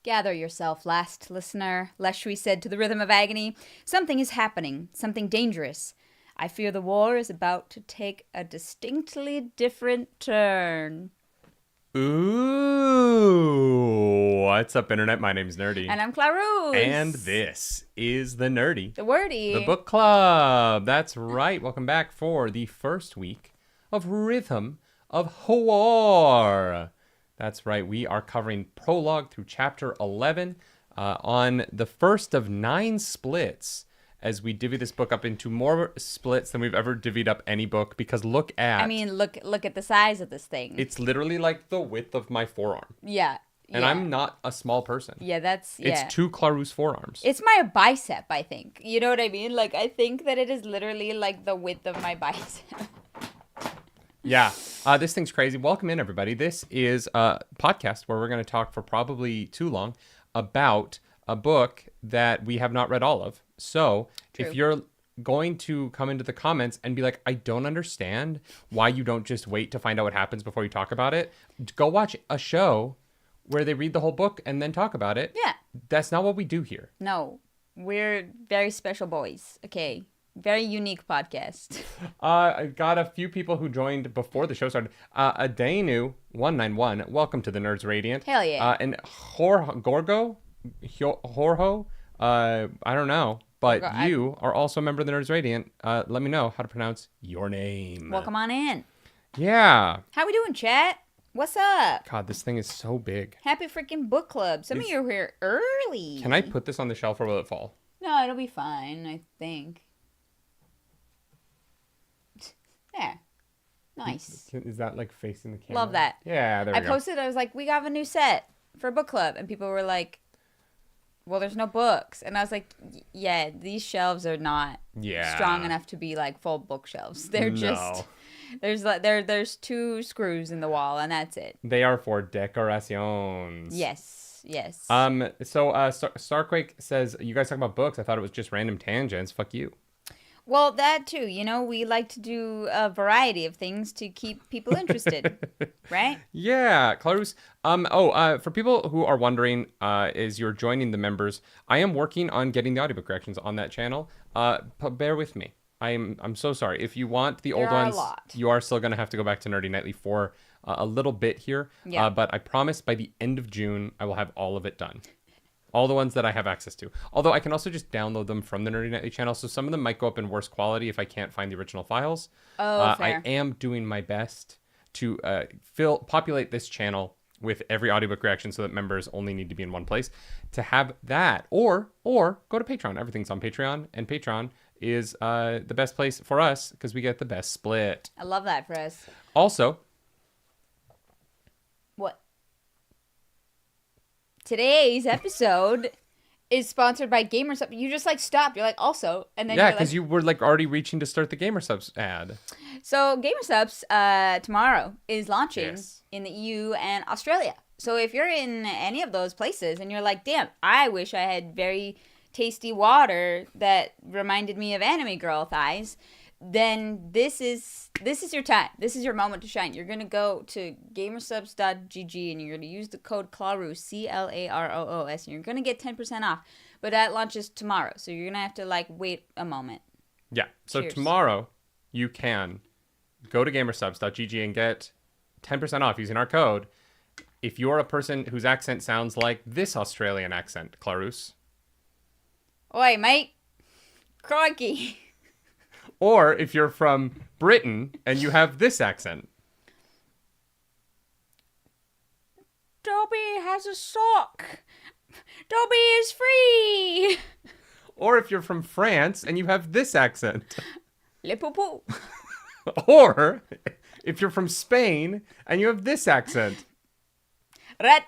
Gather yourself, last listener, Leshwi said to the rhythm of agony. Something is happening, something dangerous. I fear the war is about to take a distinctly different turn. Ooh, what's up, Internet? My name's Nerdy. And I'm Clarus. And this is the Nerdy. The Wordy. The Book Club. That's right. Welcome back for the first week of Rhythm of War. That's right. We are covering Prologue through Chapter 11 on the first of 9 splits as we divvy this book up into more splits than we've ever divvied up any book, because look at the size of this thing. It's literally like the width of my forearm. Yeah. And I'm not a small person. Yeah, It's 2 Clarus forearms. It's my bicep, I think. You know what I mean? Like, I think that it is literally like the width of my bicep. Yeah. This thing's crazy. Welcome in, everybody. This is a podcast where we're going to talk for probably too long about a book that we have not read all of. So if you're going to come into the comments and be like, I don't understand why you don't just wait to find out what happens before you talk about it, go watch a show where they read the whole book and then talk about it. Yeah. That's not what we do here. No. We're very special boys. Okay. Very unique podcast. I got a few people who joined before the show started. Adenu191, welcome to the Nerds Radiant. Hell yeah. And Horho, I don't know, but you are also a member of the Nerds Radiant. Let me know how to pronounce your name. Welcome on in. Yeah. How we doing, chat? What's up? God, this thing is so big. Happy freaking book club. Some of you are here early. Can I put this on the shelf or will it fall? No, it'll be fine, I think. Yeah. Nice. Is that like facing the camera? Love that. Yeah, there we go. I posted, I was like, we got a new set for book club. And people were like, well, there's no books. And I was like, yeah, these shelves are not strong enough to be like full bookshelves. They're just, there's 2 screws in the wall and that's it. They are for decorations. Yes. So Starquake says, you guys talk about books. I thought it was just random tangents. Fuck you. Well, that too. You know, we like to do a variety of things to keep people interested, right? Yeah, Clarus. For people who are wondering, as you're joining the members, I am working on getting the audiobook reactions on that channel. Bear with me. I'm so sorry. If you want the old ones, you are still going to have to go back to Nerdy Nightly for a little bit here. Yeah. But I promise by the end of June, I will have all of it done. All the ones that I have access to. Although I can also just download them from the Nerdy Nightly channel, so some of them might go up in worse quality if I can't find the original files. Oh, fair. I am doing my best to populate this channel with every audiobook reaction so that members only need to be in one place to have that. Or go to Patreon. Everything's on Patreon, and Patreon is the best place for us because we get the best split. I love that for us. Also... What? Today's episode is sponsored by GamerSubs. You just like stopped. You're like also, and then because you were like already reaching to start the GamerSubs ad. So GamerSubs tomorrow is launching in the EU and Australia. So if you're in any of those places and you're like, damn, I wish I had very tasty water that reminded me of anime girl thighs, then this is your time. This is your moment to shine. You're going to go to gamersubs.gg and you're going to use the code CLAROOS, CLAROOS, and you're going to get 10% off. But that launches tomorrow, so you're going to have to like wait a moment. Yeah. So Cheers. Tomorrow you can go to gamersubs.gg and get 10% off using our code if you're a person whose accent sounds like this Australian accent, Clarus. Oi, mate. Crikey. Or if you're from Britain and you have this accent. Dobby has a sock. Dobby is free. Or if you're from France and you have this accent. Le poupou. Or if you're from Spain and you have this accent. I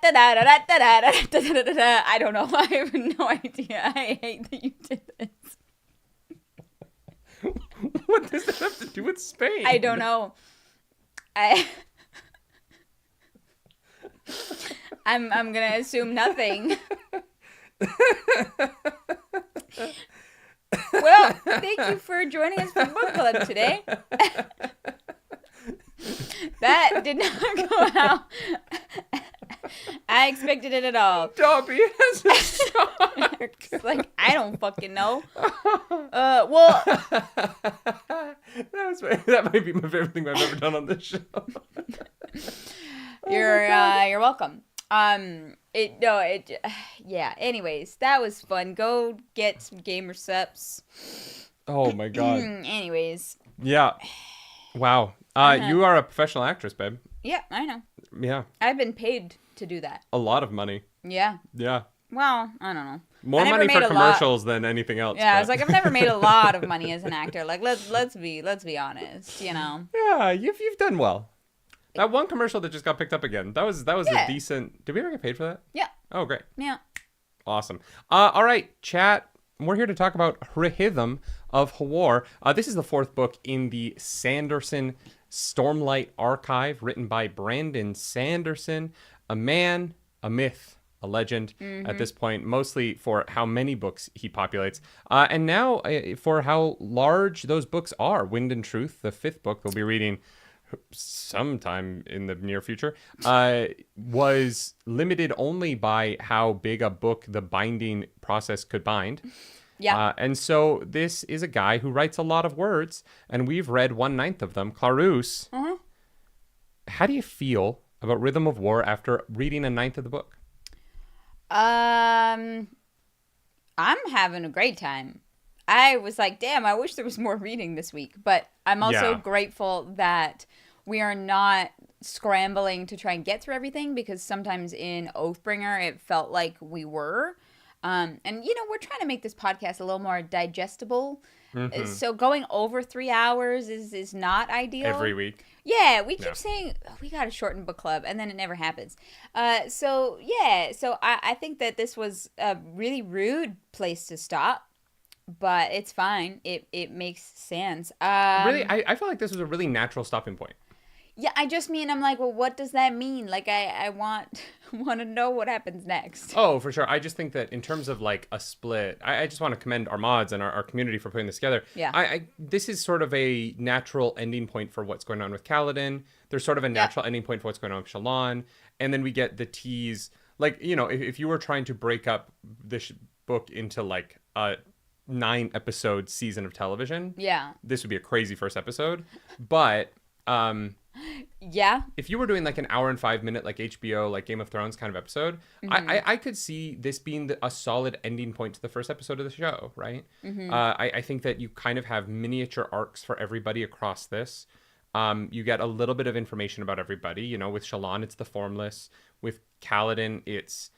don't know. I have no idea. I hate that you did this. What does that have to do with Spain? I don't know. I'm gonna assume nothing. Well, thank you for joining us for book club today. That did not go I expected it at all. Dobby has a shark. It's like, I don't fucking know. Well, that might be my favorite thing I've ever done on this show. you're welcome. Yeah. Anyways, that was fun. Go get some gamer subs. Oh my god. Anyways. Yeah. Wow. You are a professional actress, babe. Yeah, I know. Yeah. I've been paid to do that. A lot of money. Yeah. Yeah. Well, I don't know. More money for commercials than anything else. Yeah, I was like, I've never made a lot of money as an actor. Like, let's be honest, you know. Yeah, you've done well. That one commercial that just got picked up again. That was a decent. Did we ever get paid for that? Yeah. Oh, great. Yeah. Awesome. All right, chat. We're here to talk about Rhythm of War. This is the fourth book in the Sanderson Stormlight Archive, written by Brandon Sanderson, a man, a myth, a legend at this point, mostly for how many books he populates. And now for how large those books are. Wind and Truth, the fifth book they'll be reading sometime in the near future, was limited only by how big a book the binding process could bind. Yeah. And so this is a guy who writes a lot of words, and we've read 1/9 of them. Clarus, how do you feel about Rhythm of War after reading 1/9 of the book? I'm having a great time. I was like, damn, I wish there was more reading this week. But I'm also grateful that we are not scrambling to try and get through everything, because sometimes in Oathbringer it felt like we were. And, you know, we're trying to make this podcast a little more digestible. So going over 3 hours is not ideal. Every week. Yeah, we keep saying, we got to shorten book club, and then it never happens. So I think that this was a really rude place to stop, but it's fine. It makes sense. Really, I feel like this was a really natural stopping point. Yeah, I just mean, I'm like, well, what does that mean? Like, I want to know what happens next. Oh, for sure. I just think that in terms of like a split, I just want to commend our mods and our community for putting this together. Yeah. This is sort of a natural ending point for what's going on with Kaladin. There's sort of a natural ending point for what's going on with Shallan. And then we get the tease. Like, you know, if you were trying to break up this book into like a 9-episode season of television, this would be a crazy first episode. But if you were doing like an hour and 5 minute like HBO, like Game of Thrones kind of episode, I could see this being a solid ending point to the first episode of the show, right? I think that you kind of have miniature arcs for everybody across this. You get a little bit of information about everybody. You know, with Shallan, it's the Formless. With Kaladin, it's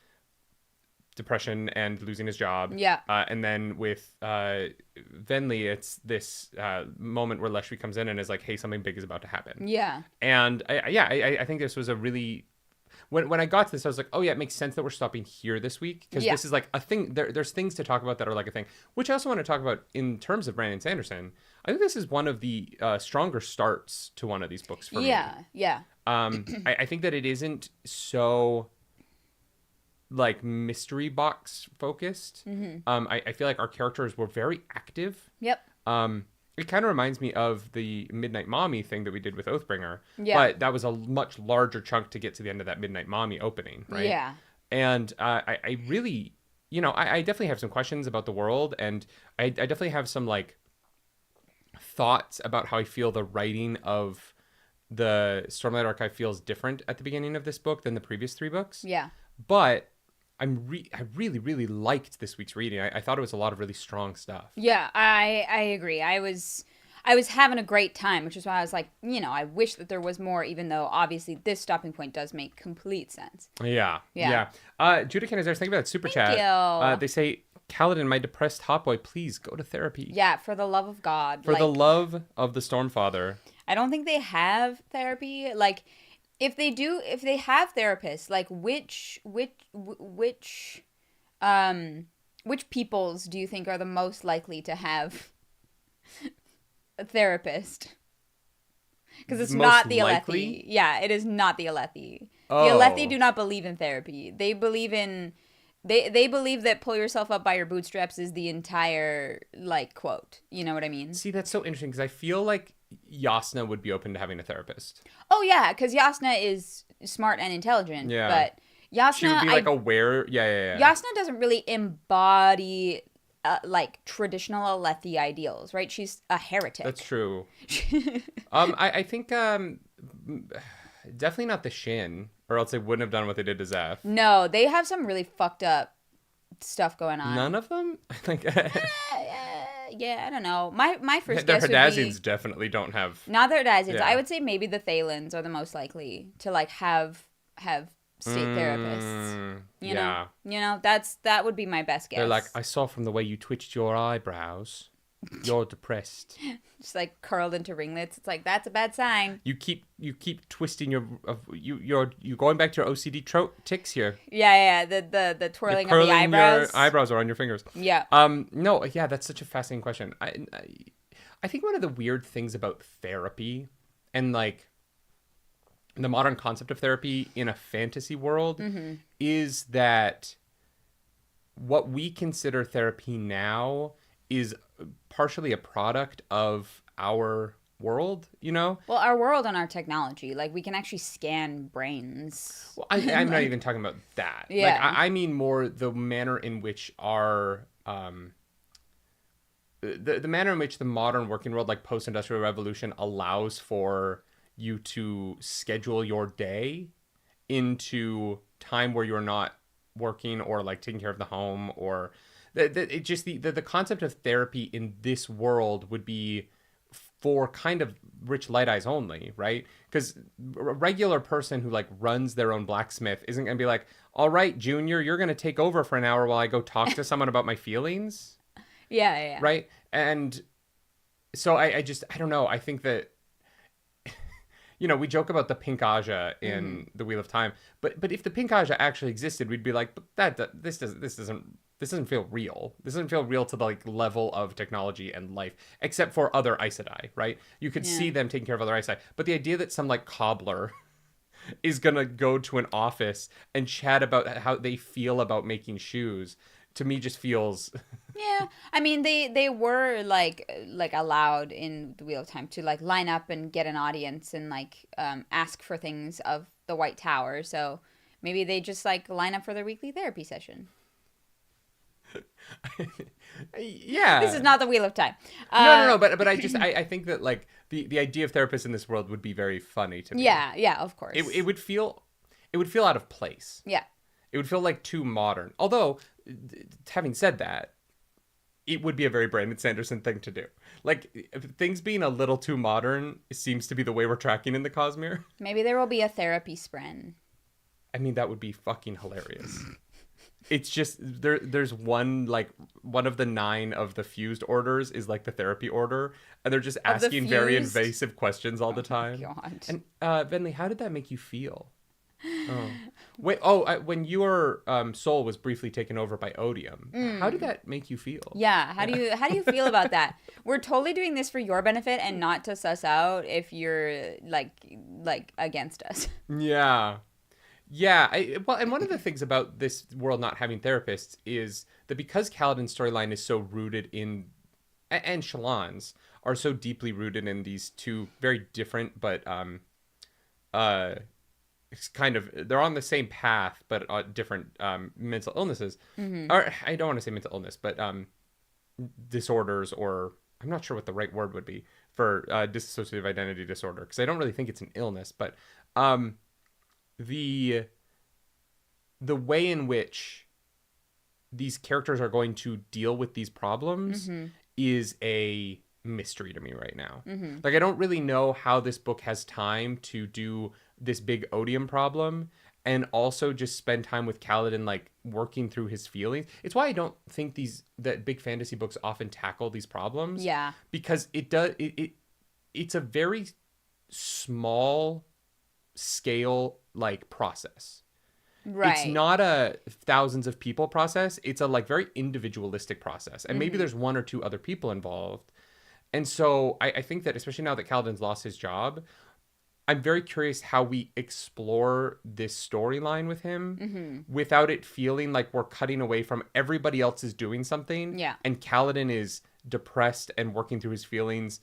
depression and losing his job. And then with Venli, it's this moment where Leshwi comes in and is like, hey, something big is about to happen. And I think this was a really... When I got to this, I was like, oh yeah, it makes sense that we're stopping here this week, because this is like a thing. There's things to talk about that are like a thing, which I also want to talk about in terms of Brandon Sanderson. I think this is one of the stronger starts to one of these books for me. I think that it isn't so like mystery box focused. I feel like our characters were very active. It kind of reminds me of the Midnight Mommy thing that we did with Oathbringer. But that was a much larger chunk to get to the end of that Midnight Mommy opening, right? And I really, you know, I definitely have some questions about the world, and I definitely have some like thoughts about how I feel the writing of the Stormlight Archive feels different at the beginning of this book than the previous 3 books. But I really, really liked this week's reading. I thought it was a lot of really strong stuff. I agree. I was having a great time, which is why I was like, you know, I wish that there was more, even though obviously this stopping point does make complete sense. Yeah. Judah Canizers, thank you for that super chat. They say, Kaladin, my depressed hot boy, please go to therapy. Yeah, for the love of God. For the love of the Stormfather. I don't think they have therapy. Like, if they do, if they have therapists, like which peoples do you think are the most likely to have a therapist? Because it's not the Alethi. Yeah, it is not the Alethi. Oh. The Alethi do not believe in therapy. They believe in they believe that pull yourself up by your bootstraps is the entire like quote. You know what I mean? See, that's so interesting, because I feel like Jasnah would be open to having a therapist. Oh yeah, because Jasnah is smart and intelligent. Yeah. But Yasna, she would be like aware. Yeah. Yasna doesn't really embody like traditional Alethi ideals, right? She's a heretic. That's true. I think definitely not the Shin, or else they wouldn't have done what they did to Zeph. No, they have some really fucked up stuff going on. None of them? Like yeah, I don't know. My first their guess would Herdazians be definitely don't have. not the Herdazians. Yeah. I would say maybe the Thalens are the most likely to like have state therapists. You know, that would be my best guess. They're like, I saw from the way you twitched your eyebrows, you're depressed. Just like curled into ringlets. It's like, that's a bad sign. You keep twisting you're going back to your OCD tics here. Yeah. The twirling of the eyebrows. Your eyebrows are on your fingers. Yeah. No, yeah, that's such a fascinating question. I think one of the weird things about therapy and like the modern concept of therapy in a fantasy world is that what we consider therapy now is partially a product of our world, you know? Well, our world and our technology. Like, we can actually scan brains. Well, I'm not even talking about that. Yeah. Like, I mean more the manner in which our... the manner in which the modern working world, like post-industrial revolution, allows for you to schedule your day into time where you're not working or like taking care of the home, or the concept of therapy in this world would be for kind of rich light eyes only, right? Because a regular person who like runs their own blacksmith isn't gonna be like, all right, Junior, you're gonna take over for an hour while I go talk to someone about my feelings. Yeah. Right. And so I don't know. I think that, you know, we joke about the pink Aja in the Wheel of Time, but if the pink Aja actually existed, we'd be like, but this doesn't feel real. This doesn't feel real to the like level of technology and life, except for other Aes Sedai, right? You could see them taking care of other Aes Sedai, but the idea that some like cobbler is gonna go to an office and chat about how they feel about making shoes, to me just feels Yeah, I mean they were like allowed in the Wheel of Time to like line up and get an audience and like ask for things of the White Tower. So maybe they just like line up for their weekly therapy session. Yeah, this is not the Wheel of Time. No. But I think that like the idea of therapists in this world would be very funny to me. Yeah, of course. It would feel out of place. Yeah. It would feel like too modern. Although, having said that, it would be a very Brandon Sanderson thing to do. Like, things being a little too modern seems to be the way we're tracking in the Cosmere. Maybe there will be a therapy spren. I mean, that would be fucking hilarious. It's just, there's one of the 9 of the fused orders is like the therapy order. And they're just asking very invasive questions all the time. God. And, Venli, how did that make you feel? Oh. Wait, when your soul was briefly taken over by Odium, how did that make you feel? Yeah, how do you feel about that? We're totally doing this for your benefit and not to suss out if you're like against us. Yeah. And one of the things about this world not having therapists is that because Kaladin's storyline is so rooted in, and Shallan's are so deeply rooted in these two very different but it's kind of, they're on the same path but different mental illnesses. Or I don't want to say mental illness, but disorders, or I'm not sure what the right word would be for dissociative identity disorder, because I don't really think it's an illness, but the way in which these characters are going to deal with these problems is a mystery to me right now. Like, I don't really know how this book has time to do this big Odium problem and also just spend time with Kaladin, like working through his feelings. It's why I don't think that big fantasy books often tackle these problems. Yeah. Because it's a very small scale like process. Right. It's not a thousands of people process. It's a like very individualistic process. And maybe there's 1 or 2 other people involved. And so I think that especially now that Kaladin's lost his job, I'm very curious how we explore this storyline with him without it feeling like we're cutting away from everybody else is doing something. Yeah. And Kaladin is depressed and working through his feelings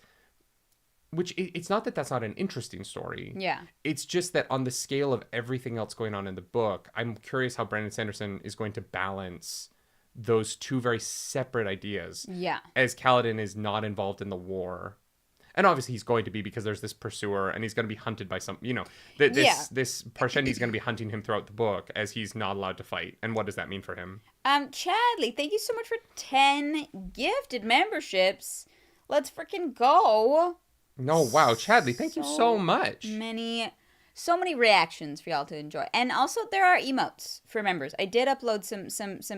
it's not that that's not an interesting story. Yeah. It's just that on the scale of everything else going on in the book, I'm curious how Brandon Sanderson is going to balance those two very separate ideas. Yeah. As Kaladin is not involved in the war. And obviously he's going to be, because there's this pursuer and he's going to be hunted by some, this Parshendi's going to be hunting him throughout the book as he's not allowed to fight. And what does that mean for him? Chadley, thank you so much for 10 gifted memberships. Let's freaking go. No, wow, Chadley, thank you so much. So many reactions for y'all to enjoy. And also there are emotes for members. I did upload some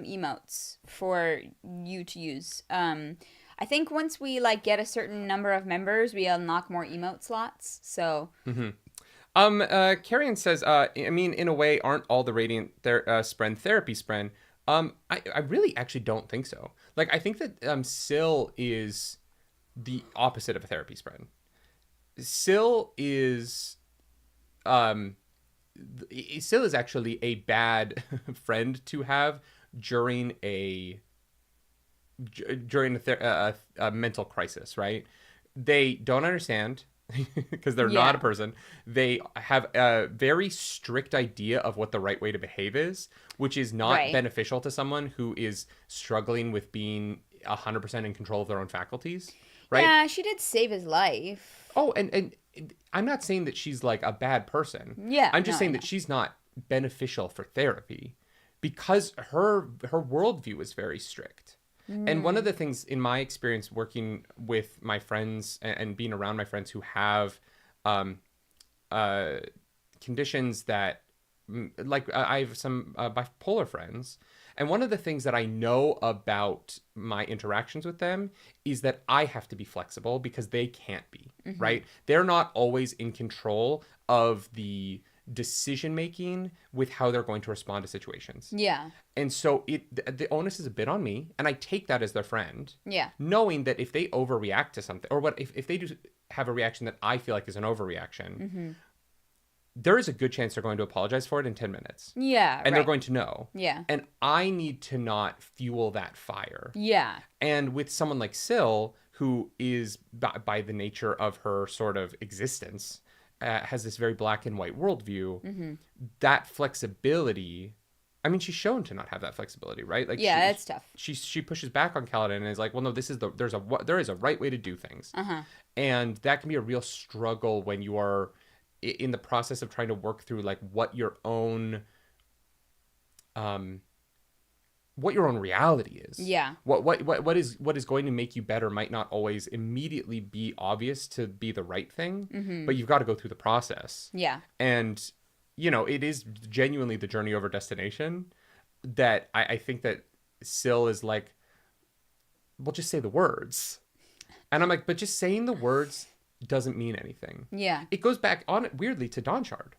emotes for you to use. I think once we get a certain number of members, we unlock more emote slots. So Carrion says, I mean, in a way, aren't all the Radiant Spren therapy Spren? I really actually don't think so. I think that Syl is the opposite of a therapy Spren. Syl is actually a bad friend to have during a mental crisis, right? They don't understand because they're not a person. They have a very strict idea of what the right way to behave is, which is not beneficial to someone who is struggling with being 100% in control of their own faculties, right? Yeah, she did save his life. Oh, and I'm not saying that she's a bad person. Yeah. I'm just saying that she's not beneficial for therapy because her worldview is very strict. And one of the things in my experience working with my friends and being around my friends who have conditions that, I have some bipolar friends, and one of the things that I know about my interactions with them is that I have to be flexible because they can't be, right? They're not always in control of the decision making with how they're going to respond to situations. Yeah. And so the onus is a bit on me, and I take that as their friend. Yeah. Knowing that if they overreact to something, or if they do have a reaction that I feel like is an overreaction, there is a good chance they're going to apologize for it in 10 minutes. Yeah. And they're going to know. Yeah. And I need to not fuel that fire. Yeah. And with someone like Syl, who is by the nature of her sort of existence, has this very black and white worldview, that flexibility, I mean, she's shown to not have that flexibility, right? It's tough. She pushes back on Kaladin and is like, well, no, there is a right way to do things. And that can be a real struggle when you are in the process of trying to work through what your own reality is. Yeah. What is going to make you better might not always immediately be obvious to be the right thing, but you've got to go through the process. Yeah. And, it is genuinely the journey over destination that I think that Syl is well, just say the words. And I'm like, but just saying the words doesn't mean anything. Yeah. It goes back on it weirdly to Dawnshard,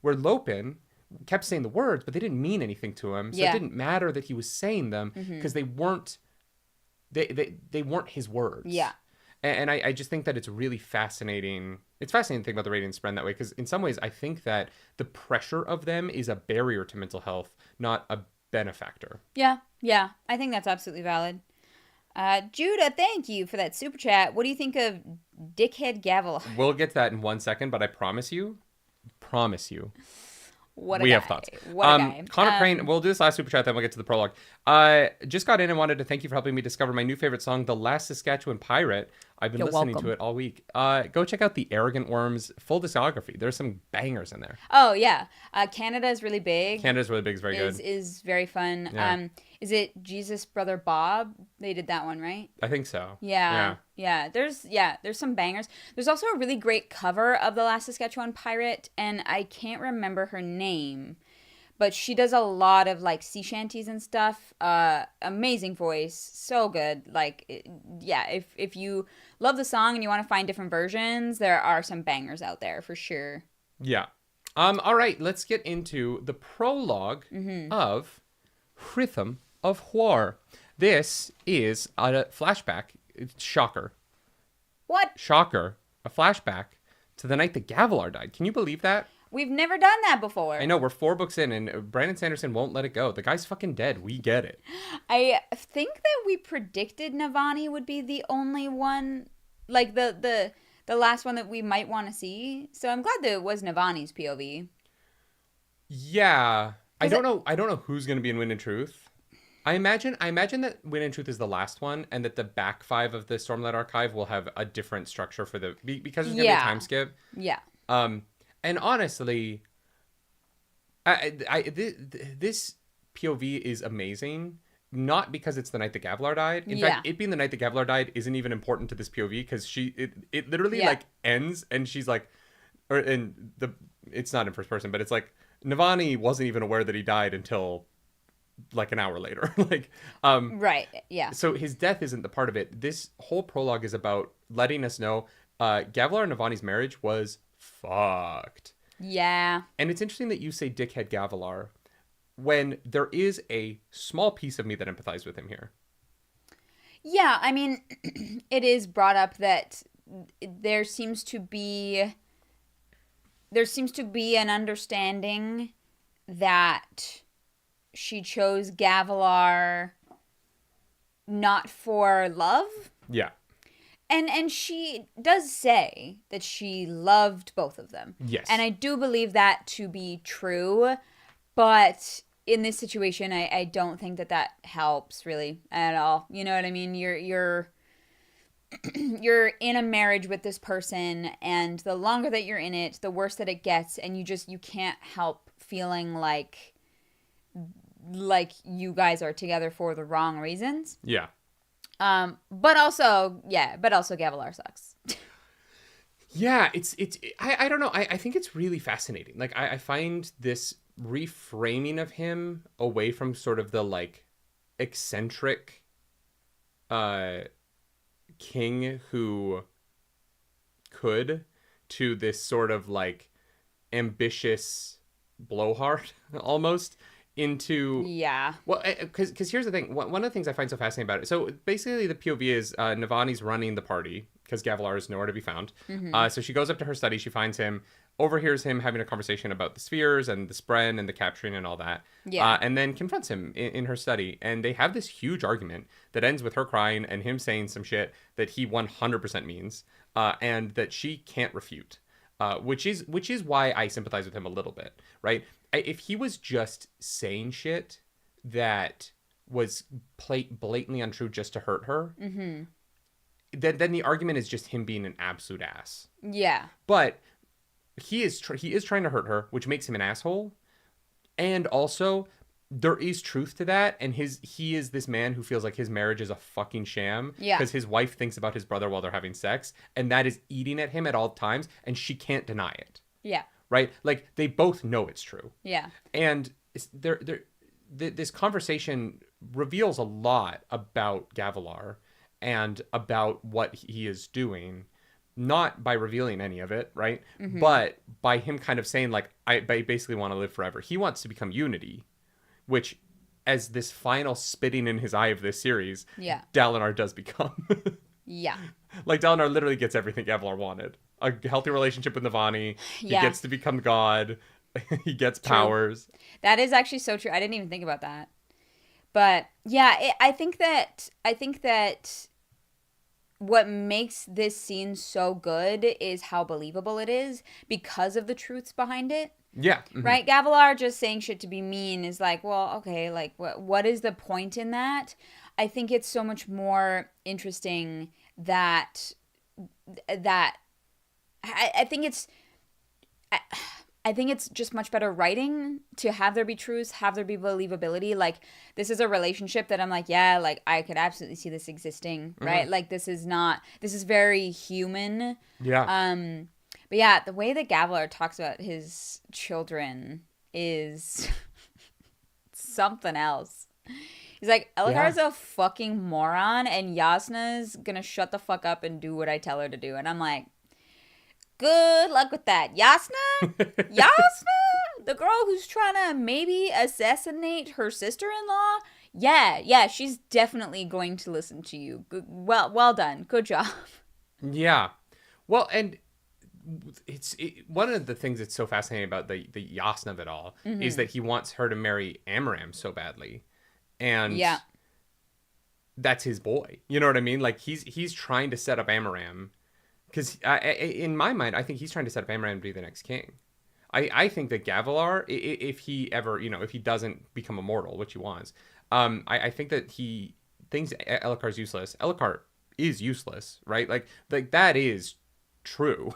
where Lopin kept saying the words, but they didn't mean anything to him. So it didn't matter that he was saying them because they weren't his words. Yeah. And I just think that it's really fascinating. It's fascinating to think about the Radiant Spren that way, because in some ways I think that the pressure of them is a barrier to mental health, not a benefactor. Yeah. Yeah. I think that's absolutely valid. Judah, thank you for that super chat. What do you think of Dickhead Gavel? We'll get to that in 1 second, but I promise you. We have thoughts. What a guy. Connor Crane, we'll do this last super chat, then we'll get to the prologue. Just got in and wanted to thank you for helping me discover my new favorite song, The Last Saskatchewan Pirate. I've been listening to it all week. Go check out the Arrogant Worms full discography. There's some bangers in there. Oh, yeah. Canada is really big. Canada's really big. It's very good. Is very fun. Yeah. Is it Jesus Brother Bob? They did that one, right? I think so. Yeah. There's some bangers. There's also a really great cover of The Last Saskatchewan Pirate, and I can't remember her name, but she does a lot of sea shanties and stuff. Amazing voice, so good. If you love the song and you want to find different versions, there are some bangers out there for sure. Yeah. All right, let's get into the prologue of Rhythm of War. This is a flashback. Shocker. What? Shocker. A flashback to the night that Gavilar died. Can you believe that? We've never done that before. I know, we're 4 books in, and Brandon Sanderson won't let it go. The guy's fucking dead. We get it. I think that we predicted Navani would be the only one, the the last one that we might want to see. So I'm glad that it was Navani's POV. Yeah. I don't know who's going to be in Wind and Truth. I imagine that Wind and Truth is the last one, and that the back 5 of the Stormlight Archive will have a different structure for because it's going to be a time skip. Yeah. And honestly, this POV is amazing, not because it's the night that Gavilar died. In fact, it being the night that Gavilar died isn't even important to this POV, because it literally like ends, and she's like, it's not in first person, but it's like Navani wasn't even aware that he died until like an hour later. Like, right. Yeah. So his death isn't the part of it. This whole prologue is about letting us know Gavilar and Navani's marriage was fucked. Yeah. And it's interesting that you say dickhead Gavilar, when there is a small piece of me that empathized with him here. Yeah, I mean, it is brought up that there seems to be an understanding that she chose Gavilar not for love. Yeah. And she does say that she loved both of them. Yes. And I do believe that to be true, but in this situation, I don't think that helps really at all. You know what I mean? You're in a marriage with this person, and the longer that you're in it, the worse that it gets, and you can't help feeling like you guys are together for the wrong reasons. Yeah. But also Gavilar sucks. Yeah, I don't know. I think it's really fascinating. Like, I find this reframing of him away from sort of the, like, eccentric king who could, to this sort of, like, ambitious blowhard, almost, into... Yeah. Well, because here's the thing. One of the things I find so fascinating about it... So, basically, the POV is Navani's running the party, because Gavilar is nowhere to be found. Mm-hmm. So she goes up to her study, she finds him, overhears him having a conversation about the spheres and the Spren and the capturing and all that. Yeah. And then confronts him in her study. And they have this huge argument that ends with her crying and him saying some shit that he 100% means, and that she can't refute. Which is why I sympathize with him a little bit, right? If he was just saying shit that was blatantly untrue just to hurt her, mm-hmm. then the argument is just him being an absolute ass. Yeah. But he is trying to hurt her, which makes him an asshole. And also, there is truth to that, and he is this man who feels like his marriage is a fucking sham. Yeah. Because his wife thinks about his brother while they're having sex, and that is eating at him at all times, and she can't deny it. Yeah. Right? Like, they both know it's true. Yeah. And this conversation reveals a lot about Gavilar and about what he is doing, not by revealing any of it, right? Mm-hmm. But by him kind of saying, like, I basically want to live forever. He wants to become unity, which, as this final spitting in his eye of this series, Dalinar does become. Yeah. Like, Dalinar literally gets everything Gavilar wanted. A healthy relationship with Navani. He gets to become God. He gets powers. That is actually so true. I didn't even think about that. But, yeah, I think that what makes this scene so good is how believable it is because of the truths behind it. Yeah. Mm-hmm. Right? Gavilar just saying shit to be mean is like, well, okay, like, what is the point in that? I think it's so much more interesting that I think it's just much better writing to have there be truths, have there be believability. Like, this is a relationship that I'm like, yeah, like, I could absolutely see this existing, right? Mm-hmm. Like, this is very human. Yeah. But yeah, the way that Gavilar talks about his children is something else. He's like, Elgar's a fucking moron, and Yasna's gonna shut the fuck up and do what I tell her to do. And I'm like, good luck with that. Yasna? Yasna? The girl who's trying to maybe assassinate her sister-in-law? Yeah, she's definitely going to listen to you. Good, well done. Good job. Yeah. Well, and one of the things that's so fascinating about the Yasna of it all mm-hmm. is that he wants her to marry Amaram so badly. And that's his boy. You know what I mean? Like, he's trying to set up Amaram Because in my mind, I think he's trying to set up Amaran to be the next king. I think that Gavilar, if he ever, if he doesn't become immortal, which he wants, I think that he thinks Elhokar's useless. Elhokar is useless, right? Like that is true.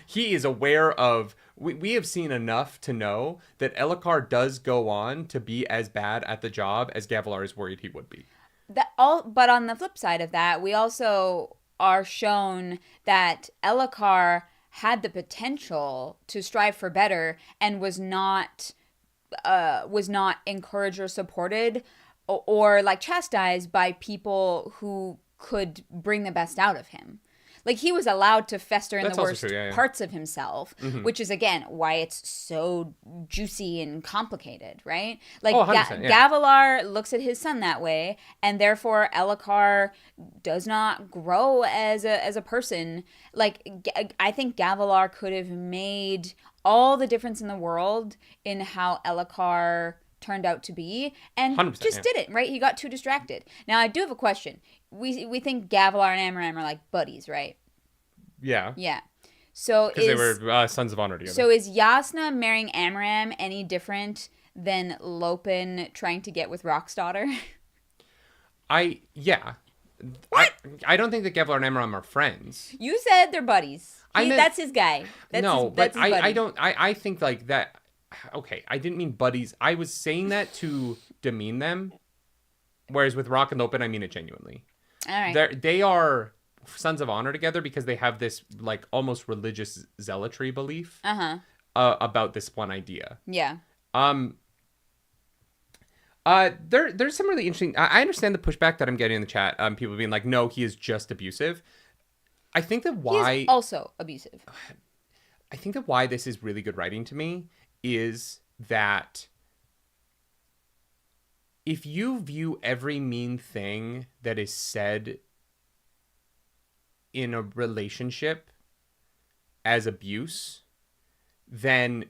He is aware of, we have seen enough to know that Elhokar does go on to be as bad at the job as Gavilar is worried he would be. But on the flip side of that, we also are shown that Elhokar had the potential to strive for better and was not encouraged or supported or like chastised by people who could bring the best out of him. Like, he was allowed to fester in the worst parts of himself, which is, again, why it's so juicy and complicated, right? Like, Gavilar looks at his son that way, and therefore Elhokar does not grow as a person. Like, I think Gavilar could have made all the difference in the world in how Elhokar turned out to be, and just didn't, right? He got too distracted. Now, I do have a question. We think Gavilar and Amaram are like buddies, right? Yeah. Yeah. So because they were Sons of Honor together. So is Jasnah marrying Amaram any different than Lopin trying to get with Rock's daughter? Yeah. What? I don't think that Gavilar and Amaram are friends. You said they're buddies. That's his guy. I think like that. Okay, I didn't mean buddies. I was saying that to demean them, whereas with Rock and Lopin, I mean it genuinely. All right. They are Sons of Honor together because they have this like almost religious zealotry belief about this one idea. Yeah. There's some really interesting. I understand the pushback that I'm getting in the chat. People being like, "No, he is just abusive." I think that why he's also abusive. I think that why this is really good writing to me is that if you view every mean thing that is said in a relationship as abuse, then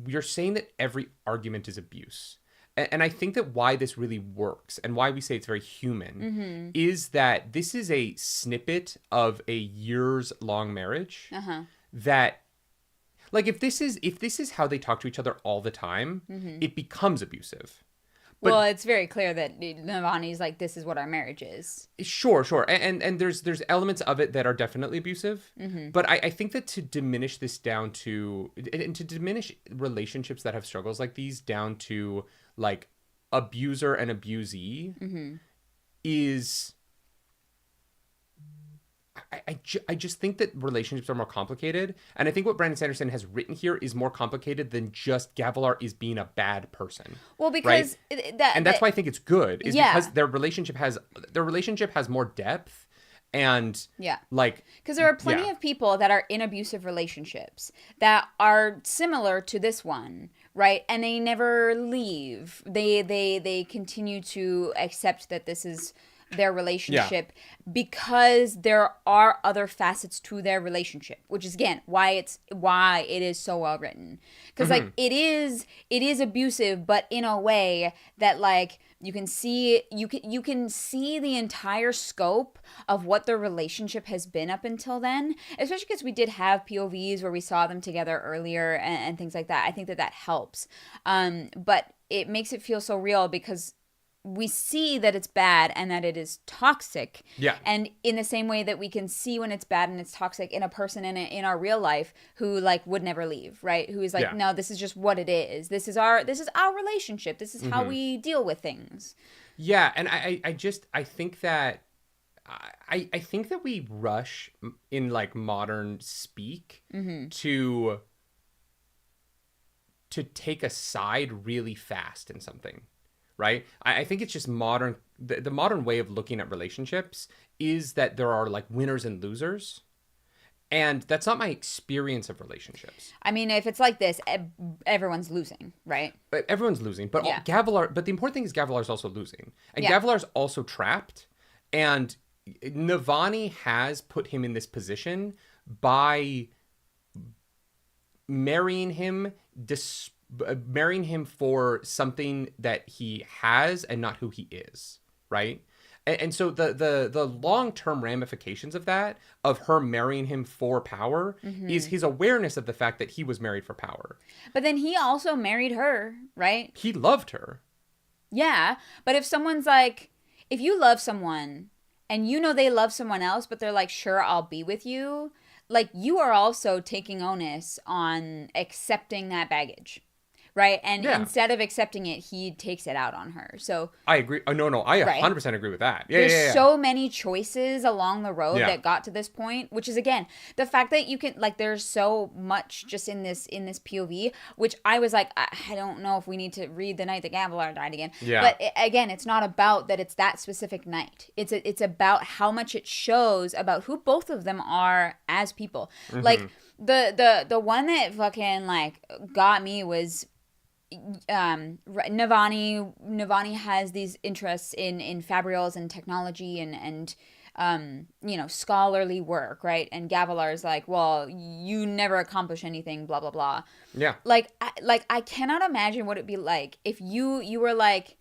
you're saying that every argument is abuse. And I think that why this really works and why we say it's very human is that this is a snippet of a years-long marriage that, like, if this is how they talk to each other all the time, it becomes abusive. But, well, it's very clear that Navani's like, this is what our marriage is. Sure. And there's elements of it that are definitely abusive. But I think that to diminish this down to, and to diminish relationships that have struggles like these down to, like, abuser and abusee is... I just think that relationships are more complicated. And I think what Brandon Sanderson has written here is more complicated than just Gavilar is being a bad person. Well, because... Right? That's why I think it's good. Because their relationship has more depth. And like... Because there are plenty of people that are in abusive relationships that are similar to this one, right? And they never leave. They continue to accept that this is their relationship because there are other facets to their relationship, which is again why it is so well written, because like it is abusive, but in a way that like you can see the entire scope of what their relationship has been up until then, especially because we did have POVs where we saw them together earlier and things like that. I think that helps, but it makes it feel so real because we see that it's bad and that it is toxic. Yeah. And in the same way that we can see when it's bad and it's toxic in a person in our real life who like would never leave, right? Who is like, no, this is just what it is. This is our relationship. This is how we deal with things. Yeah. And I think that we rush in like modern speak to take a side really fast in something. Right? I think it's just modern. The modern way of looking at relationships is that there are like winners and losers. And that's not my experience of relationships. I mean, if it's like this, everyone's losing, right? But everyone's losing. But Gavilar, but the important thing is Gavilar's also losing. And Gavilar's also trapped. And Navani has put him in this position by marrying him for something that he has and not who he is, right? And so the long-term ramifications of that, of her marrying him for power, is his awareness of the fact that he was married for power. But then he also married her, right? He loved her. Yeah, but if someone's like, if you love someone and you know they love someone else, but they're like, sure, I'll be with you, like, you are also taking onus on accepting that baggage, right? And instead of accepting it, he takes it out on her. So I agree. Oh, no, I right? 100% agree with that. Yeah, There's so many choices along the road that got to this point, which is, again, the fact that you can, like, there's so much just in this POV, which I was like, I don't know if we need to read the night that Gavilar died again. Yeah. But again, it's not about that it's that specific night. It's about how much it shows about who both of them are as people. Like, the one that fucking, like, got me was Navani has these interests in fabrials and technology and scholarly work, right? And Gavilar's like, well, you never accomplish anything, blah blah blah. Yeah. I cannot imagine what it'd be like if you were like,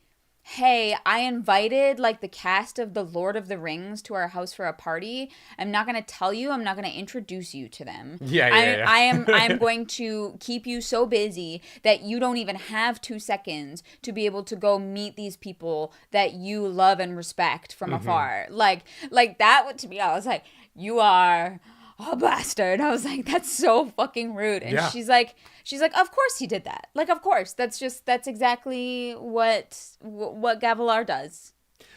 hey, I invited like the cast of The Lord of the Rings to our house for a party. I'm not going to tell you. I'm not going to introduce you to them. I am going to keep you so busy that you don't even have 2 seconds to be able to go meet these people that you love and respect from afar. Like that, to me, I was like, you are a bastard. I was like, that's so fucking rude. And she's like, of course he did that. Like, of course. That's exactly what Gavilar does.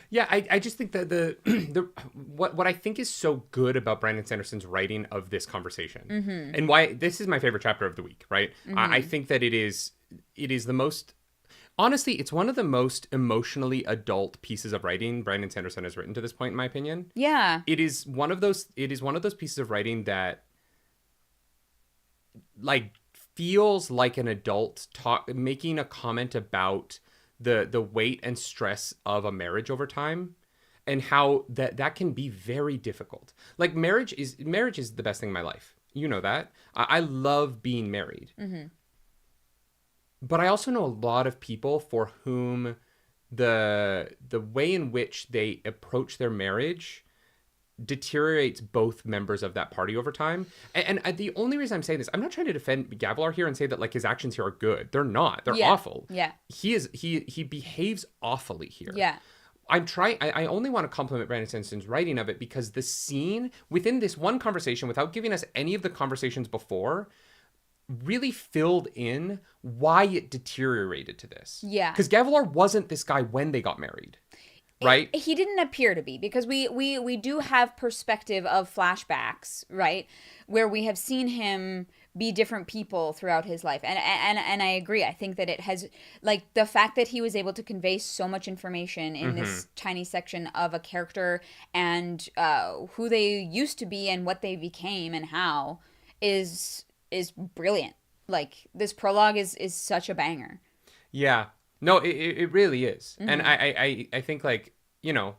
Yeah, I just think that the what I think is so good about Brandon Sanderson's writing of this conversation, and why this is my favorite chapter of the week, right? I think that it is the most, honestly, it's one of the most emotionally adult pieces of writing Brandon Sanderson has written to this point, in my opinion. Yeah. It is one of those pieces of writing that, like, feels like an adult making a comment about the weight and stress of a marriage over time, and how that can be very difficult. Like, marriage is the best thing in my life. You know that. I love being married. But I also know a lot of people for whom the way in which they approach their marriage deteriorates both members of that party over time. And the only reason I'm saying this, I'm not trying to defend Gavilar here and say that, like, his actions here are good. They're not. They're awful. Yeah. He behaves awfully here. Yeah. I only want to compliment Brandon Sanderson's writing of it because the scene within this one conversation, without giving us any of the conversations before, really filled in why it deteriorated to this. Yeah. Because Gavilar wasn't this guy when they got married. Right? He didn't appear to be, because we do have perspective of flashbacks, right? Where we have seen him be different people throughout his life. And I agree. I think that it has, like, the fact that he was able to convey so much information in this tiny section of a character and who they used to be and what they became and how is brilliant. Like, this prologue is such a banger. Yeah. No, it really is. And I think, like, you know,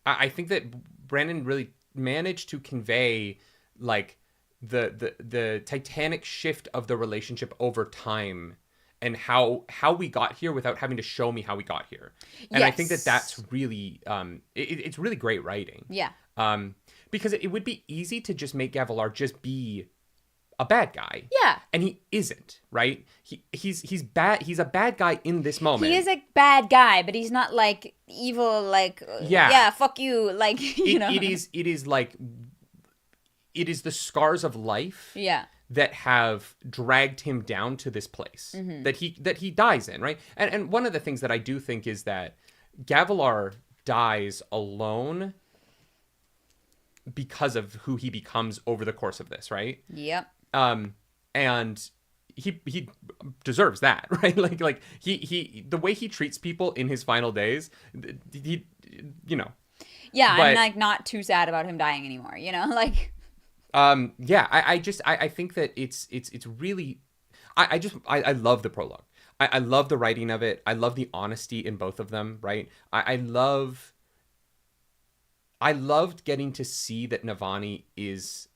I think that Brandon really managed to convey, like, the titanic shift of the relationship over time and how we got here without having to show me how we got here. And I think that that's really, it's really great writing. Yeah. Because it would be easy to just make Gavilar just be a bad guy. Yeah. And he isn't, right? He's bad. He's a bad guy in this moment. He is a bad guy, but he's not, like, evil, like, yeah, fuck you, like, you know. It is like, it is the scars of life that have dragged him down to this place that he dies in, right? And one of the things that I do think is that Gavilar dies alone because of who he becomes over the course of this, right? Yep. And he deserves that, right? Like he the way he treats people in his final days, he, you know. Yeah, but I'm, like, not too sad about him dying anymore, you know, like. Yeah, I think that it's really, I love the prologue. I love the writing of it. I love the honesty in both of them, right? I loved getting to see that Navani is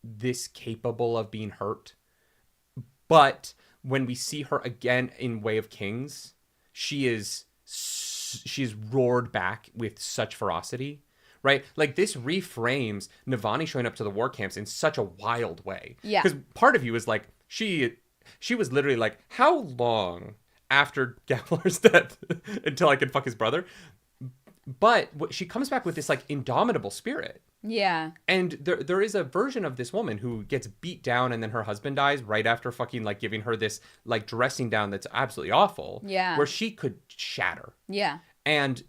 this capable of being hurt. But when we see her again in Way of Kings, she is she's roared back with such ferocity, right? Like, this reframes Navani showing up to the war camps in such a wild way. Yeah. Because part of you is like, she was literally like, how long after Gavilar's death until I can fuck his brother? But she comes back with this, like, indomitable spirit. Yeah. And there is a version of this woman who gets beat down and then her husband dies right after fucking, like, giving her this, like, dressing down that's absolutely awful. Yeah. Where she could shatter. Yeah. And,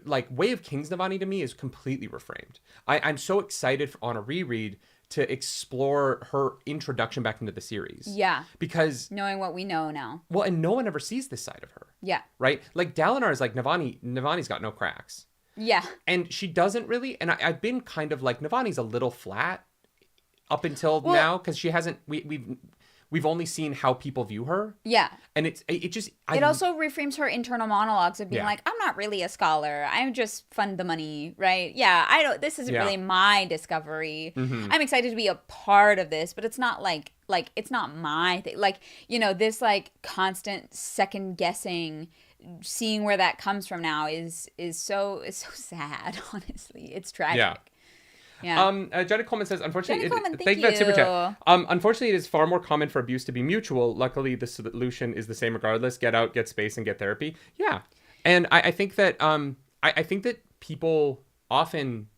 like, Way of Kings Navani to me is completely reframed. I'm so excited on a reread to explore her introduction back into the series. Yeah. Because... knowing what we know now. well, and no one ever sees this side of her. Yeah. Right? Like, Dalinar is like, Navani's got no cracks. Yeah. And she doesn't really... and I've been kind of like, Navani's a little flat up until now, because she hasn't... We've only seen how people view her. Yeah. And it just... it also reframes her internal monologues of being Yeah. like, I'm not really a scholar. I'm just fund the money, right? Yeah, this isn't Yeah. really my discovery. Mhm. I'm excited to be a part of this, but it's not like it's not my thing. Like, this like constant second guessing, seeing where that comes from now is so sad, honestly. It's tragic. Yeah. Yeah. Jenna Coleman says, unfortunately, Jenna Coleman, thank you for that super you. chat. Unfortunately, it is far more common for abuse to be mutual. Luckily, the solution is the same regardless. Get out, get space, and get therapy. Yeah. And I think that I think that people often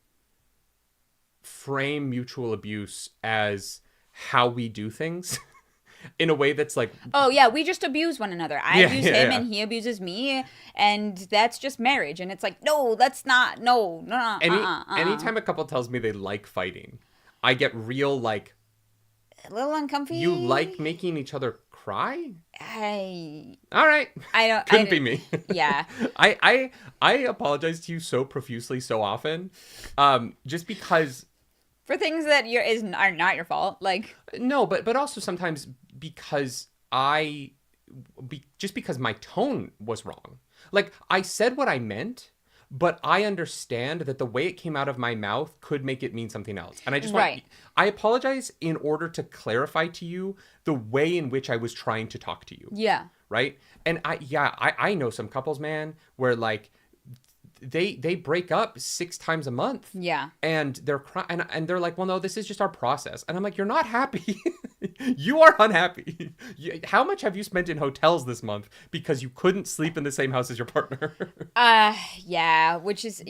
frame mutual abuse as how we do things in a way that's like, oh yeah, we just abuse one another. I abuse him and he abuses me, and that's just marriage. And it's like, no, that's not. No. Anytime a couple tells me they like fighting, I get real, like, a little uncomfy. you like making each other cry? All right. I Couldn't be me. Yeah. I apologize to you so profusely so often, just because. For things that are not your fault, like. No, but also sometimes because just because my tone was wrong. Like, I said what I meant, but I understand that the way it came out of my mouth could make it mean something else. And I just I apologize in order to clarify to you the way in which I was trying to talk to you. Yeah. Right? And I know some couples, man, where, like, they break up 6 times a month. Yeah. And they're crying, and they're like, well, no, this is just our process. And I'm like, you're not happy. You are unhappy. How much have you spent in hotels this month because you couldn't sleep in the same house as your partner? Yeah, which is,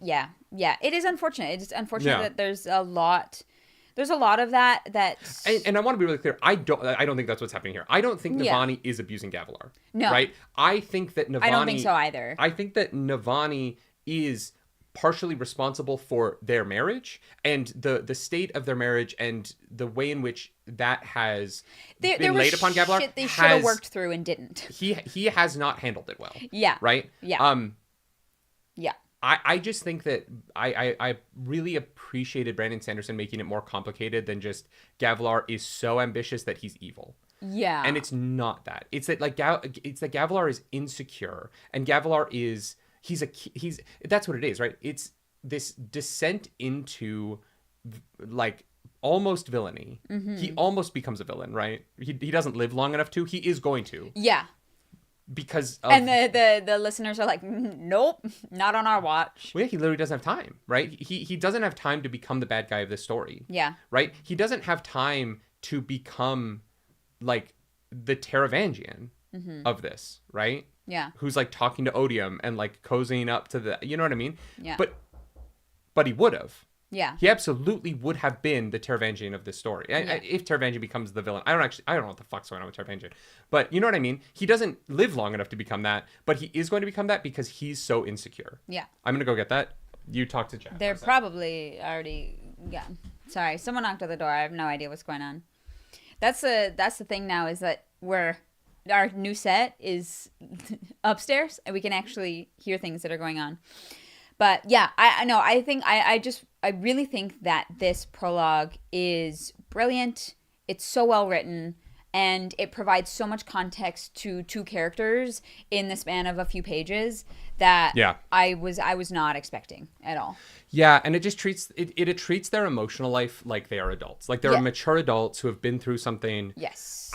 yeah. It is unfortunate. It's unfortunate that there's a lot of that. And I want to be really clear. I don't think that's what's happening here. I don't think Navani is abusing Gavilar. No. Right? I think that Navani... I don't think so either. I think that Navani is partially responsible for their marriage and the state of their marriage and the way in which that has been laid upon Gavilar. Shit they should have worked through and didn't. He has not handled it well. Yeah. Right? Yeah. Yeah. I just think that I really appreciated Brandon Sanderson making it more complicated than just Gavilar is so ambitious that he's evil. Yeah. And it's not that. It's that, like, it's that Gavilar is insecure, and Gavilar is he's that's what it is, right? It's this descent into, like, almost villainy. Mm-hmm. He almost becomes a villain, right? He doesn't live long enough to. He is going to. Yeah. Because of... and the listeners are like, nope, not on our watch. Well, yeah, he literally doesn't have time, right? He doesn't have time to become the bad guy of this story. Yeah. Right? He doesn't have time to become, like, the Taravangian of this, right? Yeah. Who's, like, talking to Odium and, like, cozying up to the... You know what I mean? Yeah. But he would have. Yeah. He absolutely would have been the Taravangian of this story. Yeah. If Taravangian becomes the villain. I don't know what the fuck's going on with Taravangian. But you know what I mean? He doesn't live long enough to become that, but he is going to become that because he's so insecure. Yeah. I'm going to go get that. You talk to Jack. They're probably already... Yeah. Sorry, someone knocked at the door. I have no idea what's going on. That's the thing now, is that our new set is upstairs and we can actually hear things that are going on. But yeah, I know. I think I really think that this prologue is brilliant. It's so well written, and it provides so much context to 2 characters in the span of a few pages that I was not expecting at all. Yeah, and it just treats their emotional life like they are adults. Like, they're mature adults who have been through something. Yes.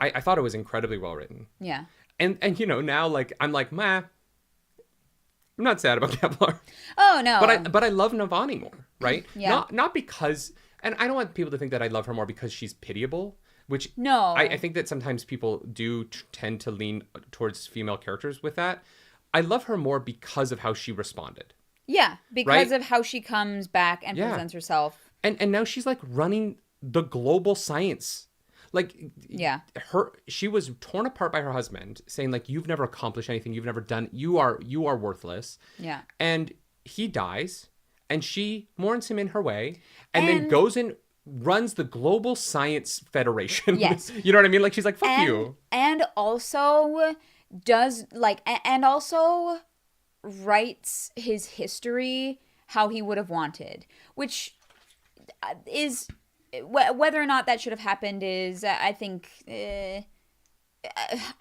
I thought it was incredibly well written. Yeah. And you know, now, like, I'm like, meh. I'm not sad about Gavilar. Oh no. But I love Navani more, right? Yeah. Not because, and I don't want people to think that I love her more because she's pitiable, which No. I think that sometimes people do tend to lean towards female characters with that. I love her more because of how she responded. Yeah, because of how she comes back and presents herself. And now she's like running the global science. Like, she was torn apart by her husband, saying like, you've never accomplished anything, you've never done, you are worthless. Yeah. And he dies, and she mourns him in her way, and then goes and runs the Global Science Federation. Yes. You know what I mean? Like, she's like, fuck you. And also writes his history how he would have wanted, which is... Whether or not that should have happened is, I think, I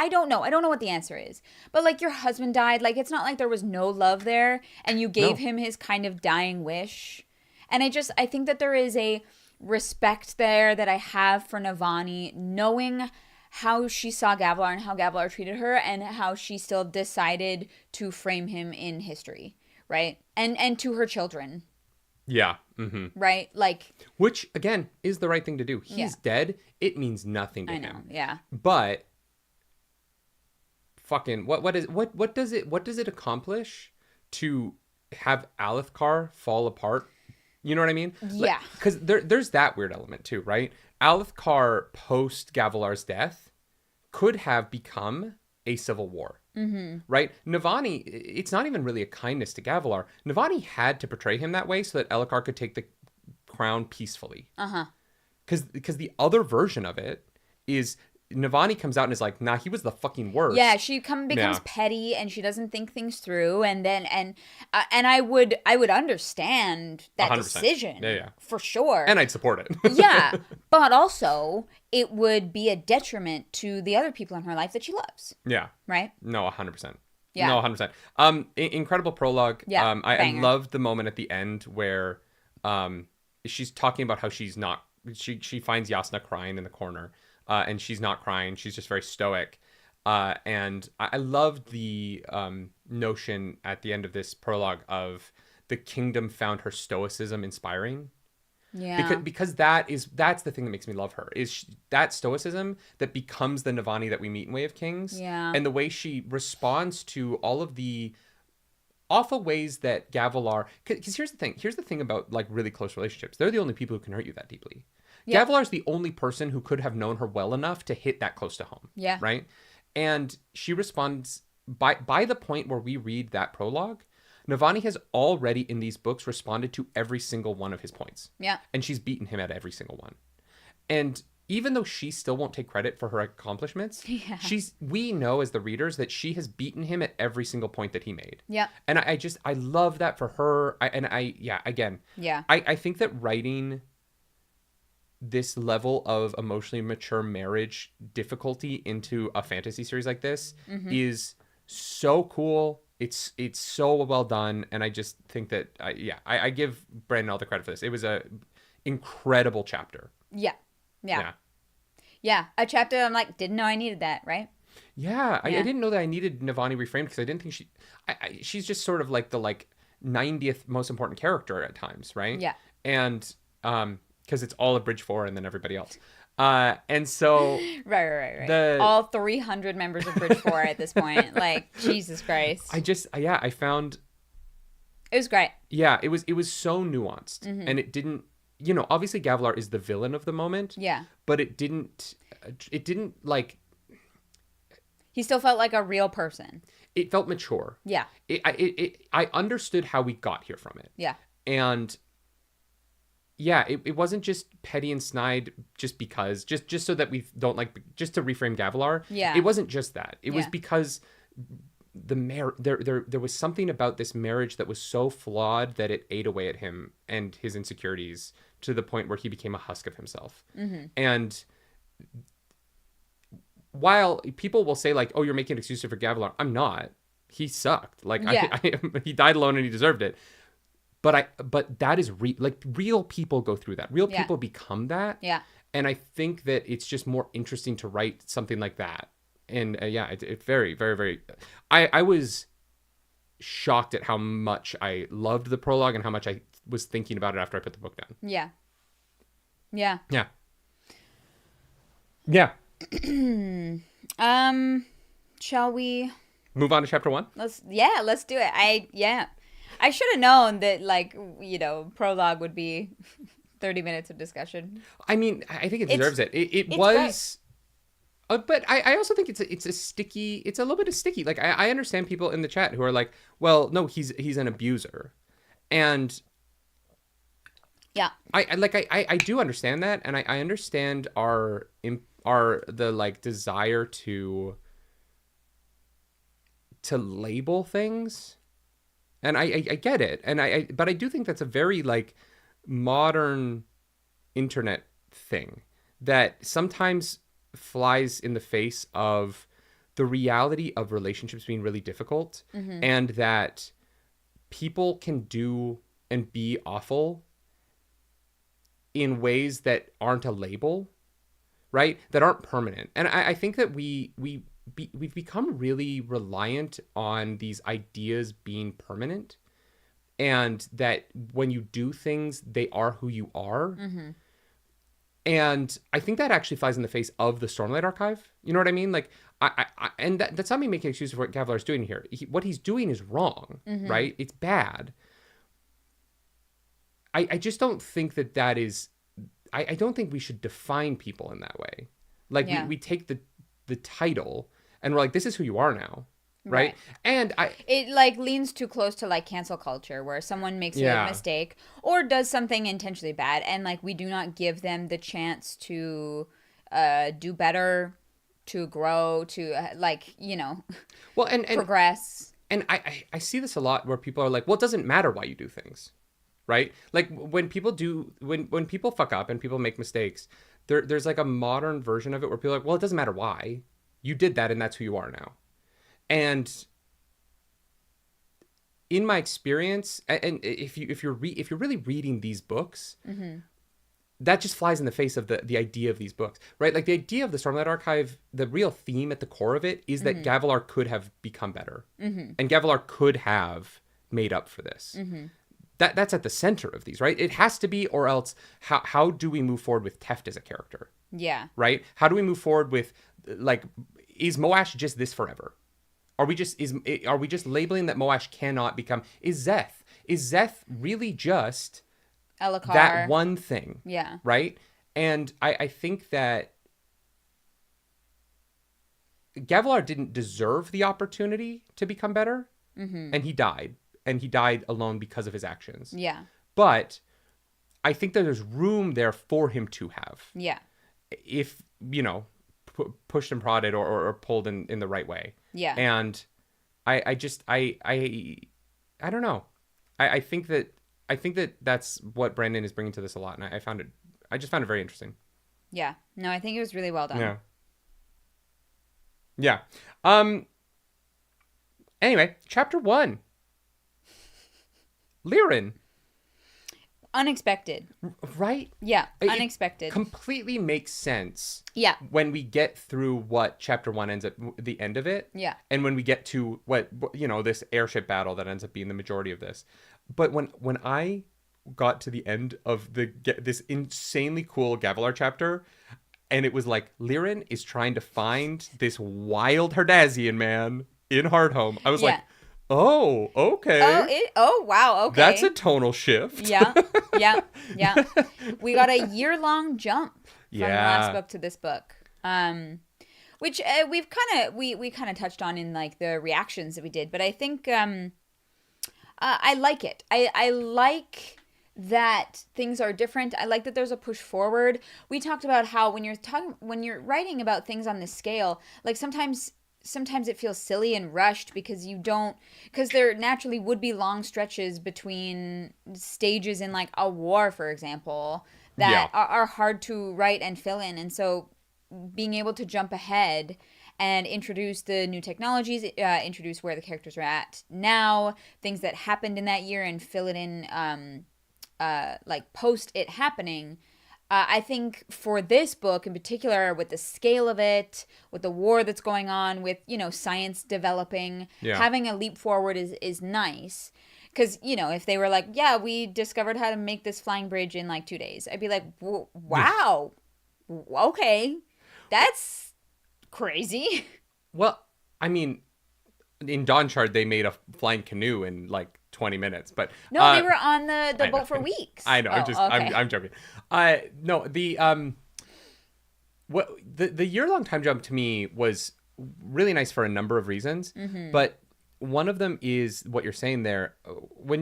don't know. I don't know what the answer is. But, like, your husband died. Like, it's not like there was no love there and you gave him his kind of dying wish. And I think that there is a respect there that I have for Navani, knowing how she saw Gavilar and how Gavilar treated her and how she still decided to frame him in history, right? And to her children. Yeah. Mm-hmm. Right? Like, which again is the right thing to do. He's dead. It means nothing to him. I know. Yeah. But fucking what does it accomplish to have Alethkar fall apart? You know what I mean? Yeah. Because there's that weird element too, right? Alethkar post Gavilar's death could have become a civil war. Mm-hmm. Right? Navani, it's not even really a kindness to Gavilar. Navani had to portray him that way so that Elhokar could take the crown peacefully. Uh-huh. Because the other version of it is Navani comes out and is like, nah, he was the fucking worst. Yeah, she becomes petty and she doesn't think things through, and I would understand that 100%. Decision. Yeah. For sure. And I'd support it. Yeah. But also it would be a detriment to the other people in her life that she loves. Yeah. Right? No, 100%. Yeah. No, 100%. Incredible prologue. Yeah. I loved the moment at the end where she's talking about how she finds Yasna crying in the corner. And she's not crying. She's just very stoic. And I loved the notion at the end of this prologue of the kingdom found her stoicism inspiring. Yeah. Because that's the thing that makes me love her, is that stoicism that becomes the Navani that we meet in Way of Kings. Yeah. And the way she responds to all of the awful ways that Gavilar... Because here's the thing about like really close relationships. They're the only people who can hurt you that deeply. Yeah. Gavilar's the only person who could have known her well enough to hit that close to home. Yeah. Right? And she responds by the point where we read that prologue, Navani has already in these books responded to every single one of his points. Yeah. And she's beaten him at every single one. And even though she still won't take credit for her accomplishments, we know as the readers that she has beaten him at every single point that he made. Yeah. And I love that for her. I think that writing this level of emotionally mature marriage difficulty into a fantasy series like this is so cool. It's so well done, and I just think that I give Brandon all the credit for this. It was a incredible chapter. Yeah. A chapter I'm like, didn't know I needed that, right? Yeah. I didn't know that I needed Navani reframed because I didn't think she's just sort of like the 90th most important character at times, right? Yeah. And because it's all of Bridge 4 and then everybody else. And so... Right. All 300 members of Bridge 4 at this point. Like, Jesus Christ. I found... It was great. Yeah, it was so nuanced. And it didn't... obviously Gavilar is the villain of the moment. Yeah. But it didn't like... He still felt like a real person. It felt mature. Yeah. I understood how we got here from it. Yeah. And... yeah, it wasn't just petty and snide just because, just so that we don't just to reframe Gavilar. Yeah. It wasn't just that. It was because there was something about this marriage that was so flawed that it ate away at him and his insecurities to the point where he became a husk of himself. And while people will say like, oh, you're making an excuse for Gavilar, I'm not. He sucked. Like, he died alone and he deserved it. But that is real people go through that. Real people become that. Yeah. And I think that it's just more interesting to write something like that. And it's very, very, very. I was shocked at how much I loved the prologue and how much I was thinking about it after I put the book down. Yeah. Yeah. Yeah. Shall we move on to chapter 1? let's do it. I should have known that, like, you know, prologue would be 30 minutes of discussion. I mean, I think it deserves it. It it's was but I also think it's a little bit of sticky. Like I understand people in the chat who are like, well, no, he's an abuser. And yeah, I do understand that, and I understand our like desire to label things, and I get it, and but I do think that's a very like modern internet thing that sometimes flies in the face of the reality of relationships being really difficult, and that people can do and be awful in ways that aren't a label, right? That aren't permanent. And I think that we've become really reliant on these ideas being permanent, and that when you do things, they are who you are. And I think that actually flies in the face of the Stormlight Archive. You know what I mean? Like, and that's not me making excuses for what Gavilar's doing here. What he's doing is wrong, right? It's bad. I just don't think that is... I don't think we should define people in that way. Like, we take the title, and we're like, this is who you are now. Right? And it like leans too close to like cancel culture, where someone makes a mistake or does something intentionally bad, and like we do not give them the chance to do better, to grow, to like, you know, well, and progress. And I see this a lot where people are like, well, it doesn't matter why you do things, right? Like when people when people fuck up and people make mistakes, there's like a modern version of it where people are like, well, it doesn't matter why you did that, and that's who you are now. And in my experience, and if you're really reading these books, that just flies in the face of the idea of these books, right? Like the idea of the Stormlight Archive, the real theme at the core of it is that Gavilar could have become better, and Gavilar could have made up for this. That's at the center of these, right? It has to be, or else how do we move forward with Teft as a character? Yeah. Right? How do we move forward with, like, is Moash just this forever? Are we just labeling that Moash cannot become... Is Szeth really just Elhokar, that one thing? Yeah. Right? And I think that Gavilar didn't deserve the opportunity to become better, and he died. And he died alone because of his actions. Yeah. But I think that there's room there for him to have. Yeah. If, you know, pushed and prodded or pulled in the right way. Yeah. And I don't know. I think that that's what Brandon is bringing to this a lot, and I just found it very interesting. Yeah. No, I think it was really well done. Yeah. Anyway, chapter 1. Lirin. Unexpected. Right? Yeah, unexpected. It completely makes sense. Yeah. When we get through what chapter 1 ends up, the end of it. Yeah. And when we get to what, you know, this airship battle that ends up being the majority of this. But when I got to the end of this insanely cool Gavilar chapter, and it was like, Lirin is trying to find this wild Herdazian man in Hardhome. I was like, oh, okay. Oh, wow, okay. That's a tonal shift. Yeah. We got a year-long jump from the last book to this book, which we've kind of touched on in like the reactions that we did. But I think I like it. I like that things are different. I like that there's a push forward. We talked about how when you're writing about things on this scale, like sometimes it feels silly and rushed because there naturally would be long stretches between stages in like a war, for example, that are hard to write and fill in. And so being able to jump ahead and introduce the new technologies, introduce where the characters are at now, things that happened in that year, and fill it in like post it happening, I think for this book in particular, with the scale of it, with the war that's going on, with, science developing, having a leap forward is nice. Because, if they were like, yeah, we discovered how to make this flying bridge in like 2 days, I'd be like, wow, okay, that's crazy. Well, I mean, in Dawnshard, they made a flying canoe in like 20 minutes, but no, they were on the boat for weeks. I know. Okay. I'm joking. No, the year-long time jump to me was really nice for a number of reasons, but one of them is what you're saying there.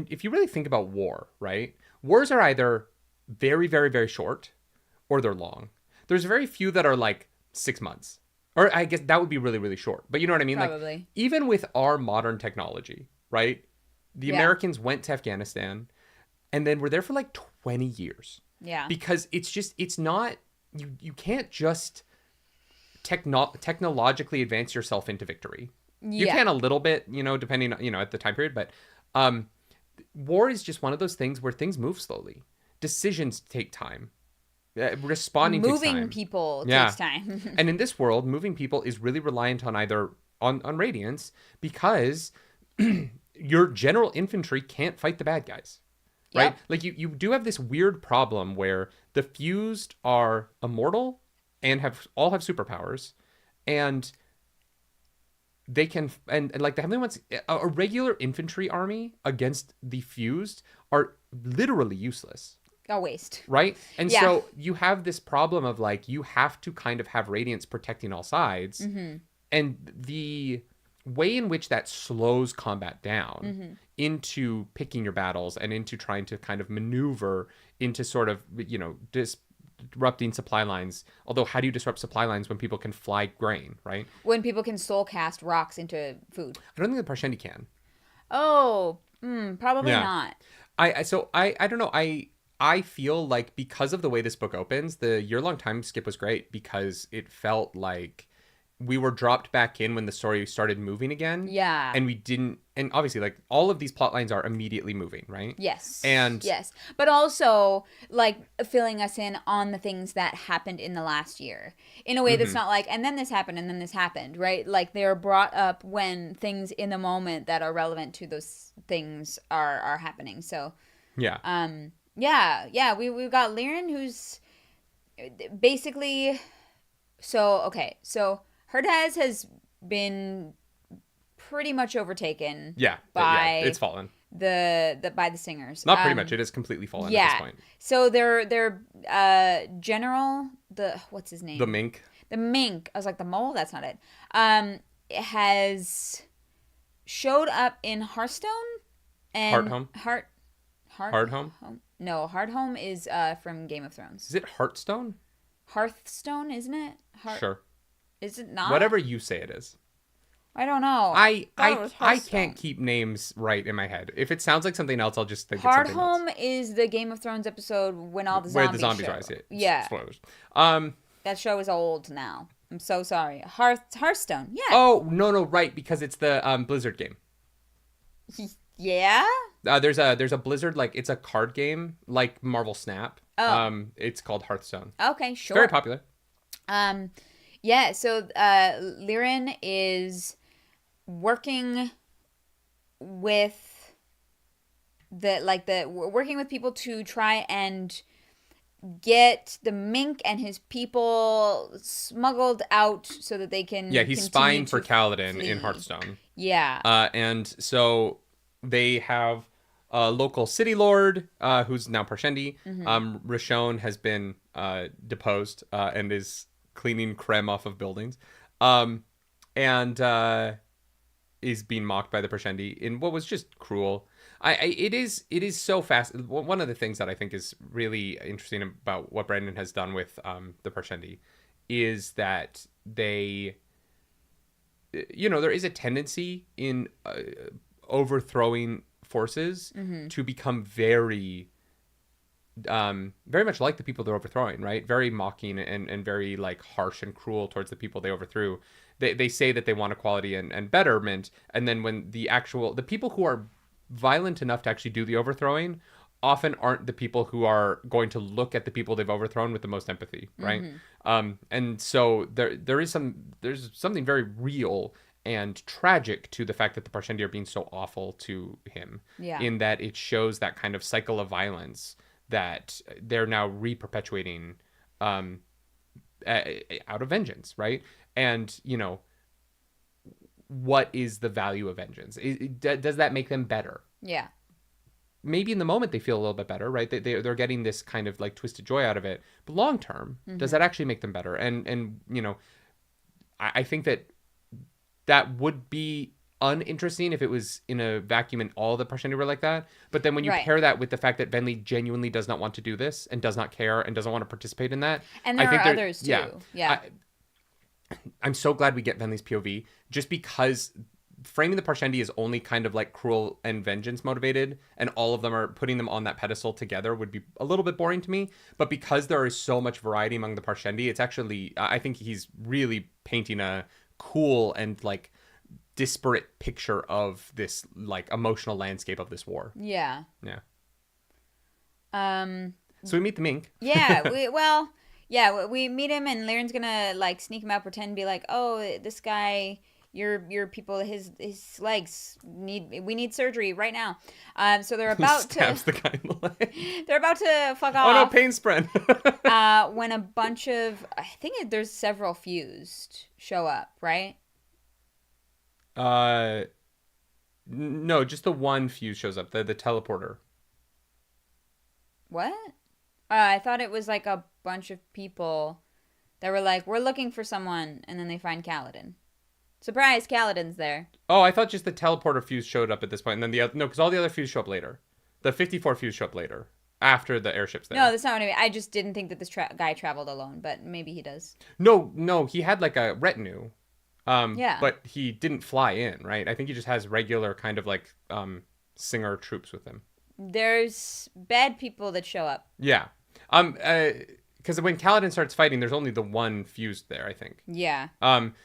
If you really think about war, right? Wars are either very, very, very short or they're long. There's very few that are like 6 months. Or I guess that would be really, really short. But you know what I mean? Probably. Like, even with our modern technology, right? The Americans went to Afghanistan and then were there for like 20 years. Yeah. Because it's not, you can't just technologically advance yourself into victory. You can a little bit, depending on, at the time period. But war is just one of those things where things move slowly. Decisions take time. Responding takes time. Moving people takes time. And in this world, moving people is really reliant on either on Radiance, because your general infantry can't fight the bad guys. Right? Yep. Like you do have this weird problem where the fused are immortal and all have superpowers, and they can and like the Heavenly Ones, a regular infantry army against the fused are literally useless. A waste. Right? And so you have this problem of like, you have to kind of have Radiance protecting all sides. And the way in which that slows combat down into picking your battles and into trying to kind of maneuver into sort of, disrupting supply lines. Although, how do you disrupt supply lines when people can fly grain, right? When people can soul cast rocks into food. I don't think the Parshendi can. Oh, probably not. I don't know. I feel like because of the way this book opens, the year-long time skip was great because it felt like we were dropped back in when the story started moving again. Yeah. And we didn't, and obviously like all of these plot lines are immediately moving, right? Yes. Yes. But also like filling us in on the things that happened in the last year in a way that's not like, and then this happened and then this happened, right? Like they're brought up when things in the moment that are relevant to those things are happening. So yeah. We've got Lirin, who's basically so Herdaz has been pretty much overtaken. By it's fallen. By the singers. Not pretty much. It has completely fallen at this point. So their general, what's his name? The Mink. The Mink. I was like, the mole? That's not it. Has showed up in Hearthstone and Hardhome? No, Hardhome is from Game of Thrones. Is it Hearthstone? Hearthstone, isn't it? Sure. Is it not? Whatever you say it is. I don't know. I can't keep names right in my head. If it sounds like something else, I'll just think it's something else. Hardhome is the Game of Thrones episode when all the zombies where the zombies show. rise. Yeah. Spoilers. That show is old now. I'm so sorry. Hearthstone. Yeah. Oh no, right, because it's the Blizzard game. Yeah. There's a Blizzard, like, it's a card game like Marvel Snap. Oh. It's called Hearthstone. Okay, sure. Very popular. Yeah. So Lirin is working with working with people to try and get the Mink and his people smuggled out so that they can. Yeah, he's spying for Kaladin in Hearthstone. Yeah. And so they have a local city lord who's now Parshendi. Rishon has been deposed and is cleaning creme off of buildings, and is being mocked by the Parshendi in what was just cruel. It is so fast. One of the things that I think is really interesting about what Brandon has done with the Parshendi is that they, there is a tendency in overthrowing forces to become very much like the people they're overthrowing, right? Very mocking and very like harsh and cruel towards the people they overthrew. They say that they want equality and betterment, and then when the people who are violent enough to actually do the overthrowing often aren't the people who are going to look at the people they've overthrown with the most empathy, right? And so there's something very real and tragic to the fact that the Parshendi are being so awful to him, in that it shows that kind of cycle of violence that they're now re-perpetuating out of vengeance, right? And, you know, what is the value of vengeance? Does that make them better? Yeah. Maybe in the moment they feel a little bit better, right? They're getting this kind of like twisted joy out of it. But long term, does that actually make them better? And you know, I think that would be uninteresting if it was in a vacuum and all the Parshendi were like that. But then when you pair that with the fact that Venli genuinely does not want to do this and does not care and doesn't want to participate in that. And there are others too. Yeah. I'm so glad we get Venli's POV, just because framing the Parshendi is only kind of like cruel and vengeance motivated, and all of them are putting them on that pedestal together would be a little bit boring to me. But because there is so much variety among the Parshendi, it's actually, I think he's really painting a cool and like disparate picture of this like emotional landscape of this war. Yeah. So we meet the Mink. We meet him, and Lirin's gonna like sneak him out, pretend to be like, oh, this guy, your people, his legs we need surgery right now. So they're about stabs the guy in the leg. They're about to fuck off. Oh no, pain spread. When a bunch of, I think there's several fused show up, right? No, just the one fuse shows up, the teleporter. What? I thought it was like a bunch of people that were like, we're looking for someone, and then they find Kaladin. Surprise, Kaladin's there. Oh, I thought just the teleporter fuse showed up at this point, and then because all the other fuse show up later. The 54 fuse show up later, after the airship's there. No, that's not what I mean. I just didn't think that this guy traveled alone, but maybe he does. No, he had like a retinue. Yeah. But he didn't fly in, right? I think he just has regular kind of like singer troops with him. There's bad people that show up. Yeah. Because when Kaladin starts fighting, there's only the one fused there, I think. Yeah. In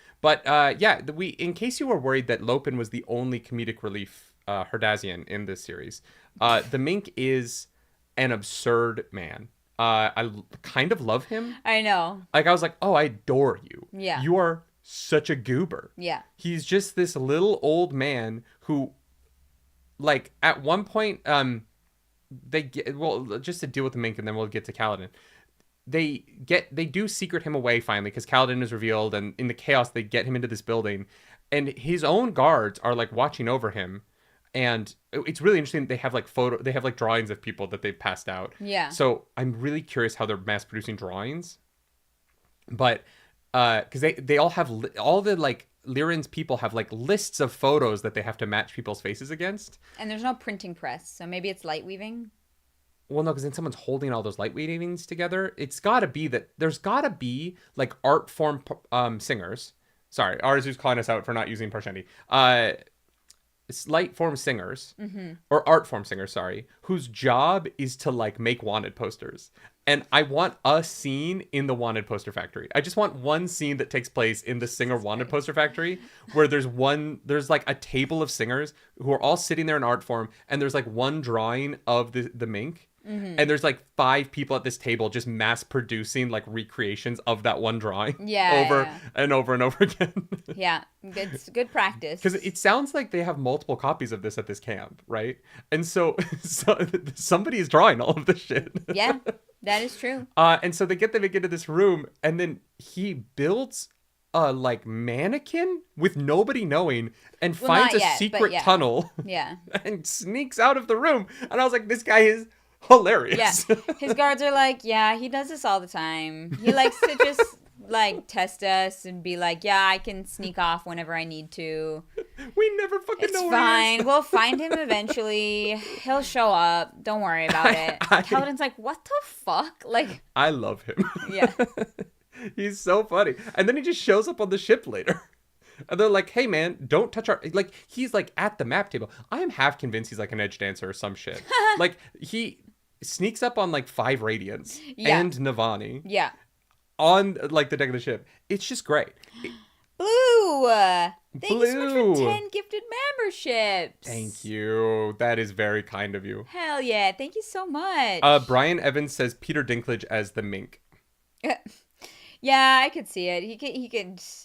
case you were worried that Lopin was the only comedic relief Herdazian in this series, the Mink is an absurd man. I kind of love him. I know. Like, I was like, oh, I adore you. Yeah. You are such a goober. Yeah. He's just this little old man who, like, at one point, just to deal with the Mink, and then we'll get to Kaladin. They do secret him away finally, because Kaladin is revealed, and in the chaos they get him into this building, and his own guards are like watching over him, and it's really interesting. They have like drawings of people that they've passed out. Yeah. So I'm really curious how they're mass producing drawings, but because they all have all the like Lirin's people have like lists of photos that they have to match people's faces against, and there's no printing press, so maybe it's light weaving. Well, no, because then someone's holding all those light weavings together. It's got to be that there's got to be like art form singers. Sorry, Arzu's calling us out for not using Parshendi. Light form singers, or art form singers, sorry, whose job is to like make wanted posters. And I want a scene in the wanted poster factory. I just want one scene that takes place in the singer wanted poster factory, where there's like a table of singers who are all sitting there in art form, and there's like one drawing of the Mink. And there's like 5 people at this table just mass producing like recreations of that one drawing over and over and over again. Yeah, it's good practice. Because it sounds like they have multiple copies of this at this camp, right? And so somebody is drawing all of this shit. Yeah, that is true. And so they get them into this room, and then he builds a like mannequin with nobody knowing, and finds a secret tunnel. Yeah. And sneaks out of the room. And I was like, this guy is hilarious. Yeah. His guards are like, yeah, he does this all the time. He likes to just like test us and be like, yeah, I can sneak off whenever I need to. We never fucking know. It's fine. We'll find him eventually. He'll show up. Don't worry about it. Kaladin's like, what the fuck? Like, I love him. Yeah. He's so funny. And then he just shows up on the ship later. And they're like, hey, man, don't touch our... Like, he's, like, at the map table. I am half convinced he's, like, an edge dancer or some shit. Like, he sneaks up on, like, 5 Radiants and Navani. Yeah. On, like, the deck of the ship. It's just great. Blue. Thank you so much Blue. for 10 gifted memberships. Thank you. That is very kind of you. Hell yeah. Thank you so much. Brian Evans says Peter Dinklage as the mink. Yeah, I could see it.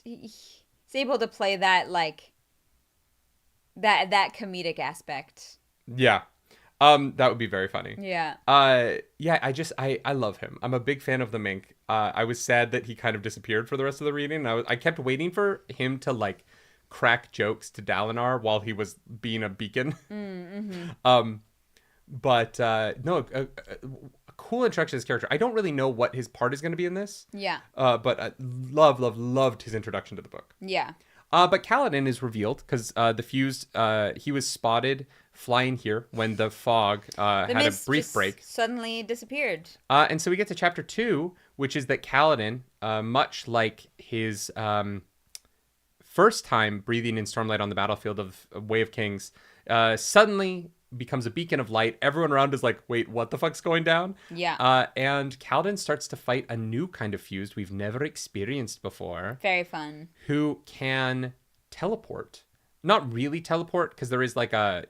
He's able to play that, like, that comedic aspect. Yeah. That would be very funny. Yeah. Yeah, I love him. I'm a big fan of the mink. I was sad that he kind of disappeared for the rest of the reading. I kept waiting for him to, like, crack jokes to Dalinar while he was being a beacon. Mm-hmm. But no, a cool introduction to his character. I don't really know what his part is going to be in this. Yeah. But I loved his introduction to the book. Yeah. But Kaladin is revealed because the fused, he was spotted flying here when the fog had a brief break. Suddenly disappeared. And so we get to chapter 2, which is that Kaladin, much like his first time breathing in Stormlight on the battlefield of Way of Kings, suddenly becomes a beacon of light. Everyone around is like, wait, what the fuck's going down? Yeah. And Kaladin starts to fight a new kind of fused we've never experienced before. Very fun. Who can teleport. Not really teleport, because there is like I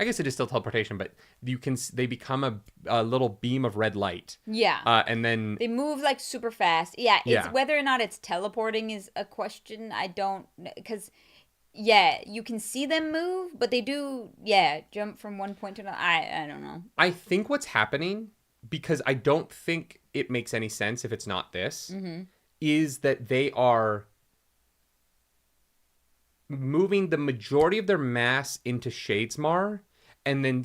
guess it is still teleportation, but they become a little beam of red light. Yeah. And then they move like super fast. Yeah. Yeah. Whether or not it's teleporting is a question. I don't, because yeah, you can see them move, but they do, jump from one point to another. I don't know. I think what's happening, because I don't think it makes any sense if it's not this, is that they are moving the majority of their mass into Shadesmar and then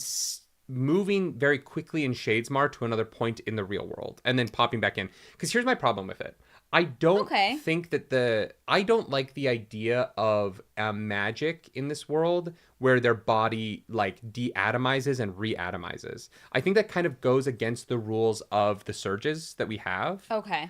moving very quickly in Shadesmar to another point in the real world and then popping back in. Because here's my problem with it. I don't think that I don't like the idea of magic in this world where their body like deatomizes and reatomizes. I think that kind of goes against the rules of the surges that we have. Okay.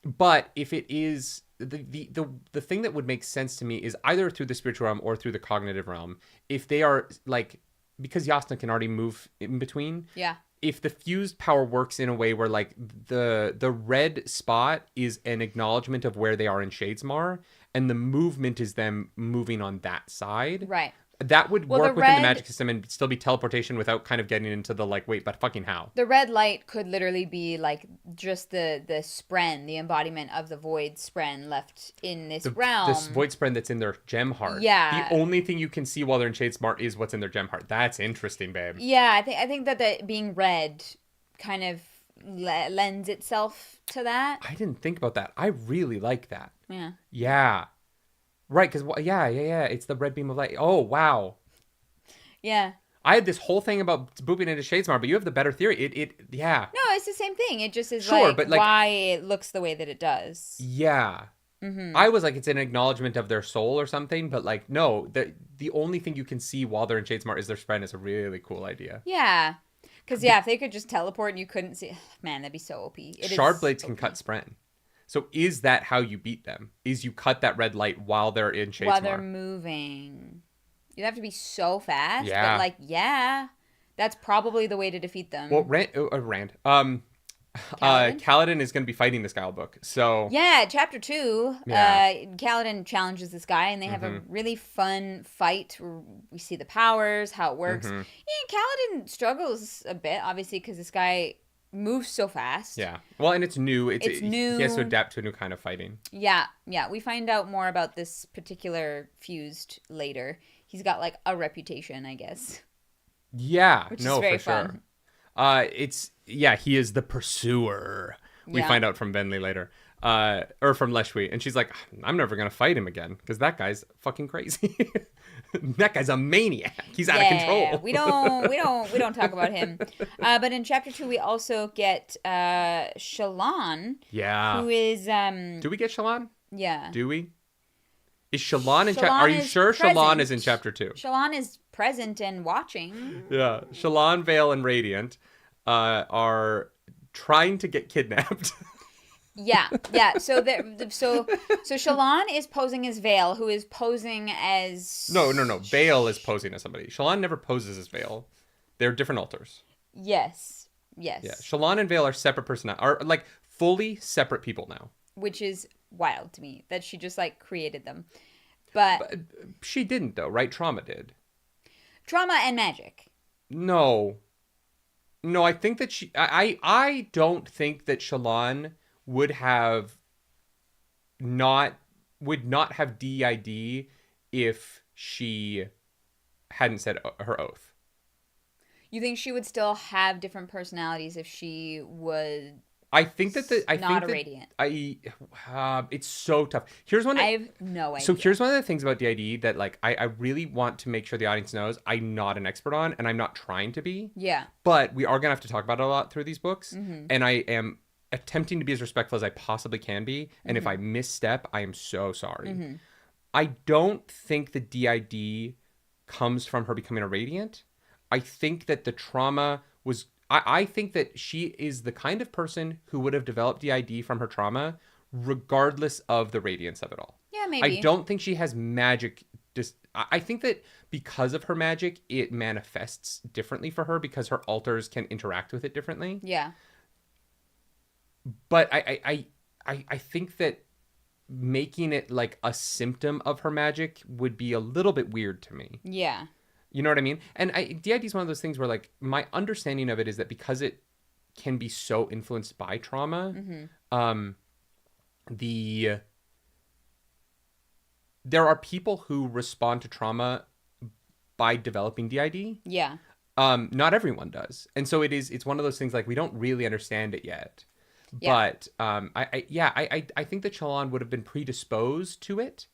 But if it is the thing that would make sense to me is either through the spiritual realm or through the cognitive realm. If they are like, because Yasna can already move in between. Yeah. If the fused power works in a way where like the red spot is an acknowledgement of where they are in Shadesmar and the movement is them moving on that side. Right. That would work within the magic system and still be teleportation without kind of getting into the like, wait, but fucking how? The red light could literally be like just the spren, the embodiment of the void spren left in this realm. This void spren that's in their gem heart. Yeah. The only thing you can see while they're in Shadesmar is what's in their gem heart. That's interesting, babe. Yeah, I think that the being red kind of lends itself to that. I didn't think about that. I really like that. Yeah. Yeah. Right, because, yeah. It's the red beam of light. Oh, wow. Yeah. I had this whole thing about booping into Shadesmar, but you have the better theory. Yeah. No, it's the same thing. It just is but like why it looks the way that it does. Yeah. Mm-hmm. I was like, it's an acknowledgement of their soul or something, but like, no, the only thing you can see while they're in Shadesmar is their spren is a really cool idea. Yeah. Because, if they could just teleport and you couldn't see, man, that'd be so OP. Shard blades can cut spren. So is that how you beat them? Is you cut that red light while they're in Shadesmar? While they're moving. You'd have to be so fast. Yeah. But like, that's probably the way to defeat them. Well, Kaladin is going to be fighting this guy all book. So yeah, chapter 2, Kaladin challenges this guy, and they have a really fun fight. We see the powers, how it works. Yeah, Kaladin struggles a bit, obviously, because this guy moves so fast. Yeah. Well, and it's new. It's new. He has to adapt to a new kind of fighting. Yeah. We find out more about this particular fused later. He's got like a reputation, I guess. Yeah. Which is very fun. Sure. He is the pursuer. We find out from Venli later. Or from Leshwi. And she's like, I'm never going to fight him again because that guy's fucking crazy. That guy's a maniac. He's out of control. we don't talk about him. But in chapter 2, we also get Shallan. Yeah. Who is Do we get Shallan? Yeah. Do we? Is Shallan in chapter? Are you sure present. Shallan is in chapter 2? Shallan is present and watching. Yeah. Shallan, Vale, and Radiant are trying to get kidnapped. Yeah. So Shallan is posing as Vale, who is posing as... No. Vale is posing as somebody. Shallan never poses as Vale. They're different alters. Yes. Yeah. Shallan and Vale are separate are like fully separate people now. Which is wild to me that she just like created them. But she didn't though, right? Trauma did. Trauma and magic. No, I think that I don't think that Shallan would not have DID if she hadn't said her oath. You think she would still have different personalities if she would? I think that not a radiant. It's so tough. I have no idea. So here's one of the things about DID that like I really want to make sure the audience knows I'm not an expert on, and I'm not trying to be. Yeah. But we are gonna have to talk about it a lot through these books, and I am attempting to be as respectful as I possibly can be. And if I misstep, I am so sorry. I don't think the DID comes from her becoming a radiant. I think that the trauma was... I think that she is the kind of person who would have developed DID from her trauma regardless of the radiance of it all. Yeah, maybe. I don't think she has magic... I think that because of her magic, it manifests differently for her because her alters can interact with it differently. Yeah. But I think that making it like a symptom of her magic would be a little bit weird to me. Yeah. You know what I mean? And DID is one of those things where like my understanding of it is that because it can be so influenced by trauma, there are people who respond to trauma by developing DID. Yeah. Not everyone does. And so it's one of those things like we don't really understand it yet. Yeah. But I think that Shallan would have been predisposed to it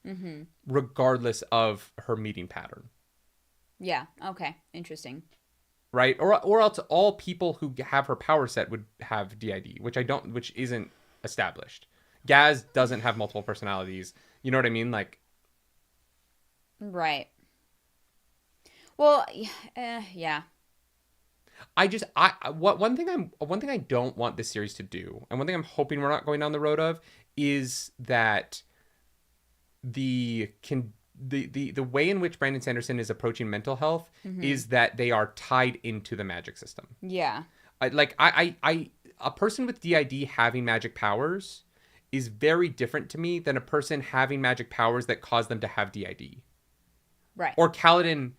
regardless of her meeting pattern. Yeah. Okay. Interesting. Right? Or else all people who have her power set would have DID, which isn't established. Gaz doesn't have multiple personalities. You know what I mean? Like. Right. Well, yeah. One thing I don't want this series to do, and one thing I'm hoping we're not going down the road of, is that the way in which Brandon Sanderson is approaching mental health is that they are tied into the magic system. Yeah. A person with DID having magic powers is very different to me than a person having magic powers that cause them to have DID. Right. Or Kaladin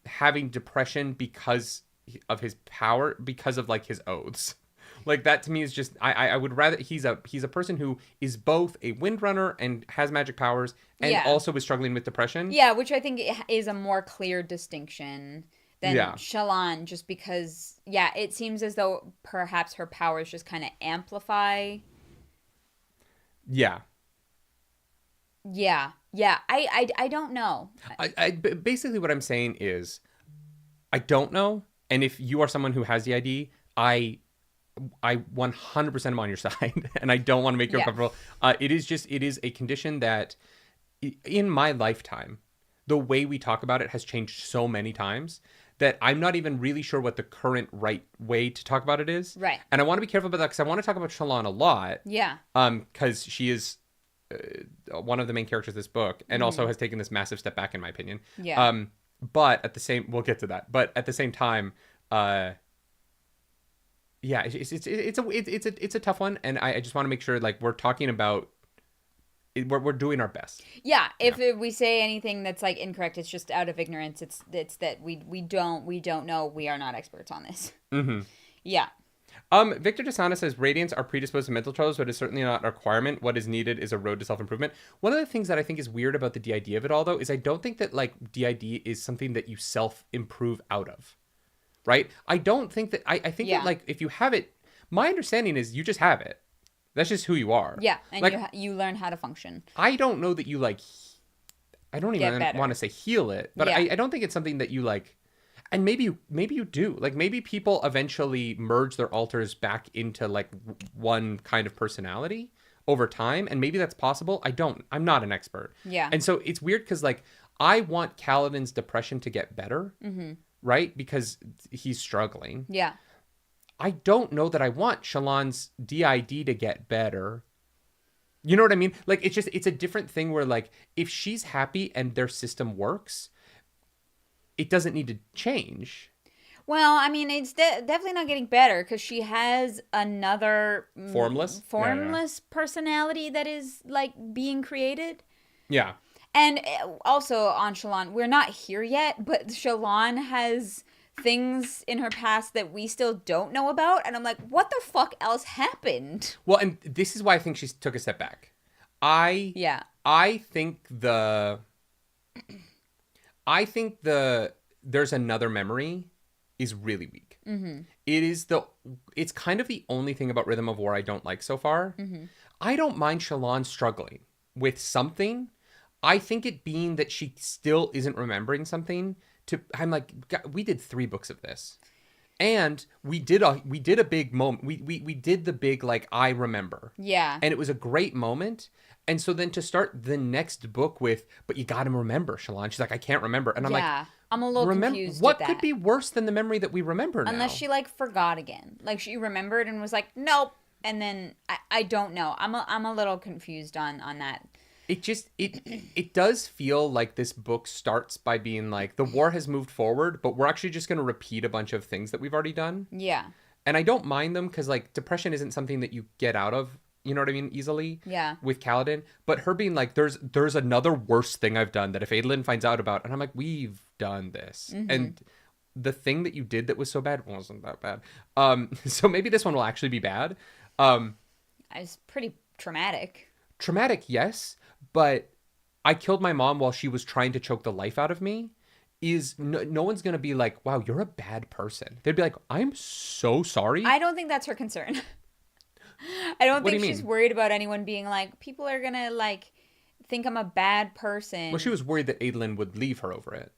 having depression because of his power, because of like his oaths. Like that to me is just I would rather he's a person who is both a windrunner and has magic powers and also is struggling with depression. Yeah, which I think is a more clear distinction than Shallan, just because it seems as though perhaps her powers just kind of amplify. Yeah. Yeah. Yeah. I don't know. Basically what I'm saying is I don't know. And if you are someone who has the ID, I 100% am on your side, and I don't want to make you uncomfortable. It is a condition that in my lifetime, the way we talk about it has changed so many times that I'm not even really sure what the current right way to talk about it is. Right. And I want to be careful about that because I want to talk about Shallan a lot. Yeah. Because she is one of the main characters of this book and also has taken this massive step back in my opinion. Yeah. But at the same, we'll get to that. But at the same time, it's a tough one, and I just want to make sure like we're talking about we're doing our best. Yeah, if we say anything that's like incorrect, it's just out of ignorance. It's that we don't know. We are not experts on this. Mm-hmm. Yeah. Victor Desana says radiants are predisposed to mental troubles, but it's certainly not a requirement. What is needed is a road to self-improvement. One of the things that I think is weird about the DID of it all, though, is I don't think that like DID is something that you self-improve out of, right? I don't think that. I think that like if you have it, my understanding is you just have it. That's just who you are. Yeah, and like, you learn how to function. I don't know that you like. I don't even want to say heal it, but I don't think it's something that you like. And maybe you do. Like maybe people eventually merge their alters back into like one kind of personality over time, and maybe that's possible. I'm not an expert. Yeah. And so it's weird because like I want Kaladin's depression to get better, right? Because he's struggling. Yeah. I don't know that I want Shallan's DID to get better. You know what I mean? Like it's a different thing where like if she's happy and their system works, it doesn't need to change. Well, I mean, it's definitely not getting better because she has another Formless? formless personality that is like being created. Yeah. And also on Shallan, we're not here yet, but Shallan has things in her past that we still don't know about. And I'm like, what the fuck else happened? Well, and this is why I think she took a step back. I think there's another memory is really weak. Mm-hmm. It's kind of the only thing about Rhythm of War I don't like so far. Mm-hmm. I don't mind Shallan struggling with something. I think it being that she still isn't remembering something. I'm like, we did 3 books of this, and we did a big moment. We did the big like I remember. Yeah, and it was a great moment. And so then to start the next book with, but you got to remember, Shallan. She's like, I can't remember, and I'm like, I'm a little confused. What with could that. be worse than the memory that we remember now? Unless she like forgot again, like she remembered and was like, nope, and then I don't know. I'm a little confused on that. It does feel like this book starts by being like the war has moved forward, but we're actually just going to repeat a bunch of things that we've already done. Yeah. And I don't mind them because like depression isn't something that you get out of, you know what I mean, easily. Yeah. With Kaladin, but her being like, there's another worse thing I've done that if Adolin finds out about, and I'm like, we've done this, and the thing that you did that was so bad wasn't that bad. So maybe this one will actually be bad. It's pretty traumatic. Traumatic, yes. But I killed my mom while she was trying to choke the life out of me. No one's going to be like, wow, you're a bad person. They'd be like, I'm so sorry. I don't think that's her concern. I don't think she's worried about anyone being like, people are going to like think I'm a bad person. Well, she was worried that Adolin would leave her over it.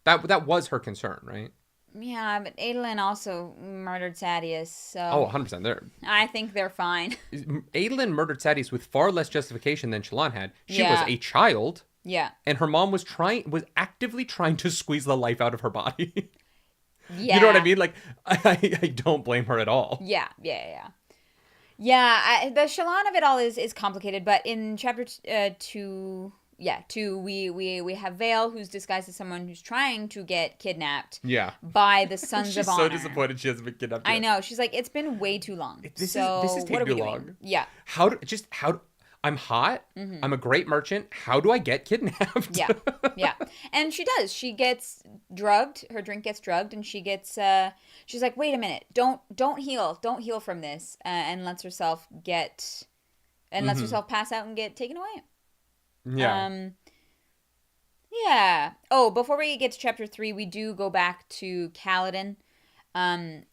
That was her concern, right? Yeah, but Adolin also murdered Sadeas, so... Oh, 100%. I think they're fine. Adolin murdered Sadeas with far less justification than Shallan had. She was a child. Yeah. And her mom was actively trying to squeeze the life out of her body. Yeah. You know what I mean? Like, I don't blame her at all. Yeah. Yeah, the Shallan of it all is complicated, but in chapter 2... Yeah, 2, we have Vale, who's disguised as someone who's trying to get kidnapped. Yeah. By the Sons of Honor. She's so disappointed she hasn't been kidnapped yet. I know. She's like, it's been way too long. This is taking too long. Yeah. I'm hot. Mm-hmm. I'm a great merchant. How do I get kidnapped? Yeah. And she does. She gets drugged. Her drink gets drugged, and she gets. She's like, wait a minute. Don't heal from this, and lets herself pass out and get taken away. Yeah. Yeah. Oh, before we get to chapter 3, we do go back to Kaladin.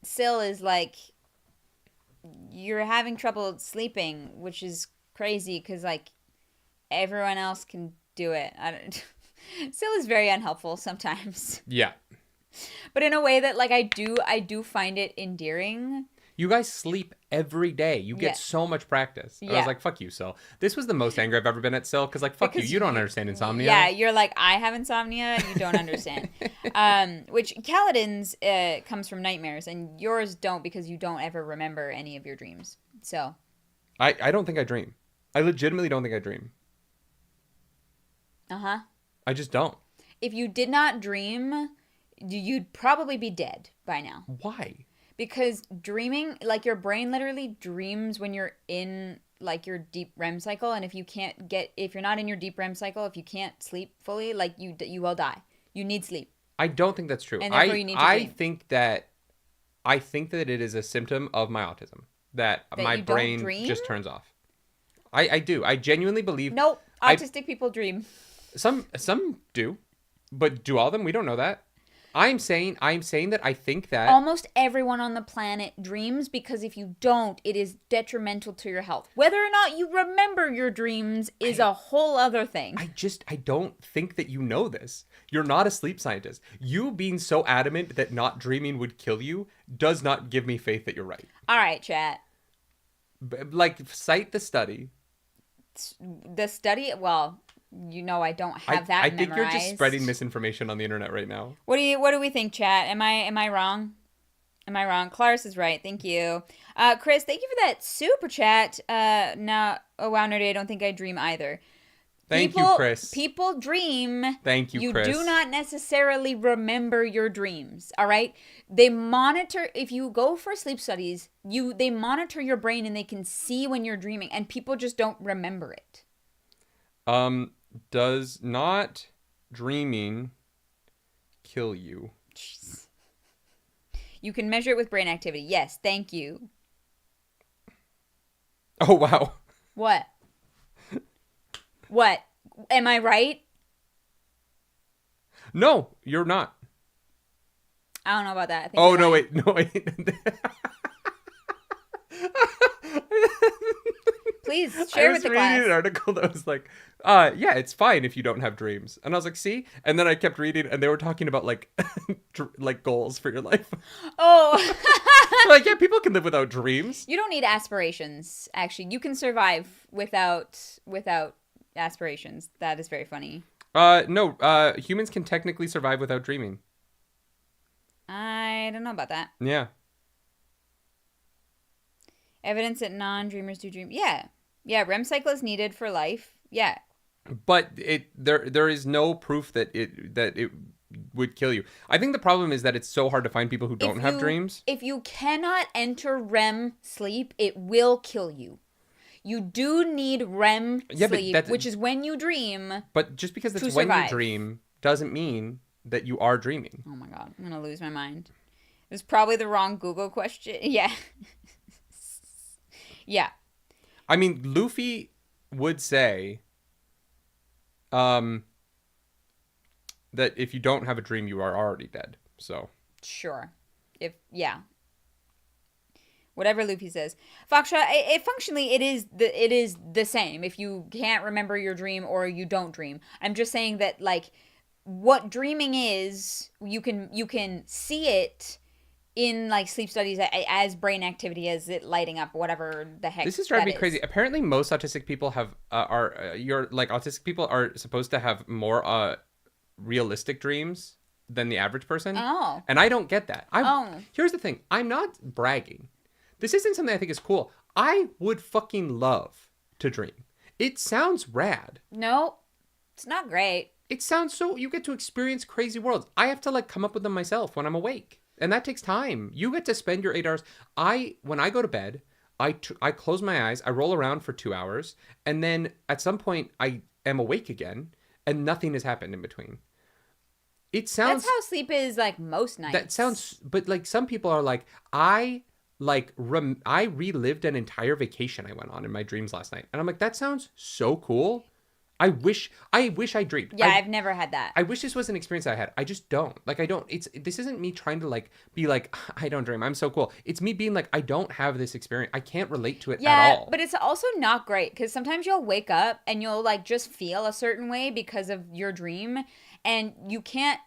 Syl is like, you're having trouble sleeping, which is crazy because like everyone else can do it. Syl is very unhelpful sometimes. Yeah. But in a way that like I do find it endearing. You guys sleep every day. You get so much practice. And I was like, fuck you, Syl. This was the most angry I've ever been at Syl because, like, fuck you. You don't understand insomnia. Yeah, you're like, I have insomnia. You don't understand. Which Kaladin's comes from nightmares, and yours don't because you don't ever remember any of your dreams. So. I don't think I dream. I legitimately don't think I dream. Uh-huh. I just don't. If you did not dream, you'd probably be dead by now. Why? Because dreaming, like your brain literally dreams when you're in like your deep REM cycle, and if you're not in your deep REM cycle, if you can't sleep fully, like you will die. You need sleep. I don't think that's true. And therefore you need to dream. I think that it is a symptom of my autism that my brain just turns off. I do. I genuinely believe. Nope. Autistic people dream. Some do, but do all of them? We don't know that. I'm saying that I think that almost everyone on the planet dreams because if you don't, it is detrimental to your health. Whether or not you remember your dreams is a whole other thing. I don't think that you know this. You're not a sleep scientist. You being so adamant that not dreaming would kill you does not give me faith that you're right. All right, chat. Like, cite the study. The study? Well, you know I don't have that memorized. I think you're just spreading misinformation on the internet right now. What do we think, chat? Am I wrong? Am I wrong? Claris is right. Thank you. Chris, thank you for that super chat. Now, oh wow, nerdy, I don't think I dream either. Thank you, Chris. People dream. Thank you, Chris. You do not necessarily remember your dreams, all right? They monitor, if you go for sleep studies, they monitor your brain and they can see when you're dreaming, and people just don't remember it. Does not dreaming kill you? Jeez. You can measure it with brain activity. Yes, thank you. Oh, wow. What? What? Am I right? No, you're not. I don't know about that. Oh, no, wait. No, wait. Please share with the class. I was reading an article that was like, yeah, it's fine if you don't have dreams. And I was like, see? And then I kept reading, and they were talking about, like, like goals for your life. Oh. Like, yeah, people can live without dreams. You don't need aspirations, actually. You can survive without aspirations. That is very funny. No, humans can technically survive without dreaming. I don't know about that. Yeah. Evidence that non-dreamers do dream. Yeah. Yeah, REM cycle is needed for life. Yeah. But there is no proof that it would kill you. I think the problem is that it's so hard to find people who don't have dreams. If you cannot enter REM sleep, it will kill you. You do need REM sleep, which is when you dream. But just because it's when you dream doesn't mean that you are dreaming. Oh my god, I'm going to lose my mind. It was probably the wrong Google question. Yeah. Yeah. I mean, Luffy would say that if you don't have a dream, you are already dead. So. Sure. Whatever Luffy says. Foxtrot, functionally, it is the same if you can't remember your dream or you don't dream. I'm just saying that, like, what dreaming is, you can see it in, like, sleep studies as brain activity, as it lighting up, whatever the heck. This is driving me crazy. Apparently, most autistic people autistic people are supposed to have more realistic dreams than the average person. Oh. And I don't get that. Here's the thing. I'm not bragging. This isn't something I think is cool. I would fucking love to dream. It sounds rad. No, it's not great. It sounds so... You get to experience crazy worlds. I have to, like, come up with them myself when I'm awake. And that takes time. You get to spend your 8 hours. When I go to bed, I close my eyes, I roll around for 2 hours, and then at some point I am awake again, and nothing has happened in between. It sounds... That's how sleep is, like, most nights. That sounds... But, like, some people are like, I relived an entire vacation I went on in my dreams last night. And I'm like, that sounds so cool. I wish I dreamed. Yeah, I've never had that. I wish this was an experience I had. I just don't. Like, I don't. This isn't me trying to, like, be like, I don't dream. I'm so cool. It's me being like, I don't have this experience. I can't relate to it at all. Yeah, but it's also not great because sometimes you'll wake up and you'll, like, just feel a certain way because of your dream. And you can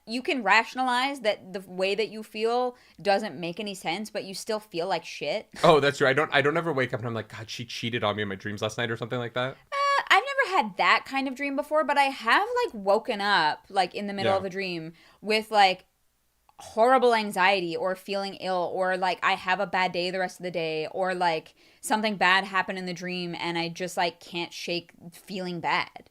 rationalize that the way that you feel doesn't make any sense, but you still feel like shit. Oh, that's true. I don't ever wake up and I'm like, God, she cheated on me in my dreams last night or something like that. I've never had that kind of dream before, but I have, like, woken up, like, in the middle of a dream with, like, horrible anxiety or feeling ill, or, like, I have a bad day the rest of the day, or, like, something bad happened in the dream and I just, like, can't shake feeling bad.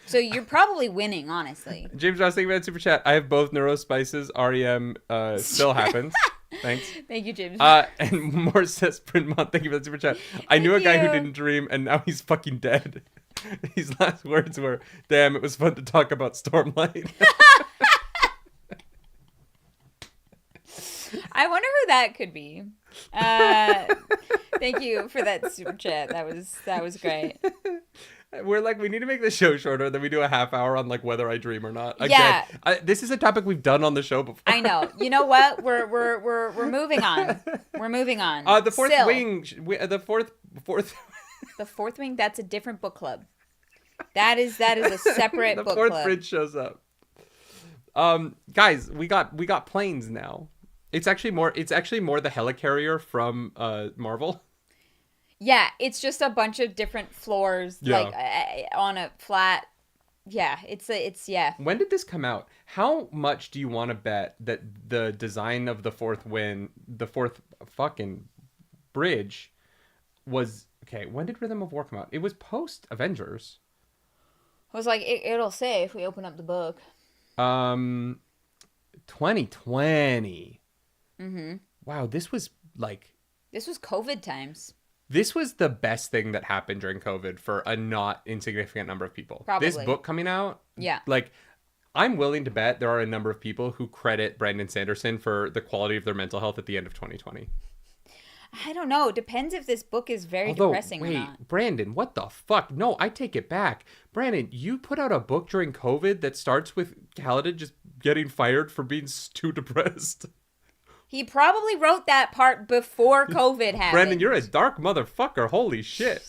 So you're probably winning, honestly. James Ross, thank you for that super chat. I have both neurospices. REM still happens. Thanks. Thank you, James. And more says Printmont. Thank you for the super chat. I knew a guy who didn't dream, and now he's fucking dead. His last words were, "Damn, it was fun to talk about Stormlight." I wonder who that could be. Thank you for that super chat. That was great. We're like, we need to make the show shorter, then we do a half hour on, like, whether I dream or not. Again, yeah. This is a topic we've done on the show before. I know. You know what? We're moving on. We're moving on. The fourth wing. The fourth. The fourth wing. That's a different book club. That is a separate book club. The fourth bridge shows up. Guys, we got planes now. It's actually more the helicarrier from Marvel. Yeah, it's just a bunch of different floors, like on a flat. Yeah, it's. When did this come out? How much do you want to bet that the design of the fourth fucking bridge was okay? When did Rhythm of War come out? It was post Avengers. I was like, it'll say if we open up the book. 2020. Mm-hmm. Wow, this was like... This was COVID times. This was the best thing that happened during COVID for a not insignificant number of people. Probably. This book coming out, yeah. Like, I'm willing to bet there are a number of people who credit Brandon Sanderson for the quality of their mental health at the end of 2020. I don't know. It depends if this book is very depressing or not. Brandon, what the fuck? No, I take it back. Brandon, you put out a book during COVID that starts with Kaladin just getting fired for being too depressed. He probably wrote that part before COVID happened. Brandon, you're a dark motherfucker. Holy shit.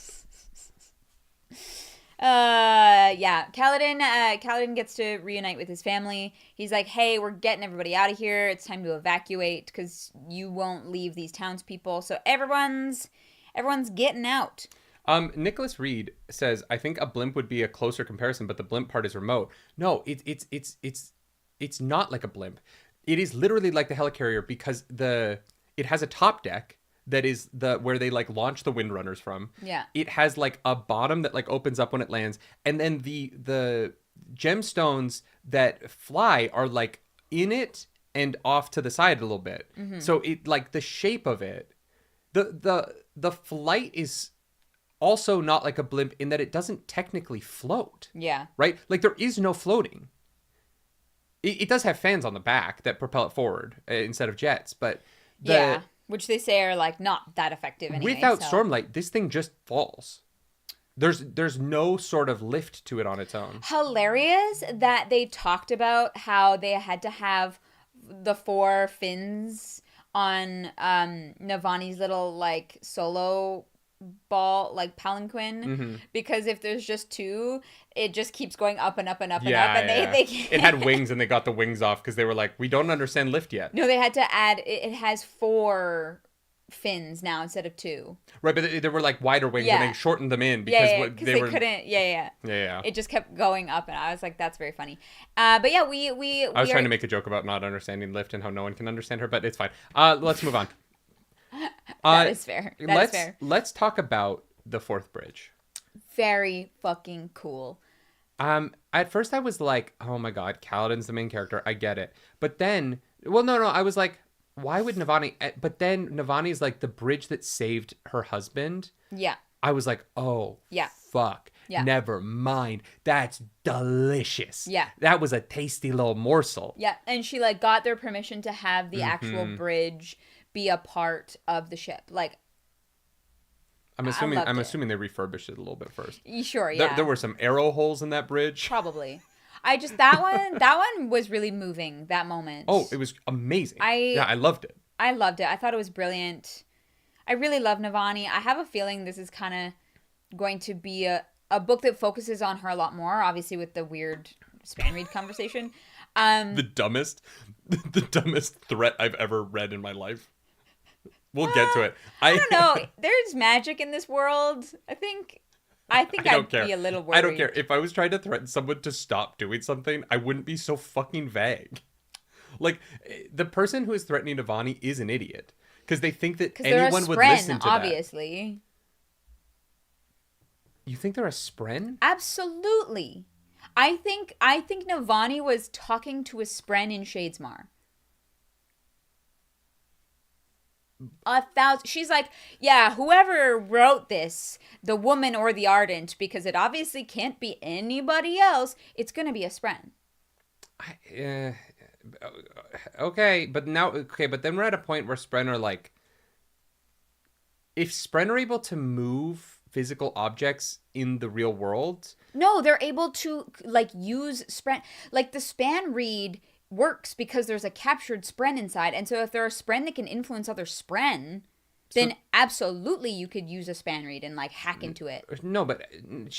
Yeah. Kaladin gets to reunite with his family. He's like, hey, we're getting everybody out of here. It's time to evacuate because you won't leave these townspeople. So everyone's getting out. Nicholas Reed says, I think a blimp would be a closer comparison, but the blimp part is remote. No, it's not like a blimp. It is literally like the helicarrier because it has a top deck that is where they like launch the windrunners from. Yeah. It has like a bottom that like opens up when it lands, and then the gemstones that fly are like in it and off to the side a little bit. Mm-hmm. So it like the shape of it, the flight is also not like a blimp in that it doesn't technically float. Yeah. Right? Like there is no floating. It does have fans on the back that propel it forward instead of jets, but which they say are like not that effective anyway. Without Stormlight, this thing just falls. There's no sort of lift to it on its own. Hilarious that they talked about how they had to have the 4 fins on Navani's little like solo ball, like palanquin, because if there's just 2, it just keeps going up and up and up and up, and they can't. It had wings and they got the wings off because they were like, we don't understand lift yet. No, they had to add it has 4 fins now instead of 2. Right, but they were like wider wings and they shortened them in because they couldn't. Yeah. It just kept going up, and I was like, that's very funny. But yeah, we I was trying to make a joke about not understanding lift and how no one can understand her, but it's fine. Let's move on. That is fair. That is fair. Let's talk about the 4th bridge. Very fucking cool. At first I was like, oh my god, Kaladin's the main character. I get it. But then, well, no, I was like, why would Navani? But then Navani's like the bridge that saved her husband. Yeah. I was like, oh, yeah. Fuck. Yeah. Never mind. That's delicious. Yeah. That was a tasty little morsel. Yeah. And she like got their permission to have the actual bridge be a part of the ship. Like, I'm assuming they refurbished it a little bit first. Sure, yeah. There were some arrow holes in that bridge. Probably. That one was really moving, that moment. Oh, it was amazing. I loved it. I loved it. I thought it was brilliant. I really love Navani. I have a feeling this is kind of going to be a book that focuses on her a lot more, obviously with the weird span read conversation. The dumbest threat I've ever read in my life. We'll get to it. I don't know. There's magic in this world. I think I'd be a little worried. I don't care. If I was trying to threaten someone to stop doing something, I wouldn't be so fucking vague. Like, the person who is threatening Navani is an idiot. Because they think that anyone would listen to obviously. That. You think they're a spren? Absolutely. I think Navani was talking to a spren in Shadesmar. 1,000. She's like, yeah, whoever wrote this, the woman or the ardent, because it obviously can't be anybody else, it's gonna be a spren. Okay, but then we're at a point where spren are like, if spren are able to move physical objects in the real world, no, they're able to like use spren, like the span read works because there's a captured spren inside, and so if there are spren that can influence other spren, then absolutely you could use a span read and like hack into it. No, but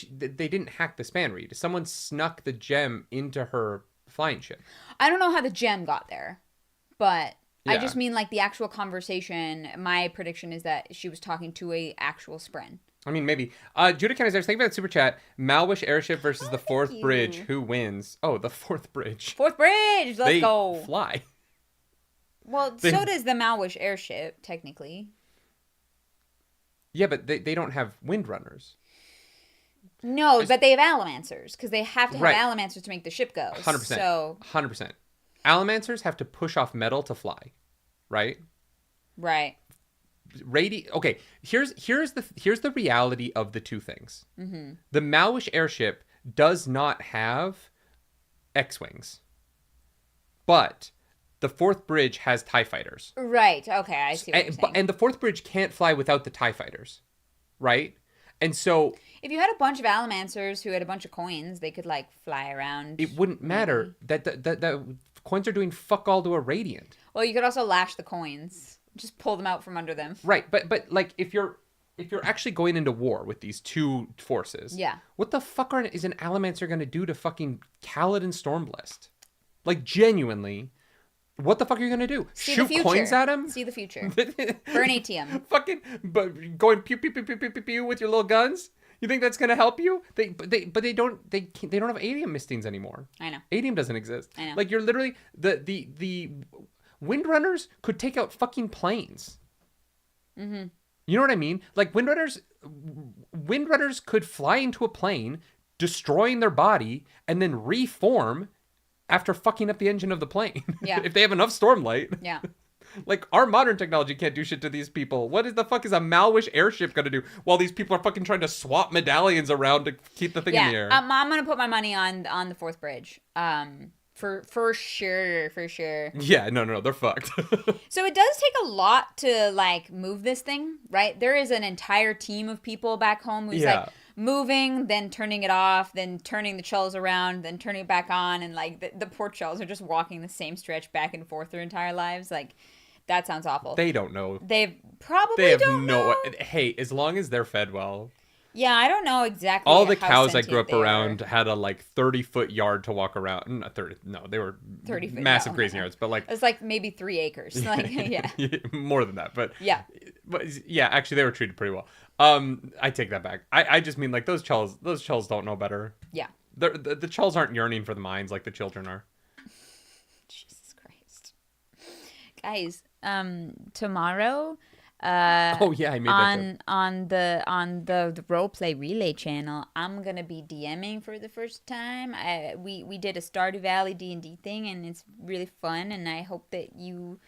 they didn't hack the span read. Someone snuck the gem into her flying ship. I don't know how the gem got there, but I just mean like the actual conversation. My prediction is that she was talking to a actual spren. I mean, maybe. Judah County's there. Thank you for that super chat. Malwish airship versus the 4th bridge. Who wins? Oh, the 4th bridge. 4th bridge! Let's go. They fly. Well, so does the Malwish airship, technically. Yeah, but they don't have windrunners. No, but they have Allomancers because they have to have Right. Allomancers to make the ship go. 100%. So 100%. Allomancers have to push off metal to fly, right? right. Okay, here's the reality of the two things. The Malwish airship does not have X-wings, but the fourth bridge has TIE fighters. Right. Okay, I see what you're saying. And the fourth bridge can't fly without the TIE fighters, right? And so if you had a bunch of Allomancers who had a bunch of coins, they could like fly around. it wouldn't matter that coins are doing fuck all to a radiant. Well, you could also lash the coins. Just pull them out from under them. Right, but like if you're actually going into war with these two forces, yeah, what the fuck is an Allomancer gonna do to fucking Kaladin Stormblessed? Like genuinely, what the fuck are you gonna do? Shoot coins at him? See the future. Burn ATM. Fucking going pew pew pew pew pew pew pew with your little guns. You think that's gonna help you? They don't have Adium mistings anymore. I know. Adium doesn't exist. I know. Like you're literally the Windrunners could take out fucking planes. Mm-hmm. You know what I mean? Like Windrunners could fly into a plane, destroying their body, and then reform after fucking up the engine of the plane. Yeah. If they have enough stormlight. Yeah. Like, our modern technology can't do shit to these people. What is the fuck is a Malwish airship gonna do while these people are fucking trying to swap medallions around to keep the thing in the air? I'm gonna put my money on the fourth bridge. For sure. Yeah, no, they're fucked. So it does take a lot to like move this thing, right? There is an entire team of people back home who's like moving, then turning it off, then turning the chulls around, then turning it back on, and like the poor chulls are just walking the same stretch back and forth their entire lives. Like, that sounds awful. They don't know. They don't know. Hey, as long as they're fed well. Yeah, I don't know exactly. All the cows I grew up around had a like 30-foot yard to walk around. Not 30. No, they were 30 feet, massive grazing yards, but like it's like maybe 3 acres. Like yeah, more than that. But yeah, actually they were treated pretty well. I take that back. I just mean like those chulls don't know better. Yeah, the chulls aren't yearning for the mines like the children are. Jesus Christ, guys. Tomorrow. Oh yeah, I made that on the roleplay relay channel. I'm gonna be DMing for the first time. We did a Stardew Valley D&D thing, and it's really fun. And I hope that you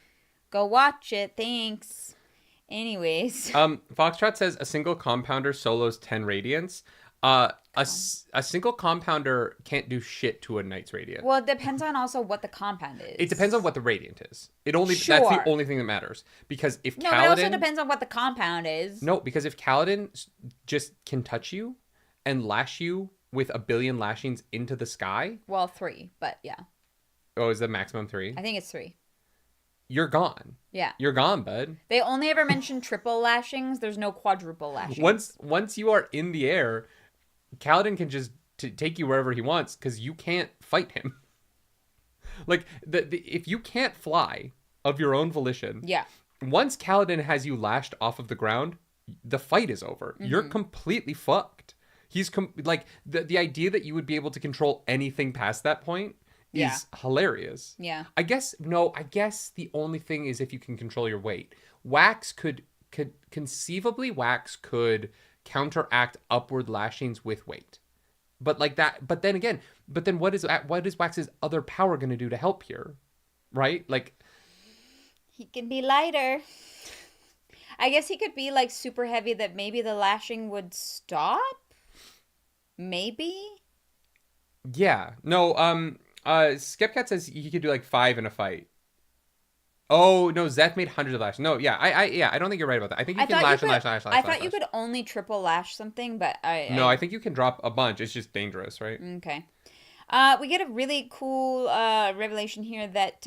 go watch it. Thanks. Anyways, Foxtrot says a single compounder solos 10 radiance. A single compounder can't do shit to a knight's radiant. Well, it depends on also what the compound is. It depends on what the radiant is. That's the only thing that matters. Because if but it also depends on what the compound is. No, because if Kaladin just can touch you and lash you with 1 billion lashings into the sky. Well, 3, but yeah. Oh, is the maximum 3? I think it's 3. You're gone. Yeah. You're gone, bud. They only ever mention triple lashings. There's no quadruple lashings. Once you are in the air, Kaladin can just take you wherever he wants because you can't fight him. Like, if you can't fly of your own volition, yeah. Once Kaladin has you lashed off of the ground, the fight is over. Mm-hmm. You're completely fucked. He's like, the idea that you would be able to control anything past that point is hilarious. Yeah. I guess the only thing is if you can control your weight. Wax could conceivably counteract upward lashings with weight. But like that, but then what is Wax's other power going to do to help here? Right? Like, he can be lighter. I guess he could be like super heavy that maybe the lashing would stop. Maybe. Yeah. No, Skepcat says he could do like 5 in a fight. Oh, no, Zeth made hundreds of lashes. No, yeah, I don't think you're right about that. I think you can lash. I thought you could only triple lash something, but I think you can drop a bunch. It's just dangerous, right? Okay. We get a really cool revelation here that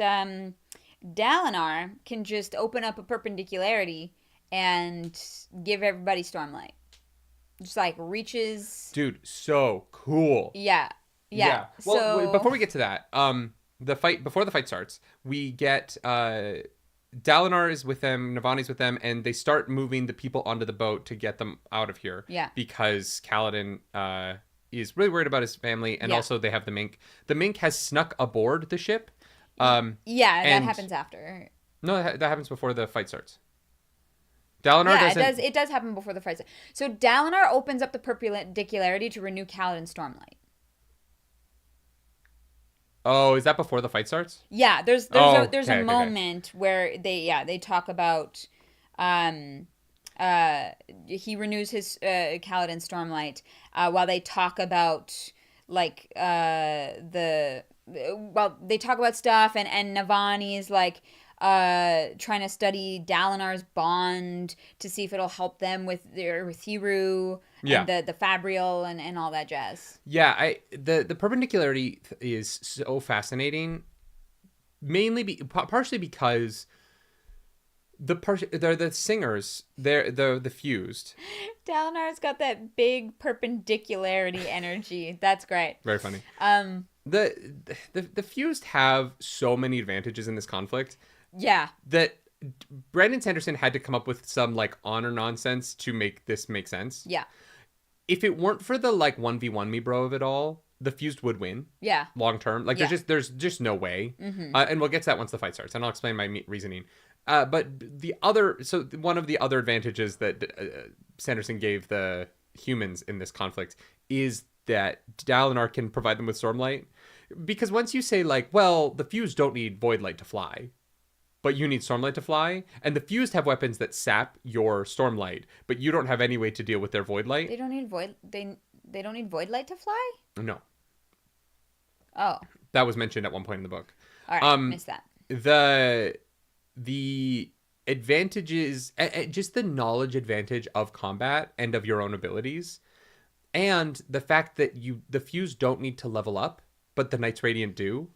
Dalinar can just open up a perpendicularity and give everybody Stormlight. Just like reaches. Dude, so cool. Yeah. Well, before we get to that, before the fight starts, we get Dalinar is with them, Navani's with them, and they start moving the people onto the boat to get them out of here. Yeah. Because Kaladin is really worried about his family, and also they have the mink. The mink has snuck aboard the ship. That happens after. No, that happens before the fight starts. Dalinar Yeah, doesn't... it does happen before the fight. So Dalinar opens up the perpendicularity to renew Kaladin Stormlight. Oh, is that before the fight starts? Yeah, there's okay. a moment where they talk about he renews his Kaladin Stormlight while they talk about like they talk about stuff and Navani is like trying to study Dalinar's bond to see if it'll help them with Hiru and the Fabrial and all that jazz. Yeah, the perpendicularity is so fascinating, mainly partially because they're the singers, they're the fused. Dalinar's got that big perpendicularity energy. That's great. Very funny. The fused have so many advantages in this conflict. Yeah. That Brandon Sanderson had to come up with some like honor nonsense to make this make sense. Yeah. If it weren't for the like 1v1 me bro of it all, the fused would win. Yeah. Long term. Like there's just no way. Mm-hmm. And we'll get to that once the fight starts, and I'll explain my reasoning. But one of the other advantages that Sanderson gave the humans in this conflict is that Dalinar can provide them with Stormlight. Because once you say like, well, the fused don't need Void Light to fly, but you need Stormlight to fly, and the fused have weapons that sap your Stormlight, but you don't have any way to deal with their Void Light. They don't need they don't need Void Light to fly? No. Oh. That was mentioned at one point in the book. All right, missed that. The advantages, just the knowledge advantage of combat and of your own abilities, and the fact that the fused don't need to level up, but the Knights Radiant do,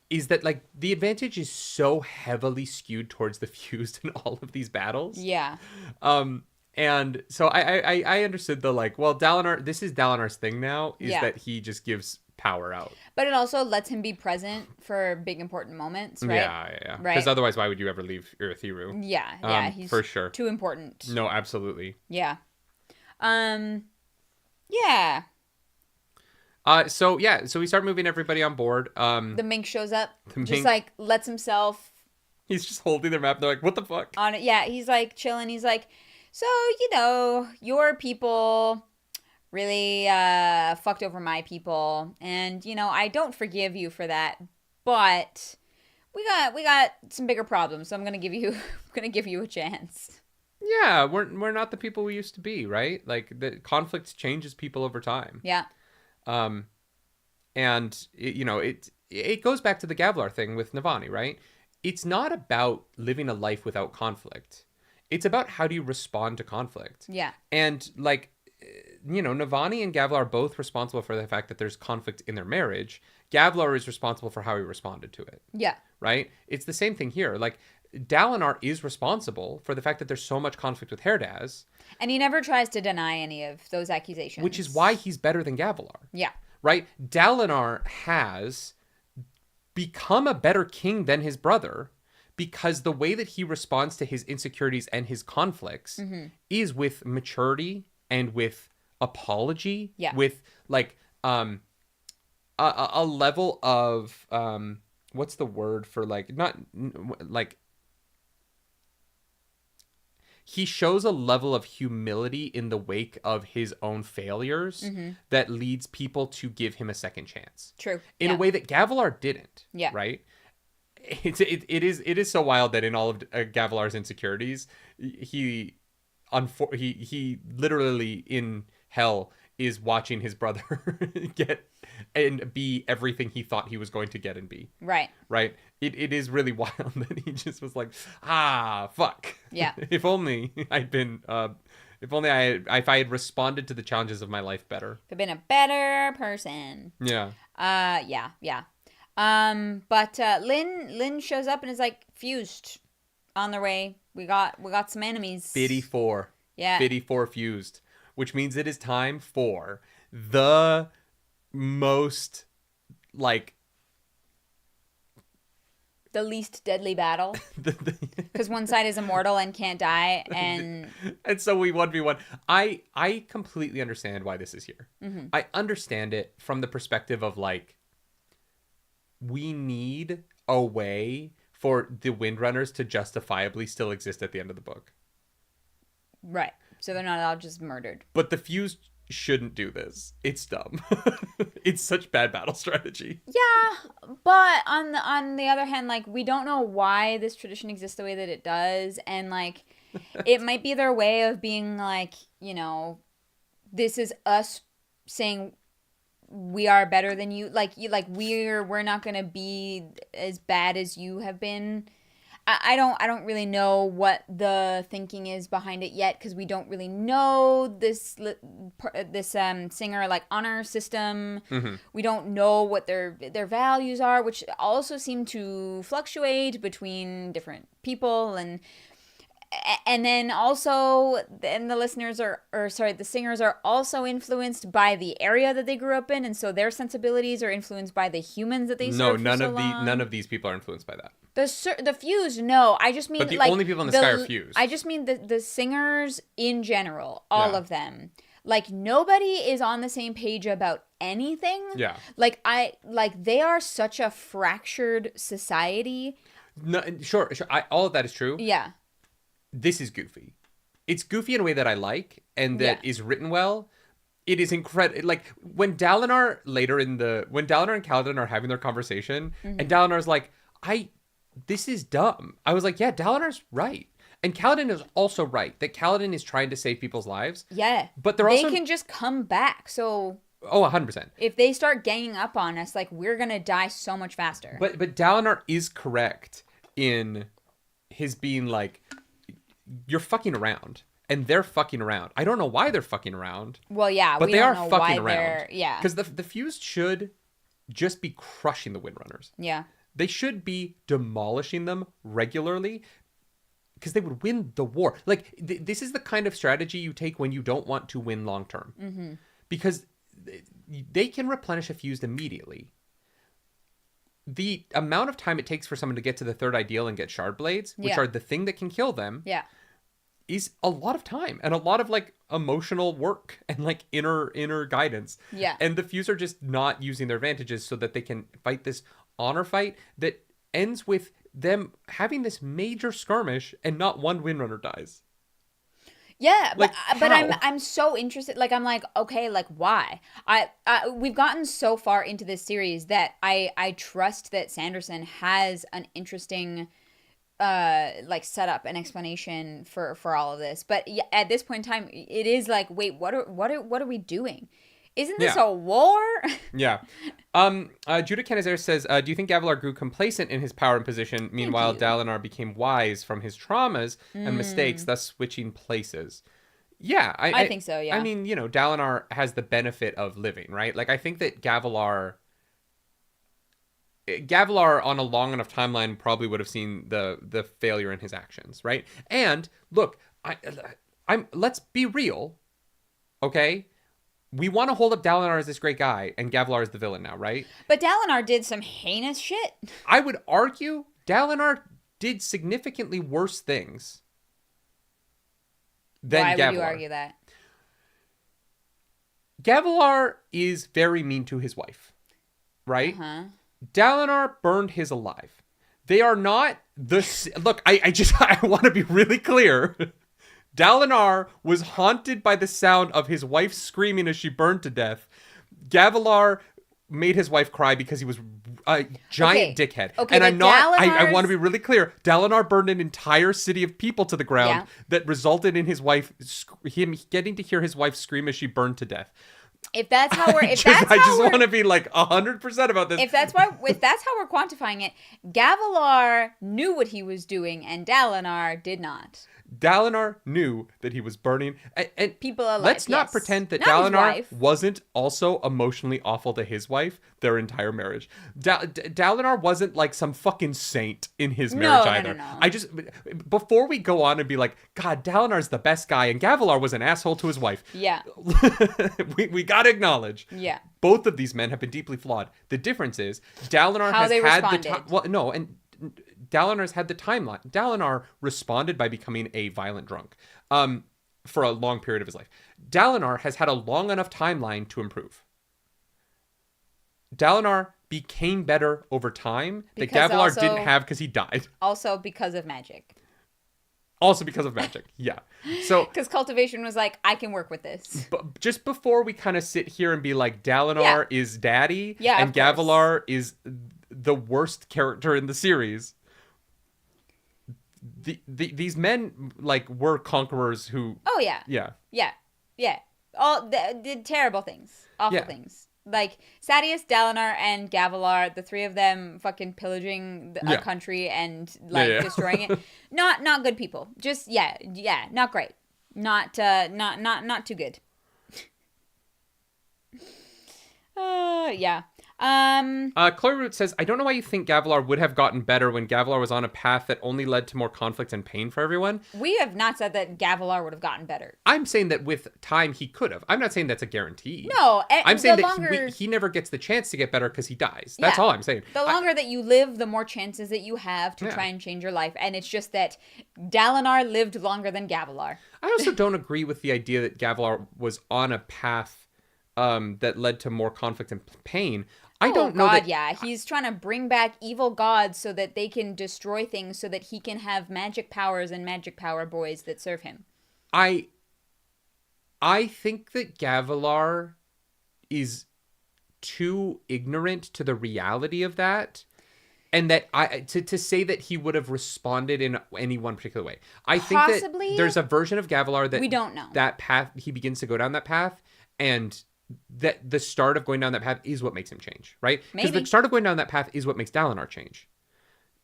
is that like the advantage is so heavily skewed towards the fused in all of these battles. Yeah. And so I understood the like, well, Dalinar, this is Dalinar's thing now, is that he just gives power out. But it also lets him be present for big important moments, right? Yeah. Right. Because otherwise, why would you ever leave Urithiru? Yeah, he's for sure too important. No, absolutely. Yeah. Yeah. So we start moving everybody on board. The Mink shows up, just like lets himself. He's just holding their map. They're like, "What the fuck?" On it, yeah. He's like chilling. He's like, so your people really fucked over my people, and I don't forgive you for that, but we got some bigger problems, so I'm gonna give you a chance. Yeah, we're not the people we used to be, right? Like the conflict changes people over time. Yeah. And it goes back to the Gavlar thing with Navani, right? It's not about living a life without conflict. It's about how do you respond to conflict. Yeah. And like, Navani and Gavlar are both responsible for the fact that there's conflict in their marriage. Gavlar is responsible for how he responded to it. Yeah. Right? It's the same thing here. Like, Dalinar is responsible for the fact that there's so much conflict with Herdaz. And he never tries to deny any of those accusations. Which is why he's better than Gavlar. Yeah. Right? Dalinar has become a better king than his brother because the way that he responds to his insecurities and his conflicts is with maturity and with apology, with like a level of what's the word for like, not like, he shows a level of humility in the wake of his own failures that leads people to give him a second chance. True. In a way that Gavilar didn't. Yeah. Right? It is so wild that in all of Gavilar's insecurities, he literally in hell is watching his brother get and be everything he thought he was going to get and be. Right. Right. It is really wild that he just was like, fuck. Yeah. If only I'd been, if I had responded to the challenges of my life better. Could have been a better person. Yeah. Yeah. But Lynn shows up and is like fused on their way. We got some enemies. Biddy 4. Yeah. Biddy 4 fused, which means it is time for the most like the least deadly battle, because one side is immortal and can't die, and so we 1v1. I completely understand why this is here. I understand it from the perspective of like, we need a way for the Windrunners to justifiably still exist at the end of the book. Right. So they're not all just murdered. But the fused shouldn't do this. It's dumb. It's such bad battle strategy. Yeah, but on the other hand, like, we don't know why this tradition exists the way that it does, and like it might be their way of being like, you know, this is us saying we are better than you. We're not gonna be as bad as you have been. I don't really know what the thinking is behind it yet, because we don't really know this singer like honor system. Mm-hmm. We don't know what their values are, which also seem to fluctuate between different people, and then also the singers are also influenced by the area that they grew up in, and so their sensibilities are influenced by the humans that they serve. No, none of these people are influenced by that. The fused, no. I just mean, but the like, only people in the sky are fused. I just mean the singers in general, all of them. Like, nobody is on the same page about anything. Yeah. They are such a fractured society. No, sure. All of that is true. Yeah. This is goofy. It's goofy in a way that I like, and that is written well. It is incredible. Like, when Dalinar and Kaladin are having their conversation, and Dalinar's like, this is dumb. I was like, yeah, Dalinar's right. And Kaladin is also right, that Kaladin is trying to save people's lives. Yeah. But they can just come back, so... Oh, 100%. If they start ganging up on us, like, we're gonna die so much faster. But Dalinar is correct in his being like, you're fucking around. And they're fucking around. I don't know why they're fucking around. Well, yeah, but we they don't are know fucking why around. Yeah. Because the fused should just be crushing the Windrunners. Yeah. They should be demolishing them regularly, because they would win the war. Like, this is the kind of strategy you take when you don't want to win long term. Mm-hmm. Because they can replenish a fused immediately. The amount of time it takes for someone to get to the third ideal and get shard blades, which are the thing that can kill them, is a lot of time and a lot of, like, emotional work and, like, inner guidance. Yeah. And the fused are just not using their advantages so that they can fight this honor fight that ends with them having this major skirmish and not one Windrunner dies. Yeah, like, but I'm so interested. Like, I'm like, okay, like, why? We've gotten so far into this series that I trust that Sanderson has an interesting like setup and explanation for all of this. But yeah, at this point in time, it is like, wait, what are we doing? Isn't this a war? Yeah. Judah Kenizer says, do you think Gavilar grew complacent in his power and position? Meanwhile, Dalinar became wise from his traumas and mistakes, thus switching places. Yeah. I think so, yeah. I mean, Dalinar has the benefit of living, right? Like, I think that Gavilar on a long enough timeline probably would have seen the failure in his actions, right? And look, let's be real, okay? We want to hold up Dalinar as this great guy, and Gavilar is the villain now, right? But Dalinar did some heinous shit. I would argue Dalinar did significantly worse things than Gavilar. Why would you argue that? Gavilar is very mean to his wife, right? Uh-huh. Dalinar burned his alive. They are not the... Look, I want to be really clear. Dalinar was haunted by the sound of his wife screaming as she burned to death. Gavilar made his wife cry because he was a giant dickhead. Okay, and I want to be really clear. Dalinar burned an entire city of people to the ground that resulted in him getting to hear his wife scream as she burned to death. If that's how we're, I just want to be like 100% about this. If that's how we're quantifying it, Gavilar knew what he was doing, and Dalinar did not. Dalinar knew that he was burning. And people alive. Let's not pretend that Dalinar wasn't also emotionally awful to his wife their entire marriage. Dalinar wasn't like some fucking saint in his marriage either. No. I just, before we go on and be like, God, Dalinar's the best guy and Gavilar was an asshole to his wife. Yeah. we gotta acknowledge. Yeah. Both of these men have been deeply flawed. The difference is Dalinar has had the time. Well, no, and Dalinar's had the timeline. Dalinar responded by becoming a violent drunk for a long period of his life. Dalinar has had a long enough timeline to improve. Dalinar became better over time that Gavilar didn't have because he died. Also because of magic. Also because of magic. Yeah. So Because cultivation was like, I can work with this. but just before we kind of sit here and be like, Dalinar is daddy and Gavilar is the worst character in the series. These men like were conquerors who. Oh yeah. All did terrible things, awful things. Like Sadeas, Dalinar, and Gavilar, the three of them fucking pillaging a country and destroying it. Not good people. Just not great. Not too good. Yeah. Claryroot says, I don't know why you think Gavilar would have gotten better when Gavilar was on a path that only led to more conflict and pain for everyone. We have not said that Gavilar would have gotten better. I'm saying that with time he could have. I'm not saying that's a guarantee. No, I'm saying that he never gets the chance to get better because he dies. That's all I'm saying. The longer that you live, the more chances that you have to try and change your life. And it's just that Dalinar lived longer than Gavilar. I also don't agree with the idea that Gavilar was on a path that led to more conflict and pain. I don't know that... Yeah. He's trying to bring back evil gods so that they can destroy things so that he can have magic powers and magic power boys that serve him. I think that Gavilar is too ignorant to the reality of that, and that to say that he would have responded in any one particular way. I think that there's a version of Gavilar that we don't know. That path, he begins to go down that path, and that the start of going down that path is what makes him change, right? Because the start of going down that path is what makes Dalinar change.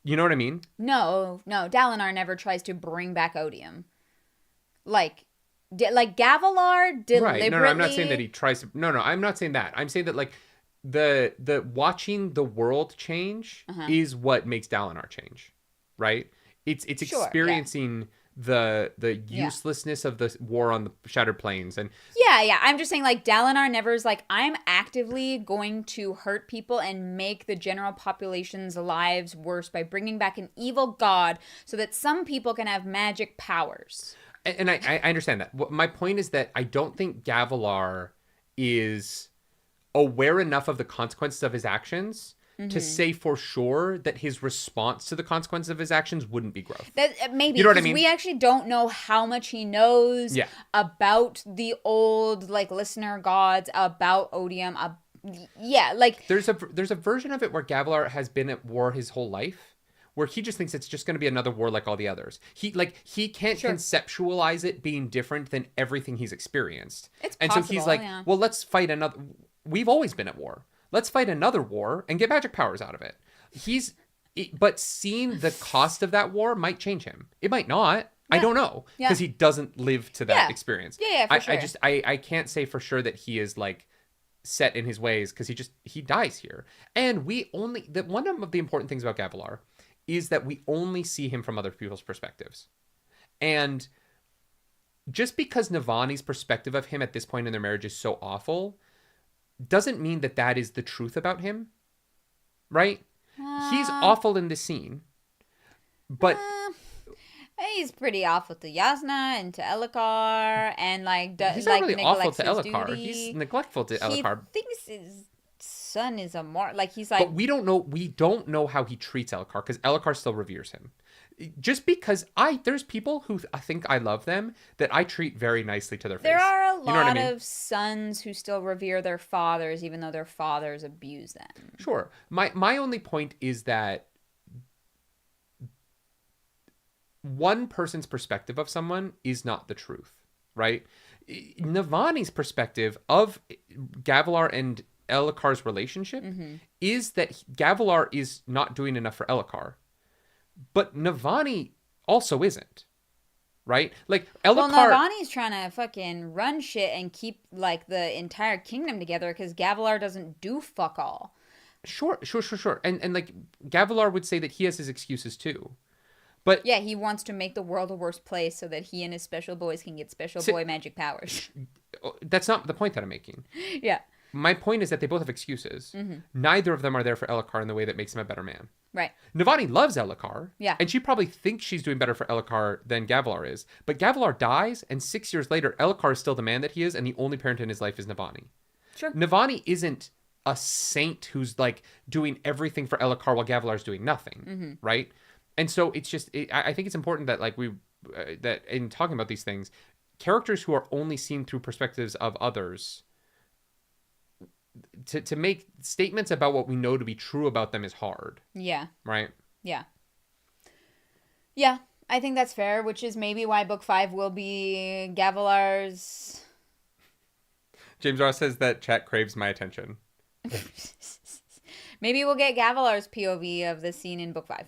You know what I mean? No. Dalinar never tries to bring back odium. Like Gavilar deliberately... Right. No, I'm not saying that he tries to... No, I'm not saying that. I'm saying that, like, the watching the world change is what makes Dalinar change, right? It's experiencing... the uselessness of the war on the Shattered Plains and I'm just saying, like, Dalinar never is like, I'm actively going to hurt people and make the general population's lives worse by bringing back an evil god so that some people can have magic powers. And I understand that. My point is that I don't think Gavilar is aware enough of the consequences of his actions to say for sure that his response to the consequences of his actions wouldn't be growth. That maybe, you know what I mean? We actually don't know how much he knows about the old, like, listener gods, about odium. Like there's a version of it where Gavilar has been at war his whole life, where he just thinks it's just going to be another war like all the others. He can't conceptualize it being different than everything he's experienced. It's and possible, so he's like, well, let's fight another. We've always been at war. Let's fight another war and get magic powers out of it. But seeing the cost of that war might change him. It might not. I don't know, because he doesn't live to that experience. For sure. I can't say for sure that he is, like, set in his ways, because he dies here. And one of the important things about Gavilar is that we only see him from other people's perspectives. And just because Navani's perspective of him at this point in their marriage is so awful doesn't mean that is the truth about him, right? He's awful in this scene, but he's pretty awful to Yasna and to Elhokar, and he's not really awful to Elhokar. He's neglectful to Elhokar. He thinks his son is a more he's like. But we don't know how he treats Elhokar, because Elhokar still reveres him. Just because there's people who think I love them that I treat very nicely to their face. There are a lot of sons who still revere their fathers, even though their fathers abuse them. Sure. My only point is that one person's perspective of someone is not the truth, right? Navani's perspective of Gavilar and Elhokar's relationship is that Gavilar is not doing enough for Elhokar. But Navani also isn't, right? Like, Elhokar... Well, Navani's trying to fucking run shit and keep, like, the entire kingdom together because Gavilar doesn't do fuck all. Sure. And like, Gavilar would say that he has his excuses too. But yeah, he wants to make the world a worse place so that he and his special boys can get special boy magic powers. That's not the point that I'm making. Yeah. My point is that they both have excuses. Neither of them are there for Elhokar in the way that makes him a better man. Right. Navani loves Elhokar. Yeah. And she probably thinks she's doing better for Elhokar than Gavilar is. But Gavilar dies, and 6 years later, Elhokar is still the man that he is, and the only parent in his life is Navani. Sure. Navani isn't a saint who's, like, doing everything for Elhokar while Gavilar's doing nothing. Right? And so it's just, I think it's important that, like, we that in talking about these things, characters who are only seen through perspectives of others, to make statements about what we know to be true about them is hard. Yeah. Right? Yeah. Yeah, I think that's fair, which is maybe why book 5 will be Gavilar's... James Ross says that chat craves my attention. Maybe we'll get Gavilar's POV of the scene in book 5.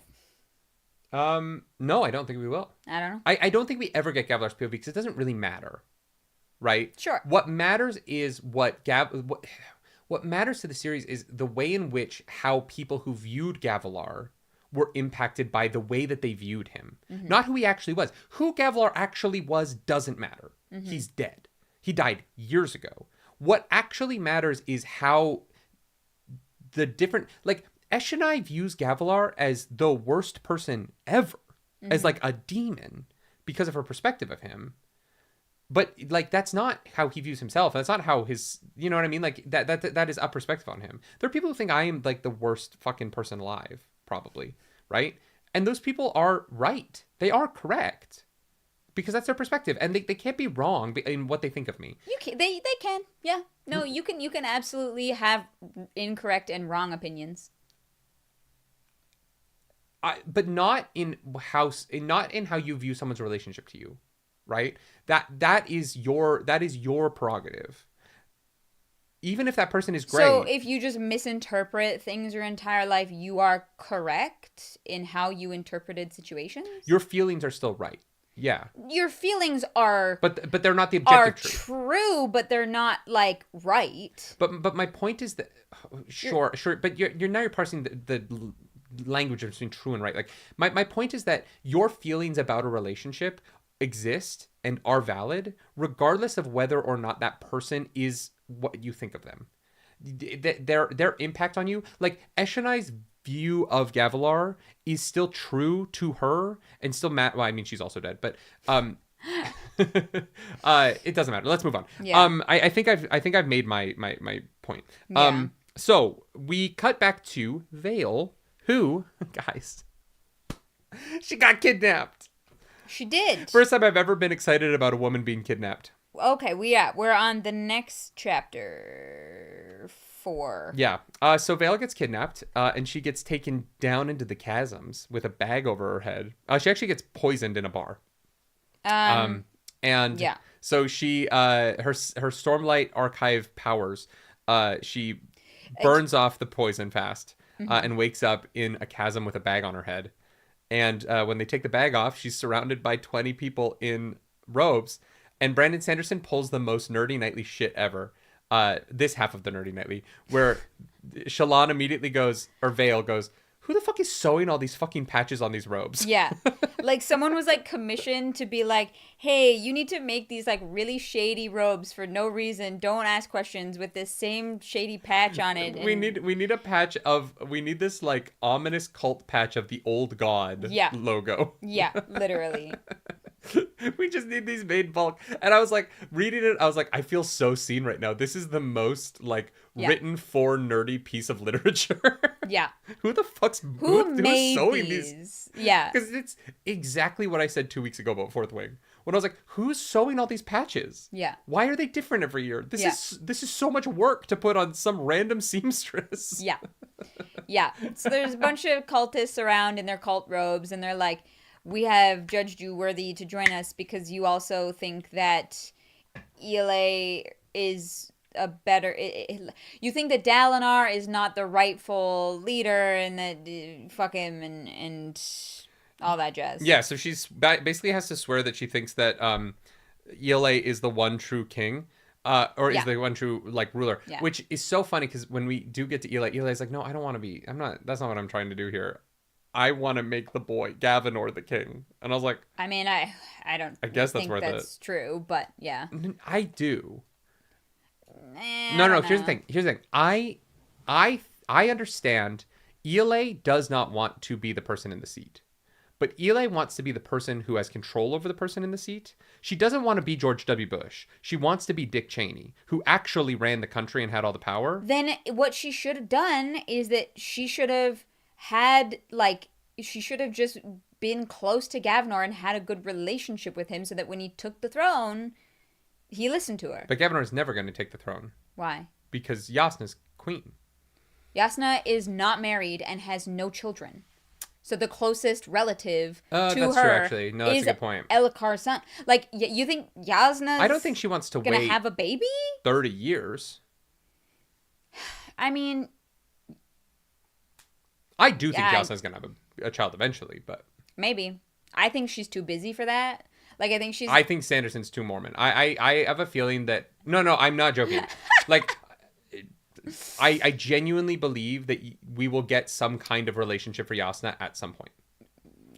No, I don't think we will. I don't know. I don't think we ever get Gavilar's POV because it doesn't really matter. Right? Sure. What matters is what matters to the series is the way in which how people who viewed Gavilar were impacted by the way that they viewed him. Mm-hmm. Not who he actually was. Who Gavilar actually was doesn't matter. Mm-hmm. He's dead. He died years ago. What actually matters is how the different... Like, Eshonai views Gavilar as the worst person ever. Mm-hmm. As, like, a demon because of her perspective of him. But, like, that's not how he views himself. That's not how his... You know what I mean? Like, that is a perspective on him. There are people who think I am, like, the worst fucking person alive. Probably. Right? And those people are right. They are correct. Because that's their perspective. And they can't be wrong in what they think of me. They can. Yeah. No, you can absolutely have incorrect and wrong opinions. But not in how you view someone's relationship to you. Right? That is your prerogative. Even if that person is great. So if you just misinterpret things your entire life, you are correct in how you interpreted situations? Your feelings are still right. Yeah. Your feelings are... But they're not the objective truth. True, but they're not, like, right. But my point is that... Sure. But you're parsing the language between true and right. Like, my point is that your feelings about a relationship exist and are valid regardless of whether or not that person is what you think of them. Their impact on you, like Eshonai's view of Gavilar is still true to her and still well, I mean she's also dead, but it doesn't matter. Let's move on. Yeah. I think I've made my point. Yeah. So we cut back to Vale, who, guys, she got kidnapped. She did. First time I've ever been excited about a woman being kidnapped. Okay, we're on the next chapter 4. Yeah. So Vale gets kidnapped, and she gets taken down into the chasms with a bag over her head. She actually gets poisoned in a bar. And yeah. So she her Stormlight Archive powers. She burns off the poison fast, and wakes up in a chasm with a bag on her head. And when they take the bag off, she's surrounded by 20 people in robes. And Brandon Sanderson pulls the most nerdy nightly shit ever. This half of the nerdy nightly, where Shallan immediately goes, or Vale goes, who the fuck is sewing all these fucking patches on these robes? Yeah. Like someone was like commissioned to be like, hey, you need to make these like really shady robes for no reason. Don't ask questions with this same shady patch on it. We need a patch of, we need this like ominous cult patch of the old god logo. Yeah, literally. We just need these made bulk. And I was like, reading it, I was like, I feel so seen right now. This is the most like written for nerdy piece of literature. Yeah. Who the fuck's who's sewing these? Yeah. Because it's exactly what I said 2 weeks ago about Fourth Wing. When I was like, who's sewing all these patches? Yeah. Why are they different every year? This is so much work to put on some random seamstress. Yeah. Yeah. So there's a bunch of cultists around in their cult robes, and they're like, we have judged you worthy to join us because you also think that ELA is a better... you think that Dalinar is not the rightful leader and that fuck him and all that jazz. Yeah, so she's basically has to swear that she thinks that ELA is the one true king. Is the one true like ruler, which is so funny because when we do get to ELA is like, no, I don't want to be... That's not what I'm trying to do here. I want to make the boy Gavinor the king. And I was like... I mean, I guess think that's true, but yeah. I do. No, here's the thing. I understand ELA does not want to be the person in the seat. But ELA wants to be the person who has control over the person in the seat. She doesn't want to be George W. Bush. She wants to be Dick Cheney, who actually ran the country and had all the power. Then what she should have done is that she should have had, like, she should have just been close to Gavinor and had a good relationship with him so that when he took the throne, he listened to her. But Gavinor is never going to take the throne. Why? Because Jasnah's queen. Jasnah is not married and has no children. So the closest relative to that's her true, actually. No, that's is a good point. Elhokar's son. Like, you think Jasnah's I don't think she wants to gonna wait have a baby? 30 years. I mean... I do think Jasnah's going to have a child eventually, but... Maybe. I think she's too busy for that. Like, I think Sanderson's too Mormon. I have a feeling that... No, I'm not joking. Like... I genuinely believe that we will get some kind of relationship for Jasnah at some point.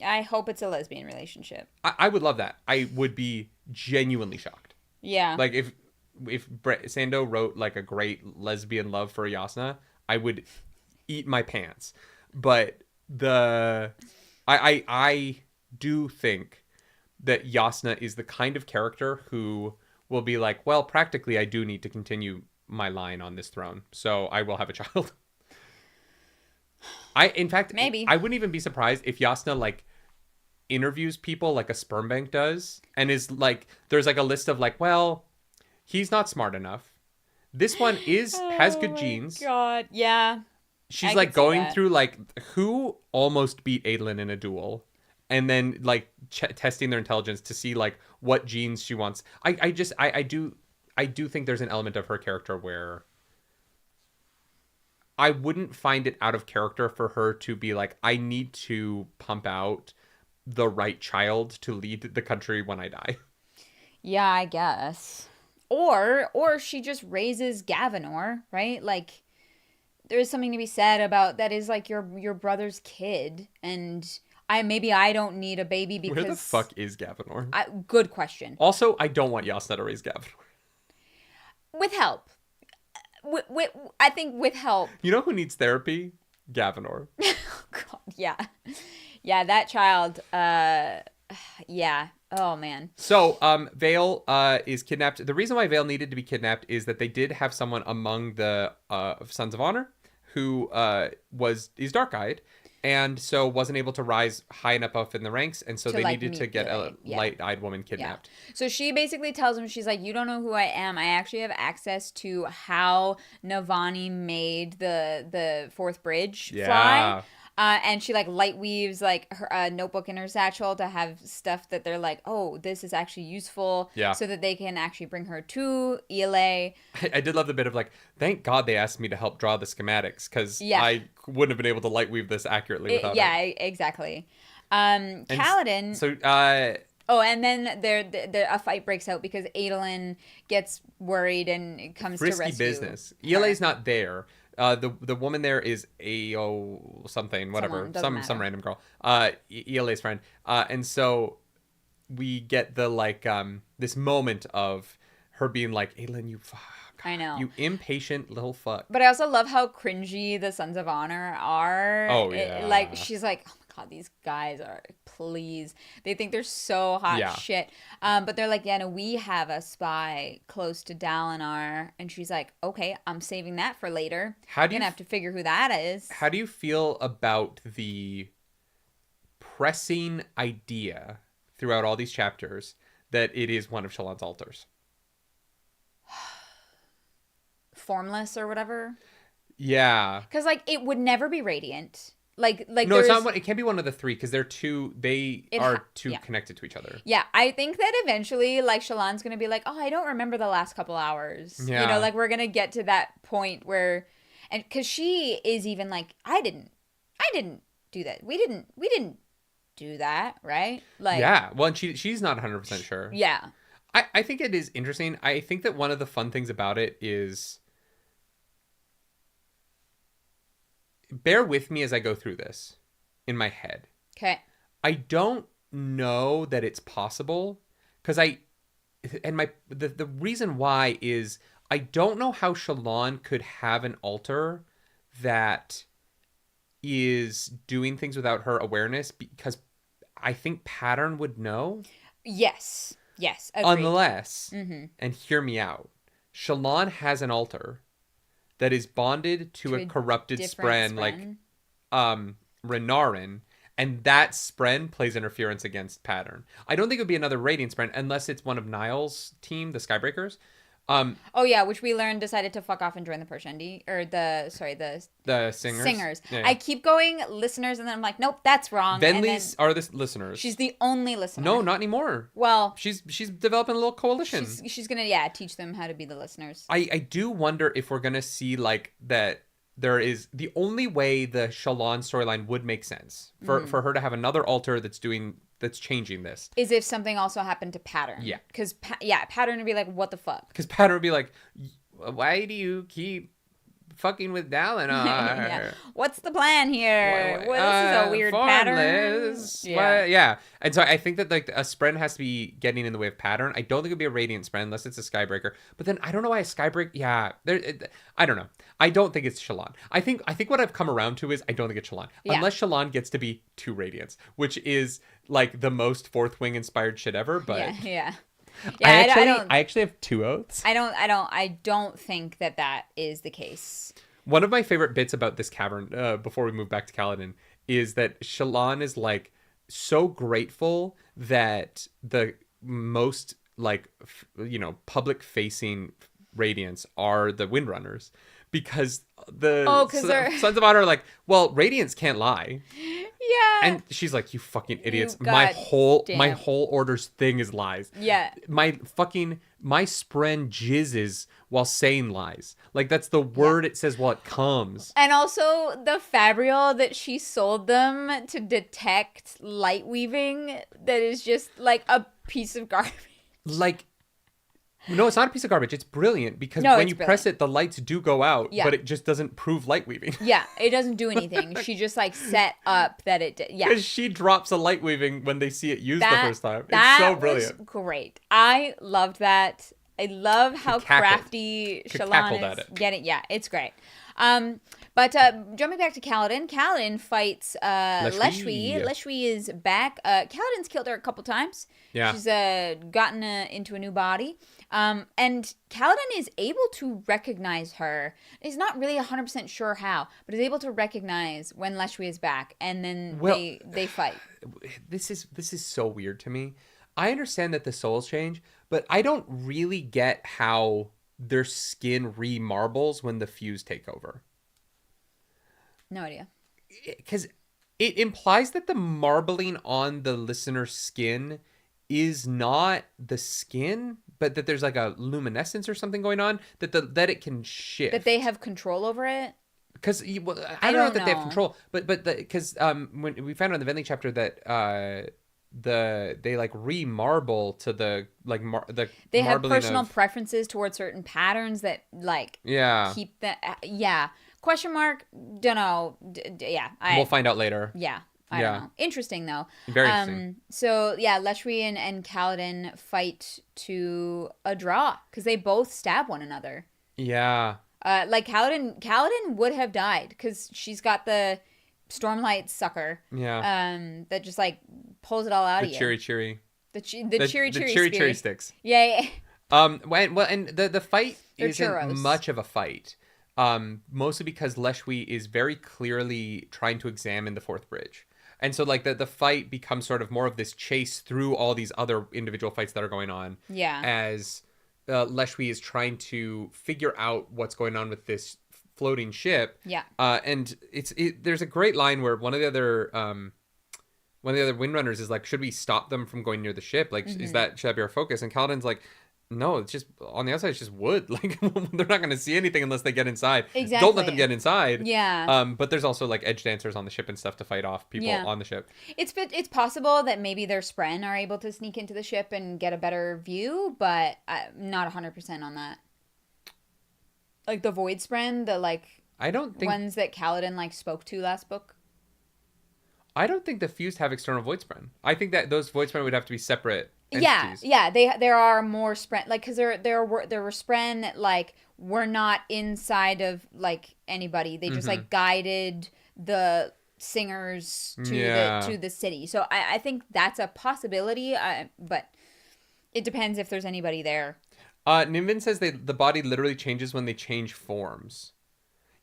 I hope it's a lesbian relationship. I would love that. I would be genuinely shocked. Yeah. Like if Sando wrote like a great lesbian love for Jasnah, I would eat my pants. But I do think that Jasnah is the kind of character who will be like, well, practically I do need to continue my line on this throne, so I will have a child. In fact, maybe I wouldn't even be surprised if Jasnah like interviews people like a sperm bank does, and is like, there's like a list of like, well, he's not smart enough. This one has good genes. God, yeah. She's like going through like who almost beat Adolin in a duel, and then like testing their intelligence to see like what genes she wants. I do think there's an element of her character where I wouldn't find it out of character for her to be like, I need to pump out the right child to lead the country when I die. Yeah, I guess. Or she just raises Gavinor, right? Like, there's something to be said about that is like your brother's kid, and maybe I don't need a baby because... Where the fuck is Gavinor? Good question. Also, I don't want Jasnah to raise Gavinor. With help. I think with help. You know who needs therapy? Gavinor. God, yeah. Yeah, that child. Yeah. Oh, man. So, Vale is kidnapped. The reason why Vale needed to be kidnapped is that they did have someone among the Sons of Honor who is dark-eyed, and so wasn't able to rise high enough up in the ranks, and so they needed to get a light-eyed woman kidnapped. Yeah. So she basically tells him, she's like, you don't know who I am. I actually have access to how Navani made the fourth bridge fly. And she like light weaves like her notebook in her satchel to have stuff that they're like, oh, this is actually useful, so that they can actually bring her to ELA. I did love the bit of like, thank God they asked me to help draw the schematics, because I wouldn't have been able to light weave this accurately without it. Yeah, exactly. Kaladin. And then a fight breaks out because Adolin gets worried and comes to rescue. Risky business. ELA's not there. The woman there is AO something, whatever, some random girl. ELA's friend. And so we get the like this moment of her being like, Adolin, you fuck. I know. You impatient little fuck. But I also love how cringy the Sons of Honor are. Oh, yeah. Like, she's like, oh my God, these guys are, please. They think they're so hot shit. But they're like, yeah, no, we have a spy close to Dalinar. And she's like, okay, I'm saving that for later. You're going to have to figure who that is. How do you feel about the pressing idea throughout all these chapters that it is one of Shallan's altars? Formless or whatever. Yeah. Because like it would never be radiant. Like no, it's not one. It can't be one of the three because they're two. They are connected to each other. Yeah, I think that eventually, like Shallan's gonna be like, oh, I don't remember the last couple hours. Yeah. You know, like we're gonna get to that point where, and because she is even like, I didn't do that. We didn't do that, right? Like yeah. Well, and she's not 100% sure. Yeah. I think it is interesting. I think that one of the fun things about it is. Bear with me as I go through this in my head. Okay. I don't know that it's possible because the reason why is I don't know how Shallan could have an altar that is doing things without her awareness because I think Pattern would know. Yes. Agreed. Unless, and hear me out, Shallan has an altar that is bonded to a corrupted spren like Renarin, And that Spren plays interference against pattern. I don't think it would be another Radiant Spren unless it's one of Niall's team, the Skybreakers. Oh yeah, which we learned decided to fuck off and join the Pershendi, or the singers. Singers. Yeah. I keep going listeners, and then I'm like, nope, that's wrong. Venli's are the listeners. She's the only listener. No, not anymore. Well, she's developing a little coalition. She's gonna teach them how to be the listeners. I do wonder if we're gonna see like that. There is the only way the Shallan storyline would make sense for her to have another altar that's changing this is if something also happened to Pattern. Yeah. Because Pattern would be like, what the fuck? Because Pattern would be like, why do you keep fucking with Dalinar? Yeah. What's the plan here? Well, this is a weird formless. Pattern. Yeah. And so I think that like a Spren has to be getting in the way of Pattern. I don't think it'd be a Radiant Spren unless it's a Skybreaker. But then I don't know why a Skybreaker. Yeah, I don't know. I don't think it's Shallan. I think what I've come around to is I don't think it's Shallan. Yeah. Unless Shallan gets to be 2 Radiants, which is like the most Fourth Wing inspired shit ever. But yeah. I actually have 2 oaths. I don't think that is the case. One of my favorite bits about this cavern, before we move back to Kaladin, is that Shallan is like so grateful that the most like public facing Radiants are the Windrunners, because the Sons of Honor are like, well, Radiants can't lie. Yeah. And she's like, you fucking idiots. My whole order's thing is lies. Yeah. My Spren jizzes while saying lies. Like, that's the word it says while it comes. And also the Fabrial that she sold them to detect light weaving, that is just like a piece of garbage. Like, no, it's not a piece of garbage. It's brilliant because when you press it, the lights do go out, but it just doesn't prove light weaving. Yeah, it doesn't do anything. She just like set up that it did. Yeah. Because she drops a light weaving when they see it used the first time. It's so brilliant. Was great. I loved that. I love how crafty Shallan is getting. Yeah, it's great. But jumping back to Kaladin, Kaladin fights Leshwi. Leshwi is back. Kaladin's killed her a couple times. Yeah. She's gotten into a new body. And Kaladin is able to recognize her. He's not really 100% sure how, but is able to recognize when Leshwi is back, and then they fight. This is so weird to me. I understand that the souls change, but I don't really get how their skin remarbles when the fuse take over. No idea. Because it implies that the marbling on the listener's skin is not the skin, but that there's like a luminescence or something going on, that it can shift. That they have control over it? Because I don't know that they have control, but because when we found out in the Venli chapter that they like remarble to the like they have personal preferences towards certain patterns that like keep that question mark, don't know. We'll find out later. I don't know. Interesting though. Very interesting. So Leshwi and Kaladin fight to a draw because they both stab one another. Like Kaladin would have died because she's got the Stormlight sucker. That just like pulls it all out of you. Cheery. The cheery sticks. Yeah. And the fight isn't much of a fight. Mostly because Leshwi is very clearly trying to examine the fourth bridge. And so like the fight becomes sort of more of this chase through all these other individual fights that are going on. Yeah. As Leshwi is trying to figure out what's going on with this floating ship. Yeah. And there's a great line where one of the other Windrunners is like, should we stop them from going near the ship? Like, should that be our focus? And Kaladin's like, no, it's just on the outside. It's just wood. Like they're not going to see anything unless they get inside. Exactly. Don't let them get inside. Yeah. But there's also like edge dancers on the ship and stuff to fight off people on the ship. It's possible that maybe their Spren are able to sneak into the ship and get a better view, but I'm not 100% on that. Like the Void Spren, the like I don't think ones that Kaladin like spoke to last book. I don't think the Fused have external Void Spren. I think that those Void Spren would have to be separate entities. Yeah. There are more Spren, like because there were Spren that like were not inside of like anybody. They just like guided the singers to the city. So I think that's a possibility. But it depends if there's anybody there. Nimbin says the body literally changes when they change forms.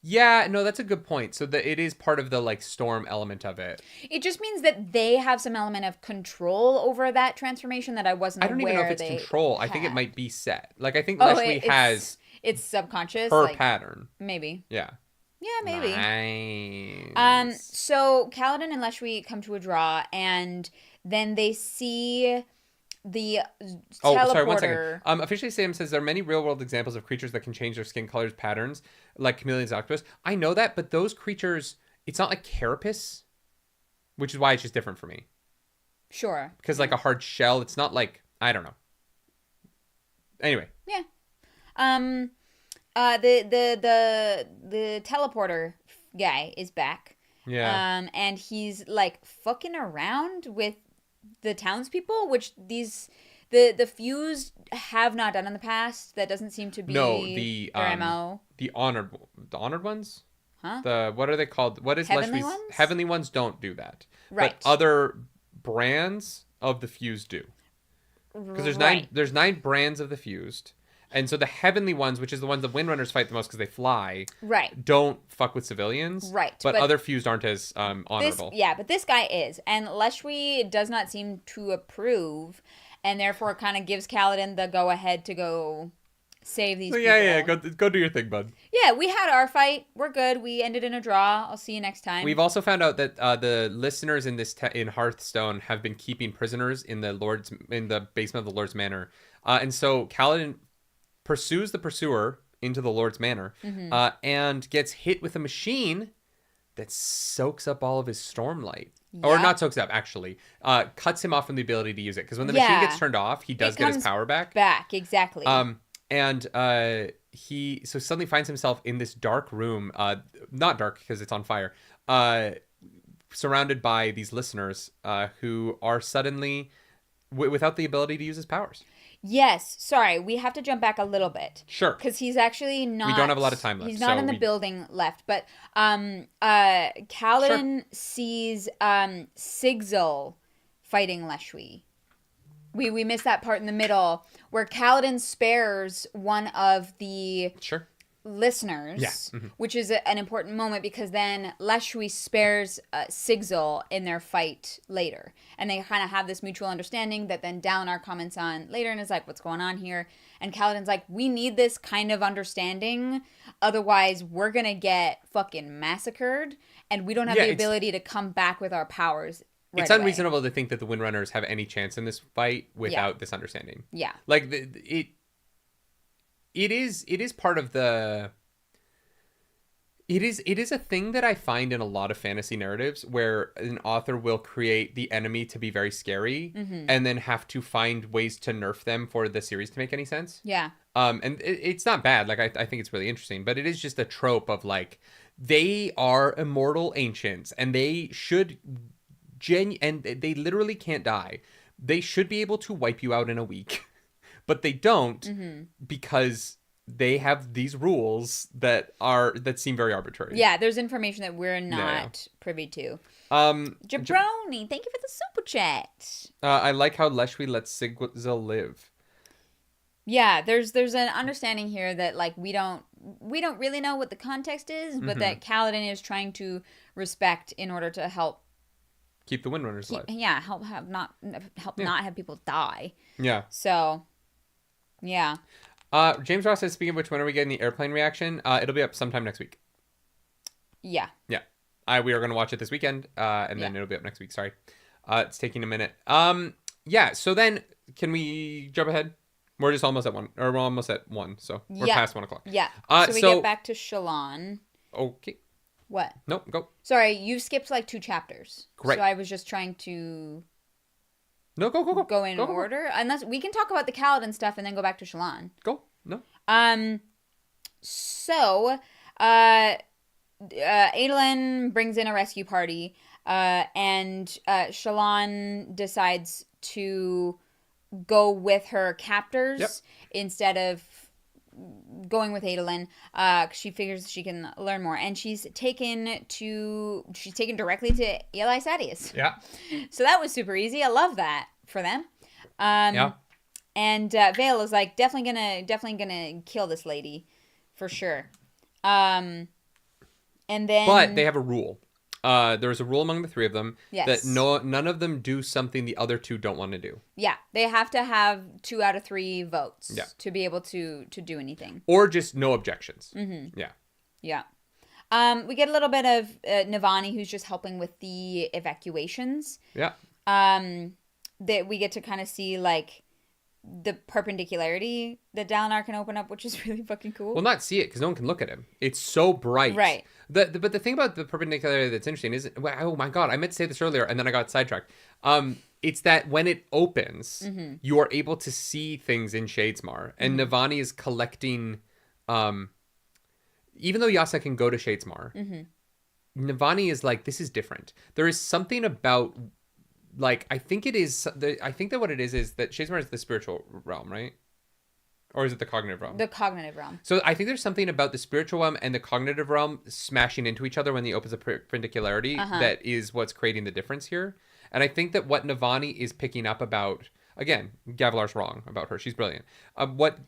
Yeah, no, that's a good point. So that it is part of the like storm element of it. It just means that they have some element of control over that transformation that I wasn't I don't aware even know if it's control. had. I think it might be set. Like I think Oh, Leshwi has it's subconscious. her like, pattern. Maybe. Yeah. Yeah, maybe. Nice. So Kaladin and Leshwi come to a draw, and then they see the teleporter. Sorry, 1 second. Officially, Sam says there are many real-world examples of creatures that can change their skin colors patterns, like chameleons, octopus. I know that, but those creatures, it's not like carapace, which is why it's just different for me. Sure. Because like a hard shell, it's not like, I don't know. Anyway. Yeah. The teleporter guy is back. Yeah. And he's like fucking around with the townspeople, which the fused have not done in the past. That doesn't seem to be their MO. The honored ones? Huh? What are they called? What is Heavenly Leshwi's? ones? Heavenly ones don't do that. Right. But other brands of the fused do. Because there's 9 brands of the fused. And so the heavenly ones, which is the ones the Windrunners fight the most because they fly, right, don't fuck with civilians. Right. But other fused aren't as honorable. But this guy is. And Leshwi does not seem to approve, and therefore kind of gives Kaladin the go-ahead to go save these people. Yeah, go do your thing, bud. Yeah, we had our fight. We're good. We ended in a draw. I'll see you next time. We've also found out that the listeners in in Hearthstone have been keeping prisoners in the basement of the Lord's Manor. And so Kaladin pursues the pursuer into the Lord's Manor, and gets hit with a machine that soaks up all of his stormlight. Yeah. Or not soaks up, actually. Cuts him off from the ability to use it. Because when the machine gets turned off, he does get his power back. Exactly. And he suddenly finds himself in this dark room, not dark because it's on fire, surrounded by these listeners who are suddenly without the ability to use his powers. Yes. Sorry, we have to jump back a little bit. Sure. Because he's actually not... We don't have a lot of time left. He's not in the building left. But Kaladin sees Sigzil fighting Leshwi. We missed that part in the middle where Kaladin spares one of the... Sure. listeners, which is an important moment because then Leshwi spares Sigzil in their fight later, and they kind of have this mutual understanding that then Dalinar comments on later and is like, what's going on here? And Kaladin's like, we need this kind of understanding, otherwise we're gonna get fucking massacred and we don't have the ability to come back with our powers. It's unreasonable to think that the Windrunners have any chance in this fight without this understanding. Yeah, like It is part of the... It is a thing that I find in a lot of fantasy narratives where an author will create the enemy to be very scary and then have to find ways to nerf them for the series to make any sense. Yeah. And it's not bad. Like, I think it's really interesting, but it is just a trope of like, they are immortal ancients and they should and they literally can't die. They should be able to wipe you out in a week. But they don't because they have these rules that seem very arbitrary. Yeah, there's information that we're not privy to. Jabroni, thank you for the super chat. I like how Leshwi lets Sigzil live. Yeah, there's an understanding here that like we don't really know what the context is, but that Kaladin is trying to respect in order to help keep the Windrunners alive. Yeah, help not have people die. Yeah. So. Yeah. James Ross says, speaking of which, when are we getting the airplane reaction? It'll be up sometime next week. Yeah. Yeah. We are going to watch it this weekend, and then it'll be up next week. Sorry. It's taking a minute. Yeah, so then, can we jump ahead? We're just almost at 1, or we're almost at 1, so we're past 1 o'clock. Yeah. So we get back to Shallan. Okay. What? Nope, go. Sorry, you skipped like 2 chapters. Correct. So I was just trying to... No, go. Go in order. Unless we can talk about the Kaladin stuff and then go back to Shallan. Go. No. So, Adolin brings in a rescue party, and Shallan decides to go with her captors instead of going with Adolin. She figures she can learn more, and she's taken directly to Eli Sadius. Yeah. So that was super easy. I love that for them. And Vale is like definitely gonna kill this lady, for sure. And then... But they have a rule. There's a rule among the three of them Yes. that none of them do something the other two don't want to do. Yeah, they have to have 2 out of 3 votes to be able to do anything. Or just no objections. Mm-hmm. Yeah. Yeah. We get a little bit of Navani, who's just helping with the evacuations. Yeah. That we get to kind of see, like, the perpendicularity that Dalinar can open up, which is really fucking cool. Well, not see it, because no one can look at him. It's so bright. Right. But the thing about the perpendicularity that's interesting is, oh my god, I meant to say this earlier, and then I got sidetracked. It's that when it opens, you are able to see things in Shadesmar, and Navani is collecting... even though Yasa can go to Shadesmar, Navani is like, this is different. There is something about... Like, I think that what it is that Shadesmar is the spiritual realm, right? Or is it the cognitive realm? The cognitive realm. So I think there's something about the spiritual realm and the cognitive realm smashing into each other when he opens a perpendicularity that is what's creating the difference here. And I think that what Navani is picking up about... Again, Gavilar's wrong about her. She's brilliant. What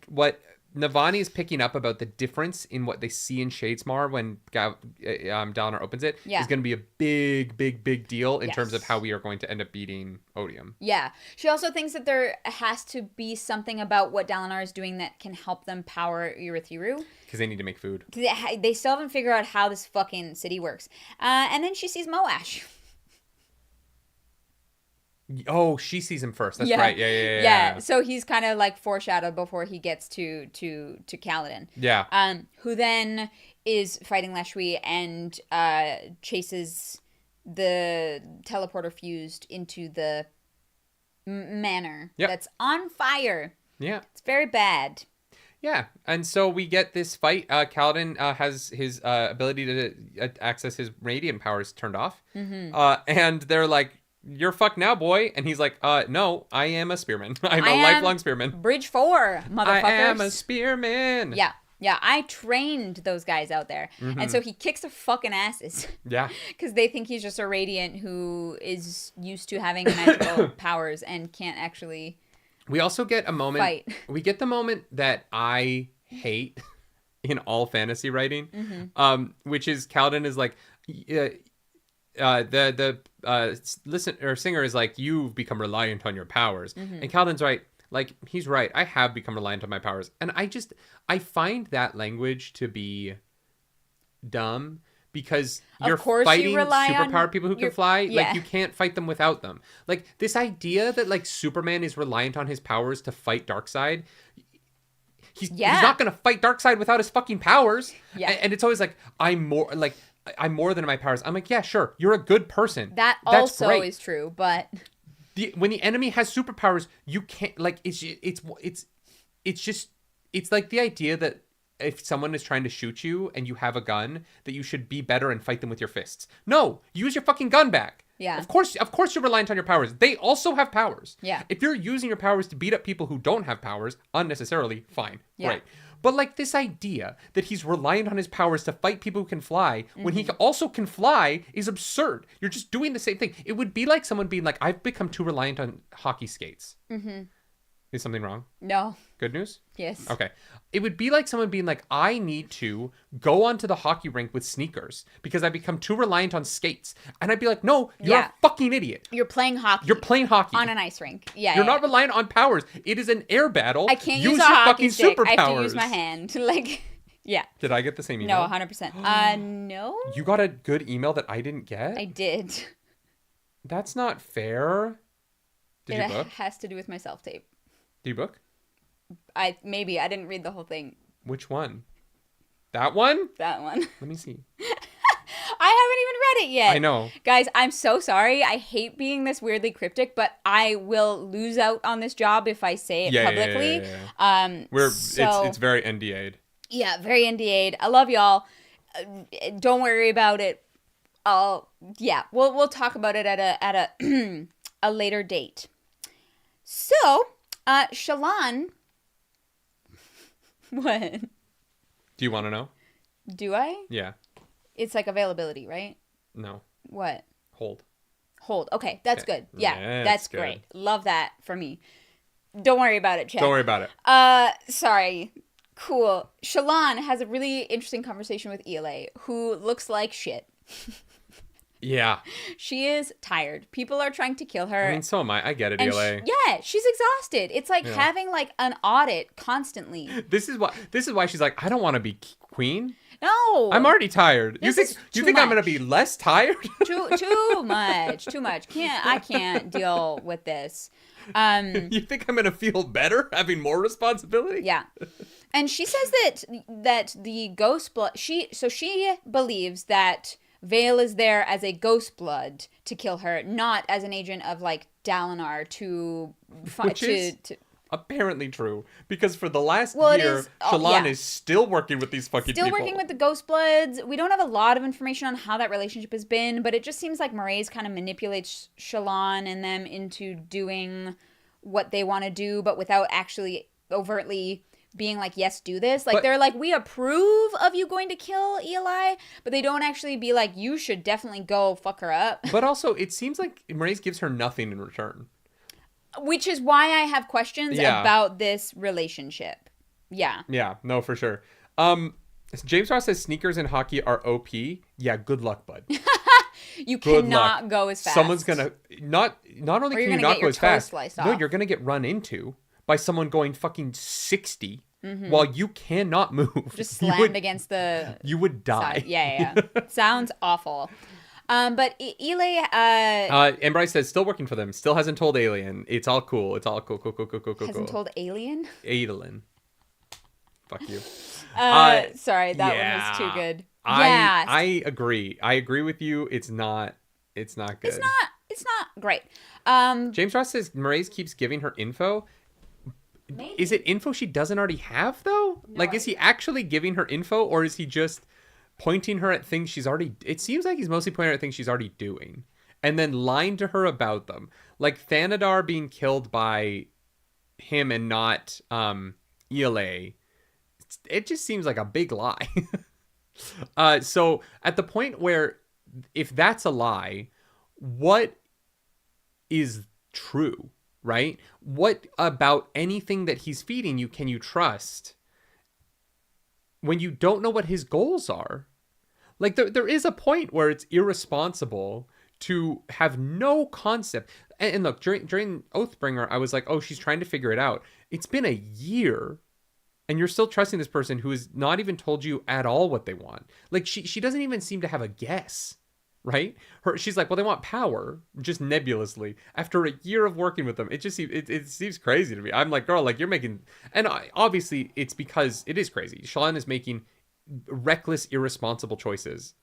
Navani is picking up about the difference in what they see in Shadesmar when Dalinar opens it is going to be a big deal in terms of how we are going to end up beating Odium. Yeah. She also thinks that there has to be something about what Dalinar is doing that can help them power Urithiru. Because they need to make food. They still haven't figured out how this fucking city works. And then she sees Moash. Oh, she sees him first. That's right. Yeah. So he's kind of like foreshadowed before he gets to Kaladin. Yeah. Who then is fighting Lashwi and chases the teleporter fused into the manor that's on fire. Yeah. It's very bad. Yeah, and so we get this fight. Kaladin has his ability to access his radiant powers turned off. And they're like, you're fucked now, boy. And he's like, no, I am a spearman. I'm a lifelong spearman. Bridge 4, motherfuckers. I am a spearman. Yeah. Yeah, I trained those guys out there. And so he kicks their fucking asses. Yeah. Because they think he's just a radiant who is used to having magical powers and can't actually We also get a moment. fight. We get the moment that I hate in all fantasy writing, which is Kaladin is like... the singer is like, you've become reliant on your powers. And Kaladin's right. Like, he's right. I have become reliant on my powers. And I find that language to be dumb because you're fighting superpowered people who can fly. Yeah. Like, you can't fight them without them. Like, this idea that, like, Superman is reliant on his powers to fight Darkseid... He's not going to fight Darkseid without his fucking powers. Yeah. And it's always like, I'm more than my powers. I'm like, yeah, sure. You're a good person. That's also great. Is true, but when the enemy has superpowers, you can't, like, it's like the idea that if someone is trying to shoot you and you have a gun, that you should be better and fight them with your fists. No, use your fucking gun back. Yeah. Of course you're reliant on your powers. They also have powers. Yeah. If you're using your powers to beat up people who don't have powers unnecessarily, fine. Yeah. Great. But, like, this idea that he's reliant on his powers to fight people who can fly when he also can fly is absurd. You're just doing the same thing. It would be like someone being like, I've become too reliant on hockey skates. Is something wrong? No. Good news? Yes. Okay. It would be like someone being like, I need to go onto the hockey rink with sneakers because I've become too reliant on skates. And I'd be like, no, you're a fucking idiot. You're playing hockey. You're playing hockey. On an ice rink. Yeah. You're not reliant on powers. It is an air battle. I can't use a hockey stick. I have to use my hand. Like, yeah. Did I get the same email? No, 100%. No. You got a good email that I didn't get? I did. That's not fair. Did you book? It has to do with my self-tape. Did you book? I didn't read the whole thing. Which one? That one? That one. Let me see. I haven't even read it yet. I know. Guys, I'm so sorry. I hate being this weirdly cryptic, but I will lose out on this job if I say it publicly. Yeah. It's very NDA'd. Yeah, very NDA'd. I love y'all. Don't worry about it. We'll talk about it at a a later date. So, Shallan. What? Do you want to know? Do I? Yeah. It's like availability, right? No. What? Hold. Okay, that's good. Yeah, that's good. Great. Love that for me. Don't worry about it, Chad. Don't worry about it. Sorry. Cool. Shallan has a really interesting conversation with Ela, who looks like shit. Yeah. She is tired. People are trying to kill her. I mean, so am I. I get it, and Ela. yeah, she's exhausted. It's like having like an audit constantly. This is why she's like, I don't want to be queen. No. I'm already tired. You think I'm going to be less tired? Too much. I can't deal with this. You think I'm going to feel better having more responsibility? Yeah. And she says that the ghost blood, she believes that Vale is there as a ghost blood to kill her, not as an agent of like Dalinar to apparently true, because for the last year, Shallan is still working with these fucking people. Still working with the Ghost Bloods. We don't have a lot of information on how that relationship has been, but it just seems like Mraize kind of manipulates Shallan and them into doing what they want to do, but without actually overtly being like, yes, do this. Like, they're like, we approve of you going to kill Eli, but they don't actually be like, you should definitely go fuck her up. But also, it seems like Mraize gives her nothing in return. Which is why I have questions about this relationship. Yeah. Yeah, no, for sure. James Ross says sneakers in hockey are OP. Yeah, good luck, bud. You cannot go as fast. Someone's gonna not only can you not go as fast. No, you're gonna get run into by someone going fucking 60 while you cannot move. Just slammed against the. You would die. Side. Yeah. Sounds awful. But Ela, and Bryce says still working for them. Still hasn't told Alien. It's all cool. It's all cool. Hasn't told Alien. Adolin. Fuck you. Sorry, that one was too good. I agree. I agree with you. It's not good. It's not great. James Ross says Mraize keeps giving her info. Maybe. Is it info she doesn't already have though? No idea. Is he actually giving her info, or is he just pointing her at things she's already... It seems like he's mostly pointing her at things she's already doing. And then lying to her about them. Like Thanadar being killed by him and not Ela. It just seems like a big lie. So at the point where, if that's a lie, what is true, right? What about anything that he's feeding you can you trust when you don't know what his goals are? Like there is a point where it's irresponsible to have no concept. And look, during Oathbringer, I was like, oh, she's trying to figure it out. It's been a year and you're still trusting this person who has not even told you at all what they want. Like she doesn't even seem to have a guess, right? She's like, well, they want power, just nebulously. After a year of working with them, it seems crazy to me. I'm like, girl, like you're making, and obviously it's because it is crazy. Shallan is making reckless, irresponsible choices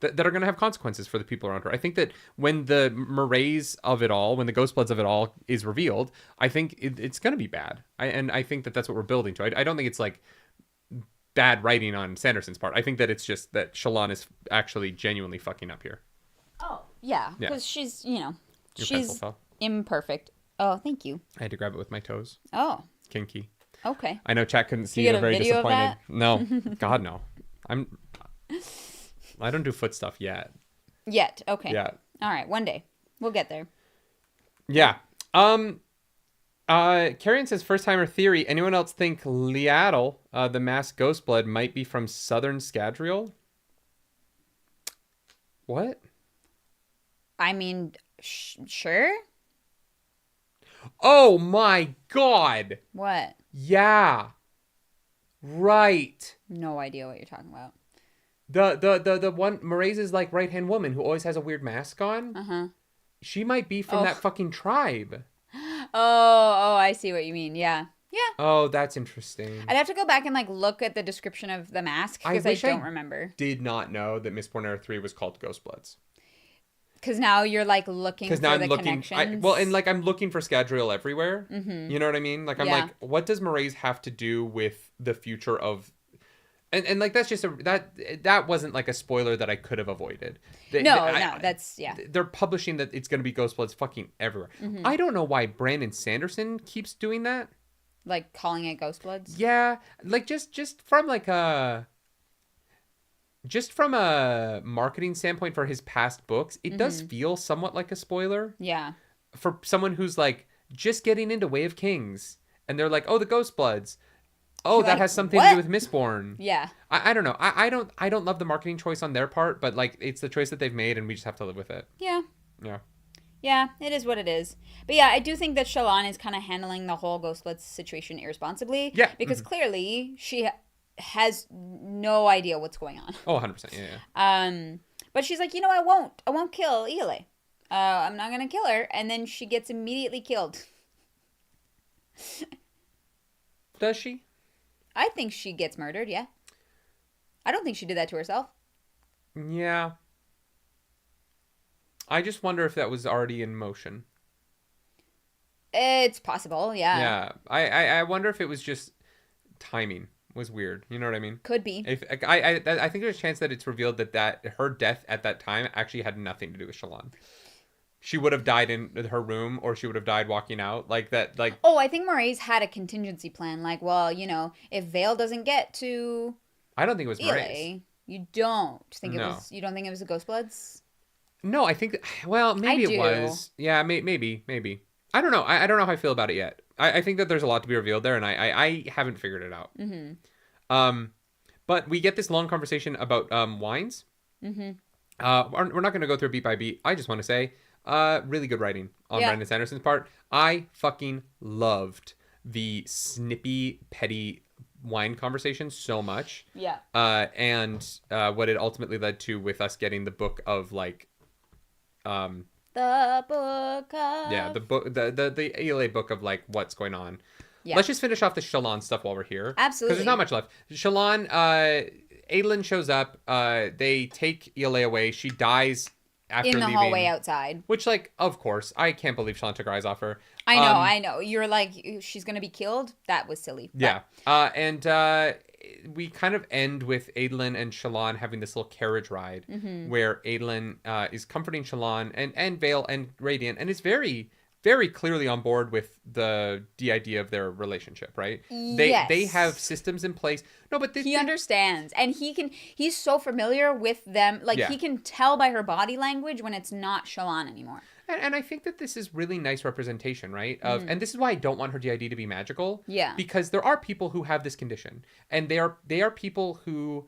that are going to have consequences for the people around her. I think that when the Mraize of it all, when the Ghostbloods of it all is revealed, I think it's going to be bad. And I think that that's what we're building to. I don't think it's like bad writing on Sanderson's part. I think that it's just that Shallan is actually genuinely fucking up here. Oh, yeah. Because she's, Your she's imperfect. Oh, thank you. I had to grab it with my toes. Oh. Kinky. Okay. I know chat couldn't see it. I'm very disappointed. No. God, no. I don't do foot stuff yet. Yet. Okay. Yeah. All right. One day. We'll get there. Yeah. Carrion says first timer theory. Anyone else think Liadel, the masked Ghostblood, might be from southern Scadrial? What? I mean, sure. Oh my god. What? Yeah. Right. No idea what you're talking about. The one Mraize's like right hand woman who always has a weird mask on. Uh-huh. She might be from that fucking tribe. Oh, I see what you mean. Yeah. Yeah. Oh, that's interesting. I'd have to go back and like look at the description of the mask because I don't remember. Did not know that Miss Bornera 3 was called Ghostbloods. Because now you're like looking for the connections. I'm looking for Scadrial everywhere. Mm-hmm. You know what I mean? Like I'm like, what does Mraize have to do with the future of? And like that's just that wasn't like a spoiler that I could have avoided. They're publishing that it's going to be Ghostbloods fucking everywhere. Mm-hmm. I don't know why Brandon Sanderson keeps doing that. Like calling it Ghostbloods? Yeah, like just from a marketing standpoint for his past books, it does feel somewhat like a spoiler. Yeah. For someone who's like just getting into Way of Kings and they're like, "Oh, the Ghostbloods." Oh, that like, has something to what? do with Mistborn. Yeah. I don't know. I don't love the marketing choice on their part, but like it's the choice that they've made, and we just have to live with it. Yeah. Yeah. Yeah, it is what it is. But yeah, I do think that Shallan is kind of handling the whole Ghost Bloods situation irresponsibly. Yeah. Because clearly she has no idea what's going on. Oh, 100%. Yeah. But she's like, I won't kill Iole. I'm not gonna kill her. And then she gets immediately killed. Does she? I think she gets murdered, yeah. I don't think she did that to herself. Yeah. I just wonder if that was already in motion. It's possible, yeah. Yeah. I wonder if it was just timing was weird. You know what I mean? Could be. If I think there's a chance that it's revealed that her death at that time actually had nothing to do with Shallan. She would have died in her room, or she would have died walking out. Like that. Like. Oh, I think Moray's had a contingency plan. Like, well, if Vale doesn't get to. I don't think it was Moray's. You don't think No. it was. You don't think it was the Ghost Bloods? No, I think. Well, maybe I it do. was. Yeah, maybe. I don't know. I don't know how I feel about it yet. I think that there's a lot to be revealed there, and I haven't figured it out. Mm-hmm. But we get this long conversation about wines. Mm-hmm. We're not going to go through beat by beat. I just want to say, really good writing on Brandon Sanderson's part. I fucking loved the snippy, petty wine conversation so much. Yeah. And what it ultimately led to with us getting the book of like. The book of... Yeah, the book, the ELA book of like what's going on. Yeah. Let's just finish off the Shallan stuff while we're here. Absolutely. Because there's not much left. Shallan, Adolin shows up. They take ELA away. She dies after in the leaving. hallway outside. Which, like, of course, I can't believe Shallan took her eyes off her. I know. You're like, she's gonna be killed? That was silly. But... Yeah. And we kind of end with Adolin and Shallan having this little carriage ride where Adolin is comforting Shallan and Vale and Radiant and is very, very clearly on board with the idea of their relationship, right? Yes. They have systems in place. No, but he understands, and he's so familiar with them. Like, he can tell by her body language when it's not Shallan anymore. And I think that this is really nice representation, right? And this is why I don't want her DID to be magical. Yeah. Because there are people who have this condition. And they are people who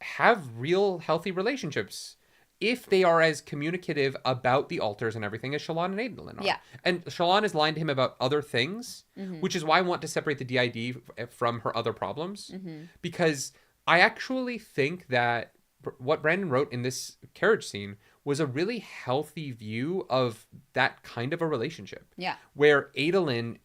have real healthy relationships if they are as communicative about the altars and everything as Shallan and Adolin are. Yeah. And Shallan is lying to him about other things, which is why I want to separate the DID from her other problems. Because I actually think that what Brandon wrote in this carriage scene was a really healthy view of that kind of a relationship. Yeah. Where Adolin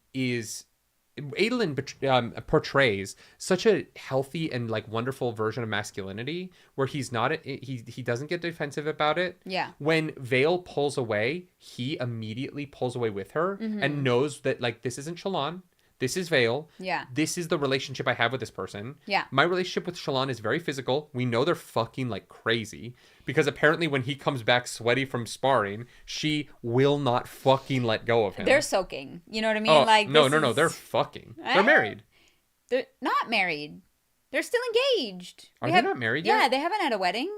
portrays such a healthy and like wonderful version of masculinity where he's not he doesn't get defensive about it. Yeah. When Vale pulls away, he immediately pulls away with her and knows that like this isn't Shallan. This is Vale. Yeah. This is the relationship I have with this person. Yeah. My relationship with Shallan is very physical. We know they're fucking like crazy because apparently when he comes back sweaty from sparring, she will not fucking let go of him. They're soaking. You know what I mean? Oh, like no. They're fucking. They're married. They're not married. They're still engaged. Are they not married yet? Yeah, they haven't had a wedding.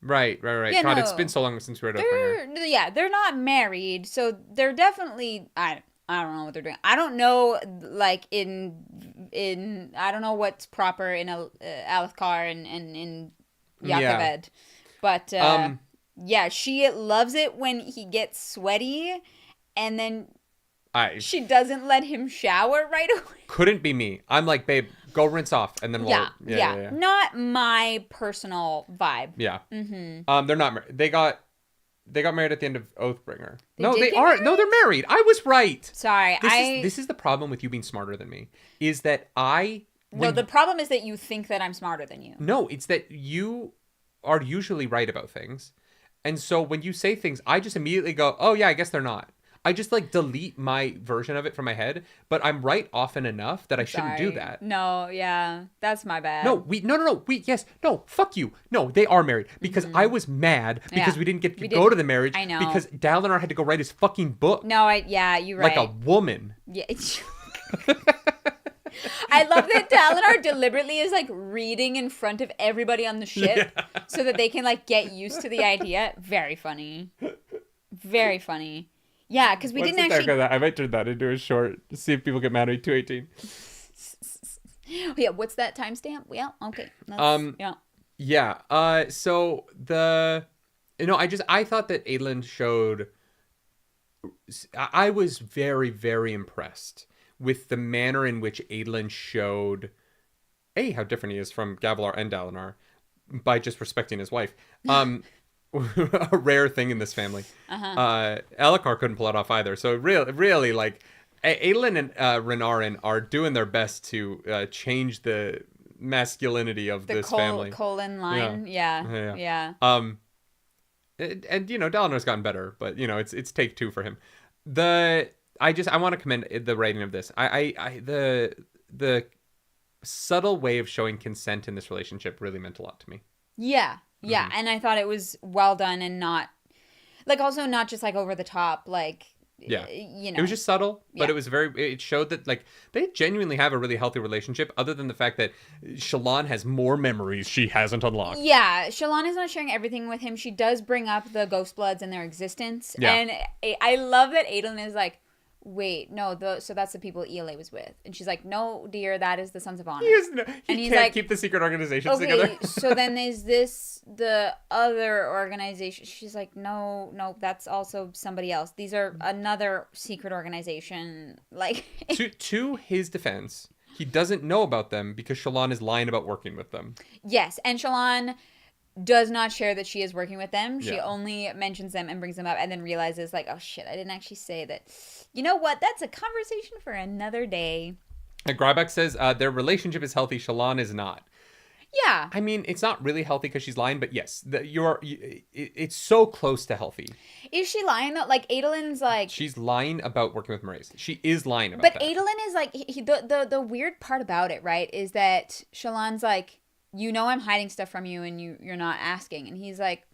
Right. Yeah, God, it's been so long since we read Oathbringer. Yeah, they're not married, so they're definitely... I don't know what they're doing. I don't know, like, in I don't know what's proper in Alethkar and in Yakaved. Yeah. But, yeah, she loves it when he gets sweaty, and then she doesn't let him shower right away. Couldn't be me. I'm like, babe, go rinse off, and then we'll... Yeah. Not my personal vibe. Yeah. Mm-hmm. They're not married. They got married at the end of Oathbringer. They are. Married? No, they're married. I was right. Sorry, This is the problem with you being smarter than me. Is that No, the problem is that you think that I'm smarter than you. No, it's that you are usually right about things. And so when you say things, I just immediately go, oh yeah, I guess they're not. I just like delete my version of it from my head, but I'm right often enough that I shouldn't do that. No, yeah, that's my bad. No, fuck you. No, they are married because I was mad because we didn't get to go to the marriage. I know. Because Dalinar had to go write his fucking book. No, you're right. Like a woman. Yeah. I love that Dalinar deliberately is like reading in front of everybody on the ship so that they can like get used to the idea. Very funny. Very funny. Yeah, because we What's didn't the dark actually. of that? I might turn that into a short to see if people get mad at me. 218. Yeah, what's that timestamp? Yeah, okay. Yeah. Yeah. So I thought that Adlin showed. I was very, very impressed with the manner in which Adlin showed how different he is from Gavilar and Dalinar by just respecting his wife. A rare thing in this family. Elhokar couldn't pull it off either. So really, like, Adlin and Renarin are doing their best to change the masculinity of this family. Colon line. Yeah. And Dalinar's gotten better, but it's take two for him. I want to commend the writing of this. The subtle way of showing consent in this relationship really meant a lot to me. Yeah. And I thought it was well done and not also not just like over the top, like, it was just subtle, but it showed that, like, they genuinely have a really healthy relationship, other than the fact that Shallan has more memories she hasn't unlocked. Yeah, Shallan is not sharing everything with him. She does bring up the Ghost Bloods and their existence. Yeah. And I love that Adlin is like, wait, no, so that's the people Ela was with. And she's like, no, dear, that is the Sons of Honor. He can't keep the secret organizations together. So then is this the other organization? She's like, no, that's also somebody else. These are another secret organization. Like, to his defense, he doesn't know about them because Shallan is lying about working with them. Yes, and Shallan does not share that she is working with them. She only mentions them and brings them up and then realizes, like, oh shit, I didn't actually say that. You know what? That's a conversation for another day. Gryback says their relationship is healthy. Shallan is not. Yeah. I mean, it's not really healthy because she's lying, but yes, it's so close to healthy. Is she lying though? Like, Adlin's like, she's lying about working with Mraize. She is lying about but that. Adlin is like, the weird part about it, right, is that Shallan's like, I'm hiding stuff from you and you're not asking. And he's like,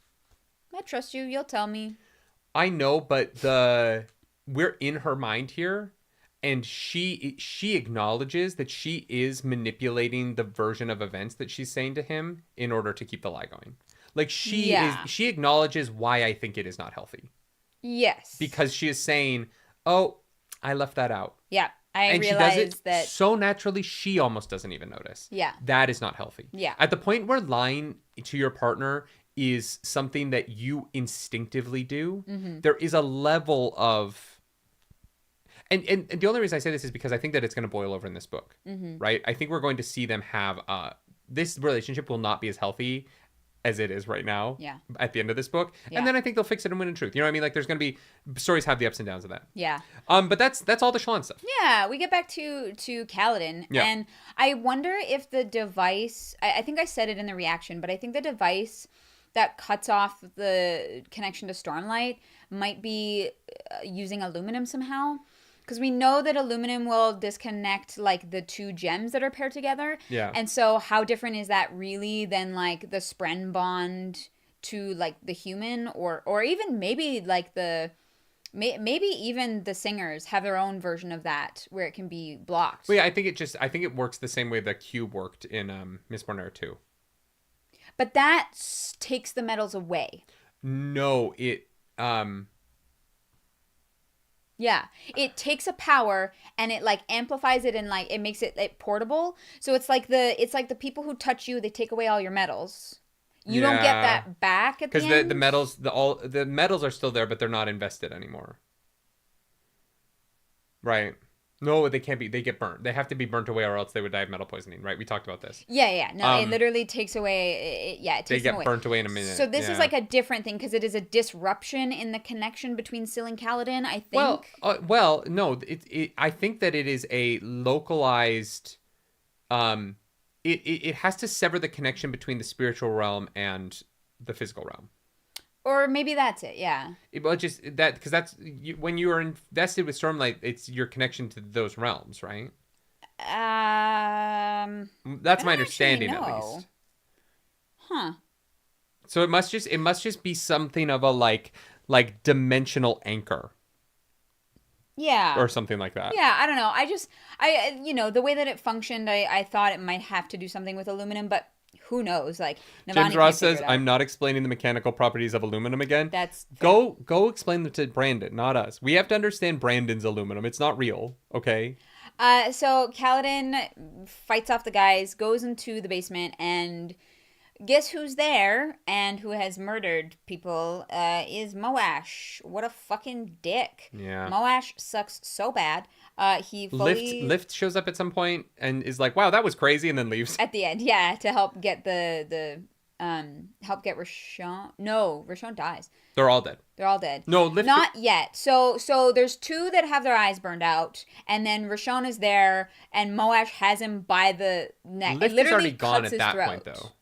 I trust you. You'll tell me. I know, but we're in her mind here, and she acknowledges that she is manipulating the version of events that she's saying to him in order to keep the lie going. Like, she acknowledges why I think it is not healthy. Yes. Because she is saying, oh, I left that out. Yeah. And she does it so naturally, she almost doesn't even notice. Yeah. That is not healthy. Yeah. At the point where lying to your partner is something that you instinctively do, there is a level of... And the only reason I say this is because I think that it's going to boil over in this book, right? I think we're going to see them have... this relationship will not be as healthy as it is right now at the end of this book. Yeah. And then I think they'll fix it and win in truth. You know what I mean? Like, there's going to be... Stories have the ups and downs of that. Yeah. But that's all the Shallan stuff. Yeah, we get back to Kaladin. Yeah. And I wonder if the device... I think I said it in the reaction, but I think the device that cuts off the connection to Stormlight might be using aluminum somehow. Because we know that aluminum will disconnect, like, the two gems that are paired together. Yeah. And so how different is that really than, like, the Spren bond to, like, the human? Or even maybe, like, maybe even the singers have their own version of that where it can be blocked. Well, yeah, I think it works the same way the cube worked in Mistborn Era 2. But that takes the metals away. No, it... Yeah, it takes a power and it, like, amplifies it and, like, it makes it, like, portable. So it's like the people who touch you, they take away all your metals. You don't get that back at the end. Because the metals are still there, but they're not invested anymore. Right. No, they can't be. They get burnt. They have to be burnt away, or else they would die of metal poisoning. Right? We talked about this. Yeah. No, it literally takes away. It takes they get away. burnt away in a minute. So this is like a different thing because it is a disruption in the connection between Syl and Kaladin. I think. No. I think that it is a localized. It has to sever the connection between the spiritual realm and the physical realm. Or maybe that's it, yeah. Well, just that, because that's when you are invested with Stormlight, it's your connection to those realms, right? That's my understanding, at least. Huh. So it must just be something of a like dimensional anchor. Yeah. Or something like that. Yeah, I don't know. The way that it functioned, I thought it might have to do something with aluminum, but who knows? Like, Navani James Ross can't figure says, it out. "I'm not explaining the mechanical properties of aluminum again." That's go explain them to Brandon, not us. We have to understand Brandon's aluminum. It's not real, okay? So Kaladin fights off the guys, goes into the basement, and guess who's there and who has murdered people is Moash. What a fucking dick. Yeah. Moash sucks so bad. He fully... Lift shows up at some point and is like, "Wow, that was crazy," and then leaves. At the end, yeah, to help get help get Rashon. No, Rashon dies. They're all dead. They're all dead. No, Lift... Not yet. So there's two that have their eyes burned out, and then Rashon is there, and Moash has him by the neck. Lift is already gone at that throat. point, though.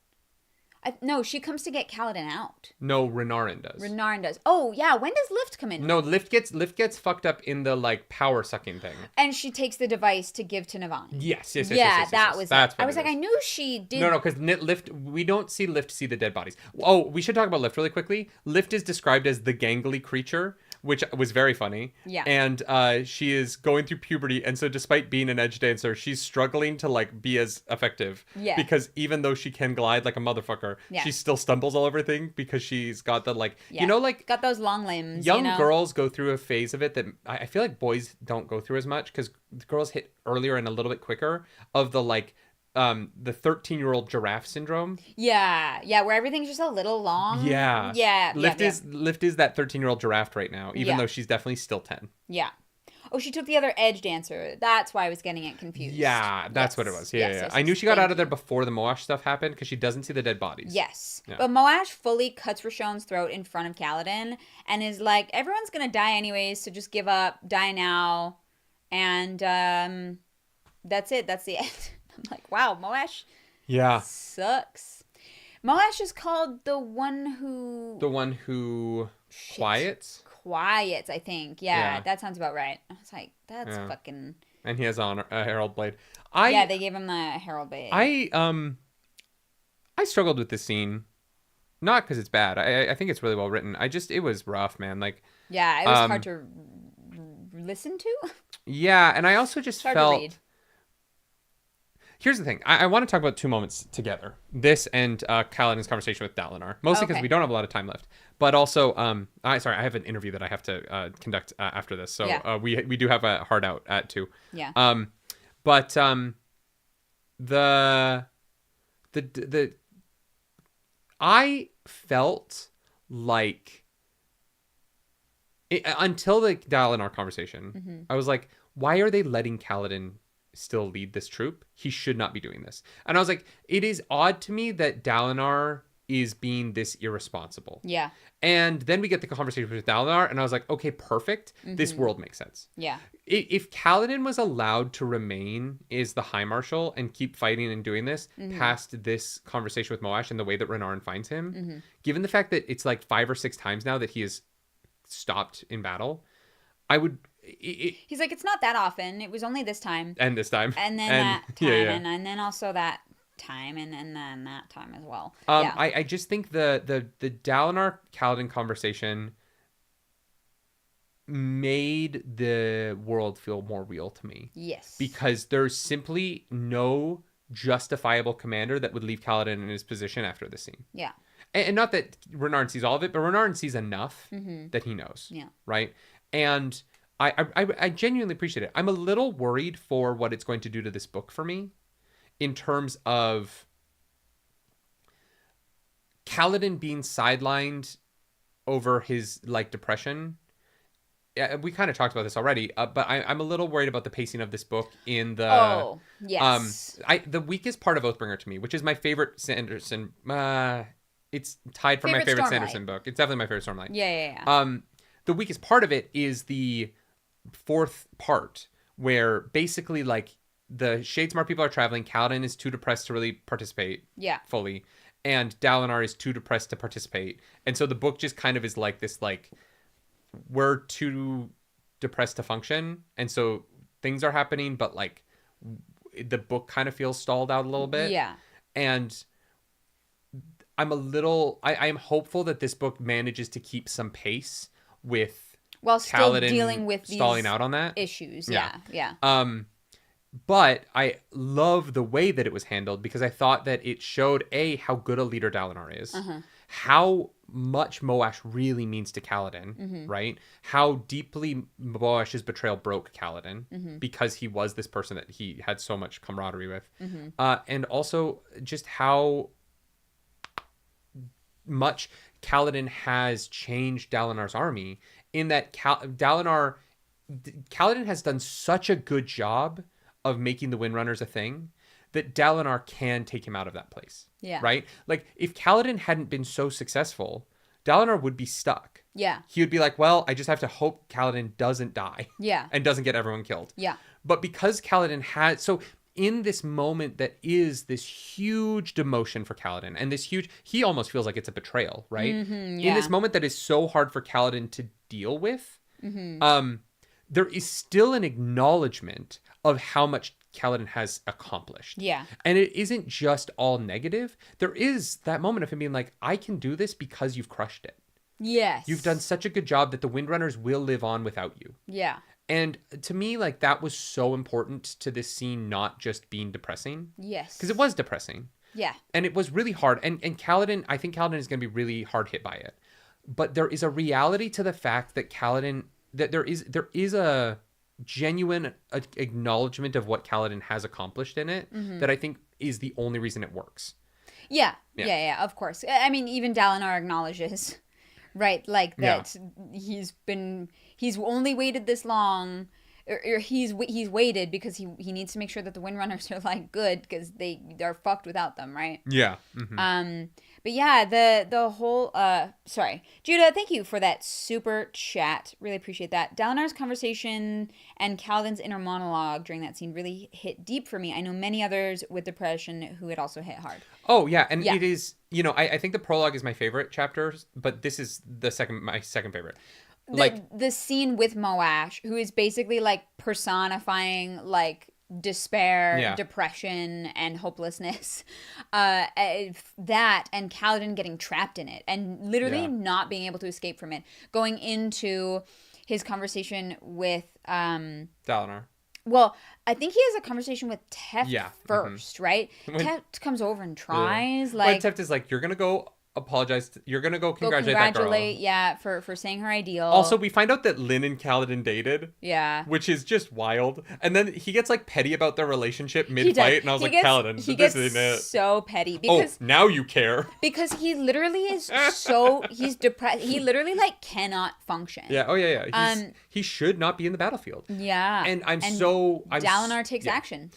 No, she comes to get Kaladin out. No, Renarin does. Renarin does. Oh, yeah. When does Lift come in? No, Lift gets fucked up in the, like, power sucking thing. And she takes the device to give to Navani. Yes. Yeah, that was That's it. I was like, I knew she did. No, because Lift, we don't see Lift see the dead bodies. Oh, we should talk about Lift really quickly. Lift is described as the gangly creature, which was very funny. Yeah. And she is going through puberty, and so despite being an edge dancer, she's struggling to, like, be as effective. Yeah. Because even though she can glide like a motherfucker, she still stumbles all over everything because she's got the, like, you know, like... Got those long limbs, Young girls go through a phase of it that I feel like boys don't go through as much because girls hit earlier and a little bit quicker of the, like... the 13-year-old giraffe syndrome. Yeah, where everything's just a little long. Yeah. Lift is that 13-year-old giraffe right now, even though she's definitely still 10. Yeah. Oh, she took the other edge dancer. That's why I was getting it confused. Yeah, that's what it was. Yeah. I knew she got out of there before the Moash stuff happened because she doesn't see the dead bodies. Yes. Yeah. But Moash fully cuts Rashon's throat in front of Kaladin and is like, everyone's going to die anyways, so just give up, die now. And that's it. That's the end. I'm like, wow, Moash sucks. Moash is called the one who quiets, I think. Yeah, that sounds about right. I was like, that's fucking... And he has on a herald blade. They gave him the herald blade. I struggled with this scene. Not because it's bad. I think it's really well written. It was rough, man. Like, yeah, it was hard to listen to. Yeah, and I also just hard felt... to read. Here's the thing. I want to talk about two moments together. This and Kaladin's conversation with Dalinar. Mostly because we don't have a lot of time left. But also, I have an interview that I have to conduct after this. So we do have a hard out at 2. Yeah. But I felt like until the Dalinar conversation, I was like, why are they letting Kaladin still lead this troop? He should not be doing this. And I was like, it is odd to me that Dalinar is being this irresponsible. Yeah. And then we get the conversation with Dalinar, and I was like, okay, perfect. This world makes sense. Yeah. If Kaladin was allowed to remain as the High Marshal and keep fighting and doing this past this conversation with Moash and the way that Renarin finds him, given the fact that it's like 5 or 6 times now that he has stopped in battle, I would... He's like, it's not that often. It was only this time. And this time. And then that time. And then also that time. And then that time as well. I just think the Dalinar Kaladin conversation made the world feel more real to me. Yes. Because there's simply no justifiable commander that would leave Kaladin in his position after this scene. Yeah. And not that Renarin sees all of it, but Renarin sees enough that he knows. Yeah. Right? And... I genuinely appreciate it. I'm a little worried for what it's going to do to this book for me in terms of Kaladin being sidelined over his, like, depression. Yeah, we kind of talked about this already, but I'm a little worried about the pacing of this book in the... Oh, yes. The weakest part of Oathbringer to me, which is my favorite Sanderson... it's tied for my favorite Sanderson book. It's definitely my favorite Stormlight. Yeah. The weakest part of it is the 4th part, where basically, like, the Shadesmar people are traveling. Kaladin is too depressed to really participate fully, and Dalinar is too depressed to participate. And so the book just kind of is like this, like, we're too depressed to function, and so things are happening, but, like, the book kind of feels stalled out a little bit. Yeah. And I'm I'm hopeful that this book manages to keep some pace with while still Kaladin dealing with these stalling out on that issues. Yeah. But I love the way that it was handled because I thought that it showed how good a leader Dalinar is, how much Moash really means to Kaladin, right? How deeply Moash's betrayal broke Kaladin because he was this person that he had so much camaraderie with, and also just how much Kaladin has changed Dalinar's army. In that Kaladin has done such a good job of making the Windrunners a thing that Dalinar can take him out of that place. Yeah. Right? Like, if Kaladin hadn't been so successful, Dalinar would be stuck. Yeah. He would be like, well, I just have to hope Kaladin doesn't die. Yeah. And doesn't get everyone killed. Yeah. But because Kaladin had... So, in this moment that is this huge demotion for Kaladin, and this huge... He almost feels like it's a betrayal, right? In this moment that is so hard for Kaladin to deal with, there is still an acknowledgement of how much Kaladin has accomplished. Yeah. And it isn't just all negative. There is that moment of him being like, I can do this because you've crushed it. Yes. You've done such a good job that the Windrunners will live on without you. Yeah. And to me, like, that was so important to this scene not just being depressing. Yes. Because it was depressing. Yeah. And it was really hard. And Kaladin, I think Kaladin is going to be really hard hit by it. But there is a reality to the fact that Kaladin, that there is a genuine acknowledgement of what Kaladin has accomplished in it that I think is the only reason it works. Yeah, of course. I mean, even Dalinar acknowledges, right, like that he's only waited this long, or he's waited because he needs to make sure that the Windrunners are like good because they're fucked without them, right? Yeah. But yeah, the whole sorry, Judah, thank you for that super chat. Really appreciate that. Dalinar's conversation and Kaladin's inner monologue during that scene really hit deep for me. I know many others with depression who it also hit hard. Oh yeah, and it is, you know, I think the prologue is my favorite chapter, but this is my second favorite. The scene with Moash, who is basically like personifying like despair, depression, and hopelessness, that and Kaladin getting trapped in it and literally not being able to escape from it, going into his conversation with Dalinar. Well, I think he has a conversation with Teft first, right? Teft comes over and tries like Teft is like, you're gonna go apologize. You're gonna go congratulate that girl. for saying her ideal. Also, we find out that Lyn and Kaladin dated. Yeah. Which is just wild. And then he gets like petty about their relationship mid-fight, and I was like, Kaladin, this isn't it. So petty because now you care. Because he literally is he's depressed. He literally like cannot function. Yeah. Oh yeah. He should not be in the battlefield. Yeah. And Dalinar takes action.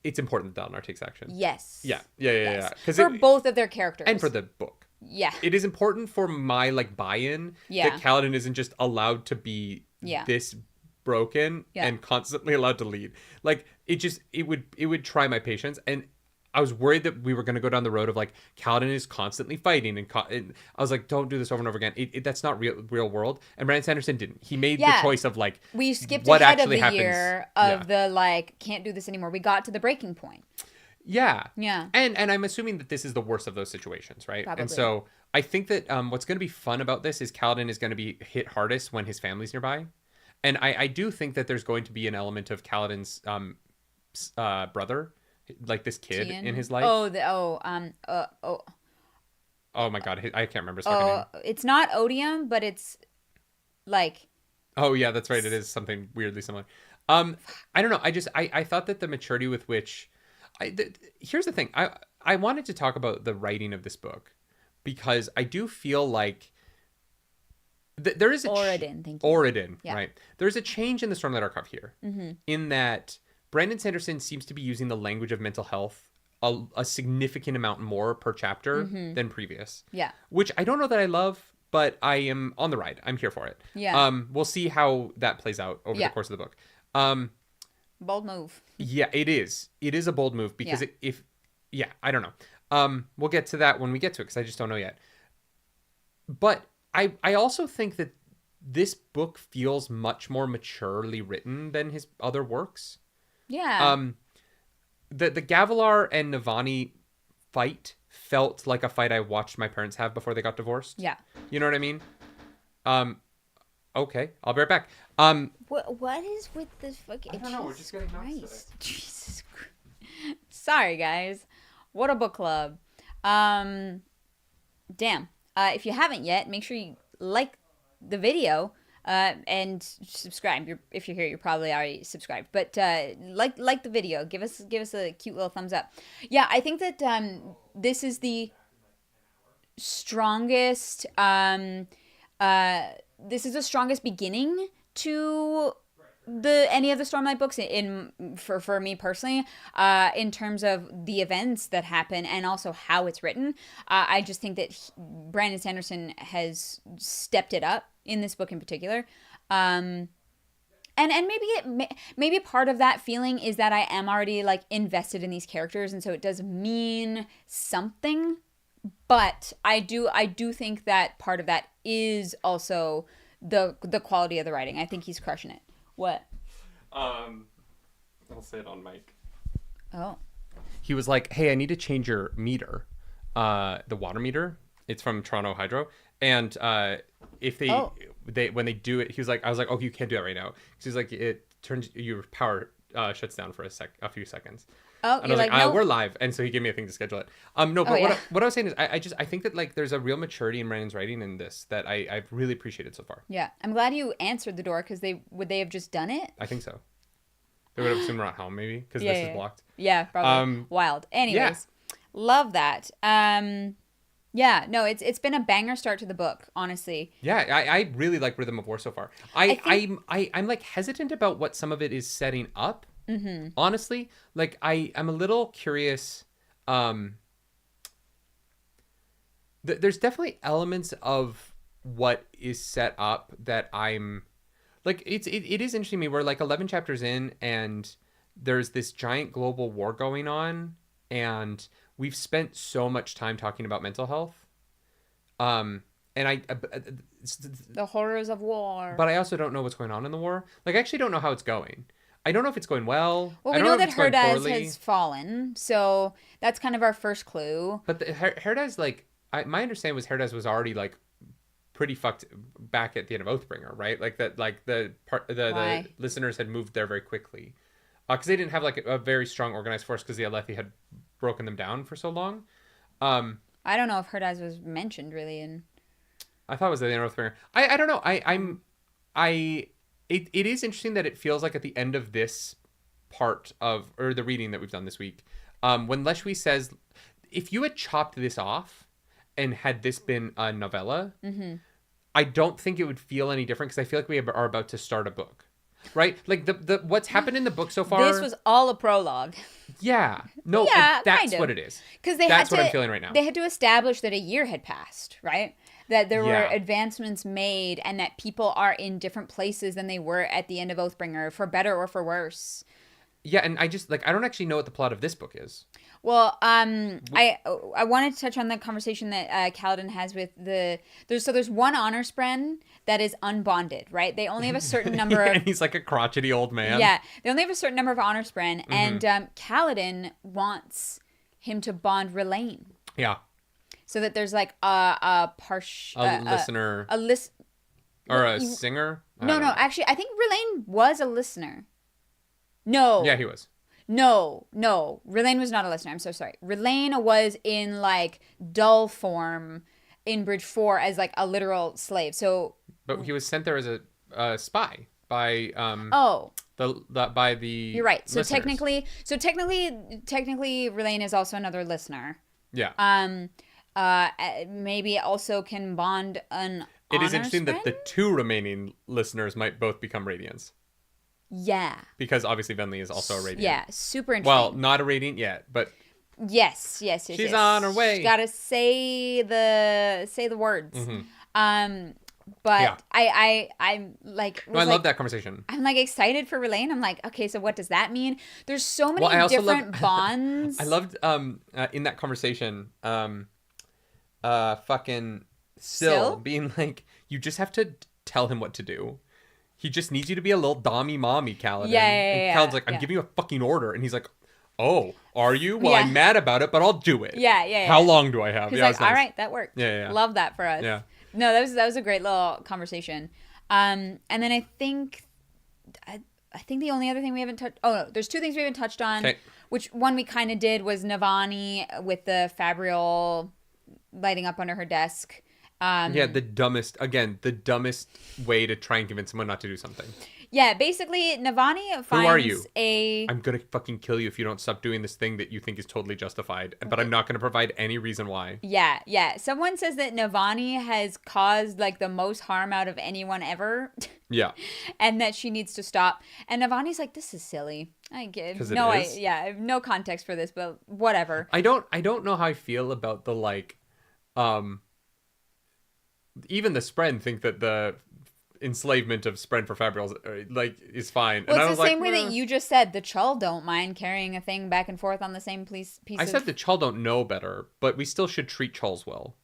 It's important that Dalinar takes action. Yes. Yeah. For both of their characters. And for the book. Yeah. It is important for my like buy-in that Kaladin isn't just allowed to be this broken and constantly allowed to lead. Like it would try my patience, and I was worried that we were going to go down the road of like Kaladin is constantly fighting, and I was like, don't do this over and over again. That's not real world. And Brandon Sanderson didn't. He made the choice of like we skipped what ahead actually of the happens. Year of the like can't do this anymore. We got to the breaking point. Yeah. Yeah. And I'm assuming that this is the worst of those situations, right? Probably. And so I think that what's going to be fun about this is Kaladin is going to be hit hardest when his family's nearby. And I do think that there's going to be an element of Kaladin's brother, like this kid in his life. Oh my god, I can't remember his fucking name. It's not Odium, but it's like. Oh yeah, that's right. It is something weirdly similar. I don't know. I thought that the maturity with which, here's the thing. I wanted to talk about the writing of this book because I do feel like there is a Oridin, right? There's a change in the Stormlight Archive here, in that Brandon Sanderson seems to be using the language of mental health a significant amount more per chapter than previous. Yeah. Which I don't know that I love, but I am on the ride. I'm here for it. Yeah. We'll see how that plays out over the course of the book. Bold move. Yeah, it is. It is a bold move because I don't know. We'll get to that when we get to it because I just don't know yet. But I also think that this book feels much more maturely written than his other works. Yeah. The Gavilar and Navani fight felt like a fight I watched my parents have before they got divorced. Yeah. You know what I mean? Okay, I'll be right back. What is with this fucking? I don't know. We're just getting nuts today. Jesus Christ. Sorry, guys. What a book club. Damn. If you haven't yet, make sure you like the video and subscribe. If you're here, you're probably already subscribed. But like the video. Give us a cute little thumbs up. Yeah, I think that this is the strongest. This is the strongest beginning to any of the Stormlight books for me personally, in terms of the events that happen and also how it's written. I just think that Brandon Sanderson has stepped it up in this book in particular. And maybe part of that feeling is that I am already like invested in these characters, and so it does mean something. But I do think that part of that is also the quality of the writing. I think he's crushing it. What? I'll say it on mic. Oh. He was like, "Hey, I need to change your meter, the water meter. It's from Toronto Hydro, and if they when they do it, he was like, I was like, oh, you can't do that right now. 'Cause he's like, it turns your power shuts down for a few seconds." Oh, and I was like, no. We're live, and so he gave me a thing to schedule it. No, but what I was saying is, I think that like there's a real maturity in Brandon's writing in this that I've really appreciated so far. Yeah, I'm glad you answered the door, because would they have just done it? I think so. They would have assumed we're at home, maybe, because this is blocked. Yeah, probably. Wild. Anyways, love that. Yeah, no, it's been a banger start to the book, honestly. Yeah, I really like Rhythm of War so far. I'm like hesitant about what some of it is setting up. Mm-hmm. Honestly, like I'm a little curious. There's definitely elements of what is set up that I'm like. It is interesting to me. We're like 11 chapters in, and there's this giant global war going on, and we've spent so much time talking about mental health. And the horrors of war. But I also don't know what's going on in the war. Like, I actually don't know how it's going. I don't know if it's going well. Well, we know that Herdaz has fallen, so that's kind of our first clue. But Herdaz, like, my understanding was Herdaz was already like pretty fucked back at the end of Oathbringer, right? Like that, like the listeners had moved there very quickly, because they didn't have like a very strong organized force because the Alethi had broken them down for so long. I don't know if Herdaz was mentioned really in. I thought it was at the end of Oathbringer. I don't know. It is interesting that it feels like at the end of this part of, or the reading that we've done this week, when Leshwi says, if you had chopped this off and had this been a novella, mm-hmm. I don't think it would feel any different, because I feel like we are about to start a book, right? Like the what's happened in the book so far. This was all a prologue. Yeah. No, that's kind of what it is. Because that's what I'm feeling right now. They had to establish that a year had passed, right? That there were advancements made, and that people are in different places than they were at the end of Oathbringer, for better or for worse. Yeah, and I don't actually know what the plot of this book is. Well, I wanted to touch on the conversation that Kaladin has with there's one honor spren that is unbonded, right? They only have a certain number of... And he's like a crotchety old man. Yeah, they only have a certain number of honor spren, mm-hmm. and Kaladin wants him to bond Relaine. Yeah. So that there's like a listener. Or a singer? No, actually, I think Relaine was a listener. No. Yeah, he was. No. Relaine was not a listener. I'm so sorry. Relaine was in like dull form in Bridge 4 as like a literal slave. So. But he was sent there as a spy by by the. You're right. So listeners. technically, Relaine is also another listener. Yeah. Maybe also can bond an. It is interesting that the two remaining listeners might both become Radiants. Yeah. Because obviously Venli is also a Radiant. Yeah, super interesting. Well, not a Radiant yet, but yes. She's on her way. She's got to say the words. Mm-hmm. But yeah. I'm like... I love that conversation. I'm like excited for Relaine. I'm like, okay, so what does that mean? There's so many different bonds. I loved in that conversation, fucking Syl being like, you just have to tell him what to do. He just needs you to be a little dommy mommy, Kaladin. Yeah. And Kaladin's like, I'm giving you a fucking order. And he's like, oh, are you? Well, I'm mad about it, but I'll do it. Yeah. How long do I have? He's like, all right, that worked. Yeah. Love that for us. Yeah. No, that was a great little conversation. And then I think the only other thing we haven't touched. Oh no, there's 2 things we haven't touched on. Okay. Which one we kind of did was Navani with the Fabrial lighting up under her desk. Yeah, the dumbest way to try and convince someone not to do something. Yeah, basically, Navani finds Who are you? I'm going to fucking kill you if you don't stop doing this thing that you think is totally justified, but I'm not going to provide any reason why. Yeah. Someone says that Navani has caused, like, the most harm out of anyone ever. Yeah. And that she needs to stop. And Navani's like, this is silly. I get I have no context for this, but whatever. I don't know how I feel about the, like, even the Spren think that the enslavement of Spren for Fabrials like is fine. Well, and it's the same way that you just said the Chull don't mind carrying a thing back and forth on the same piece. I said the Chull don't know better, but we still should treat Chulls well.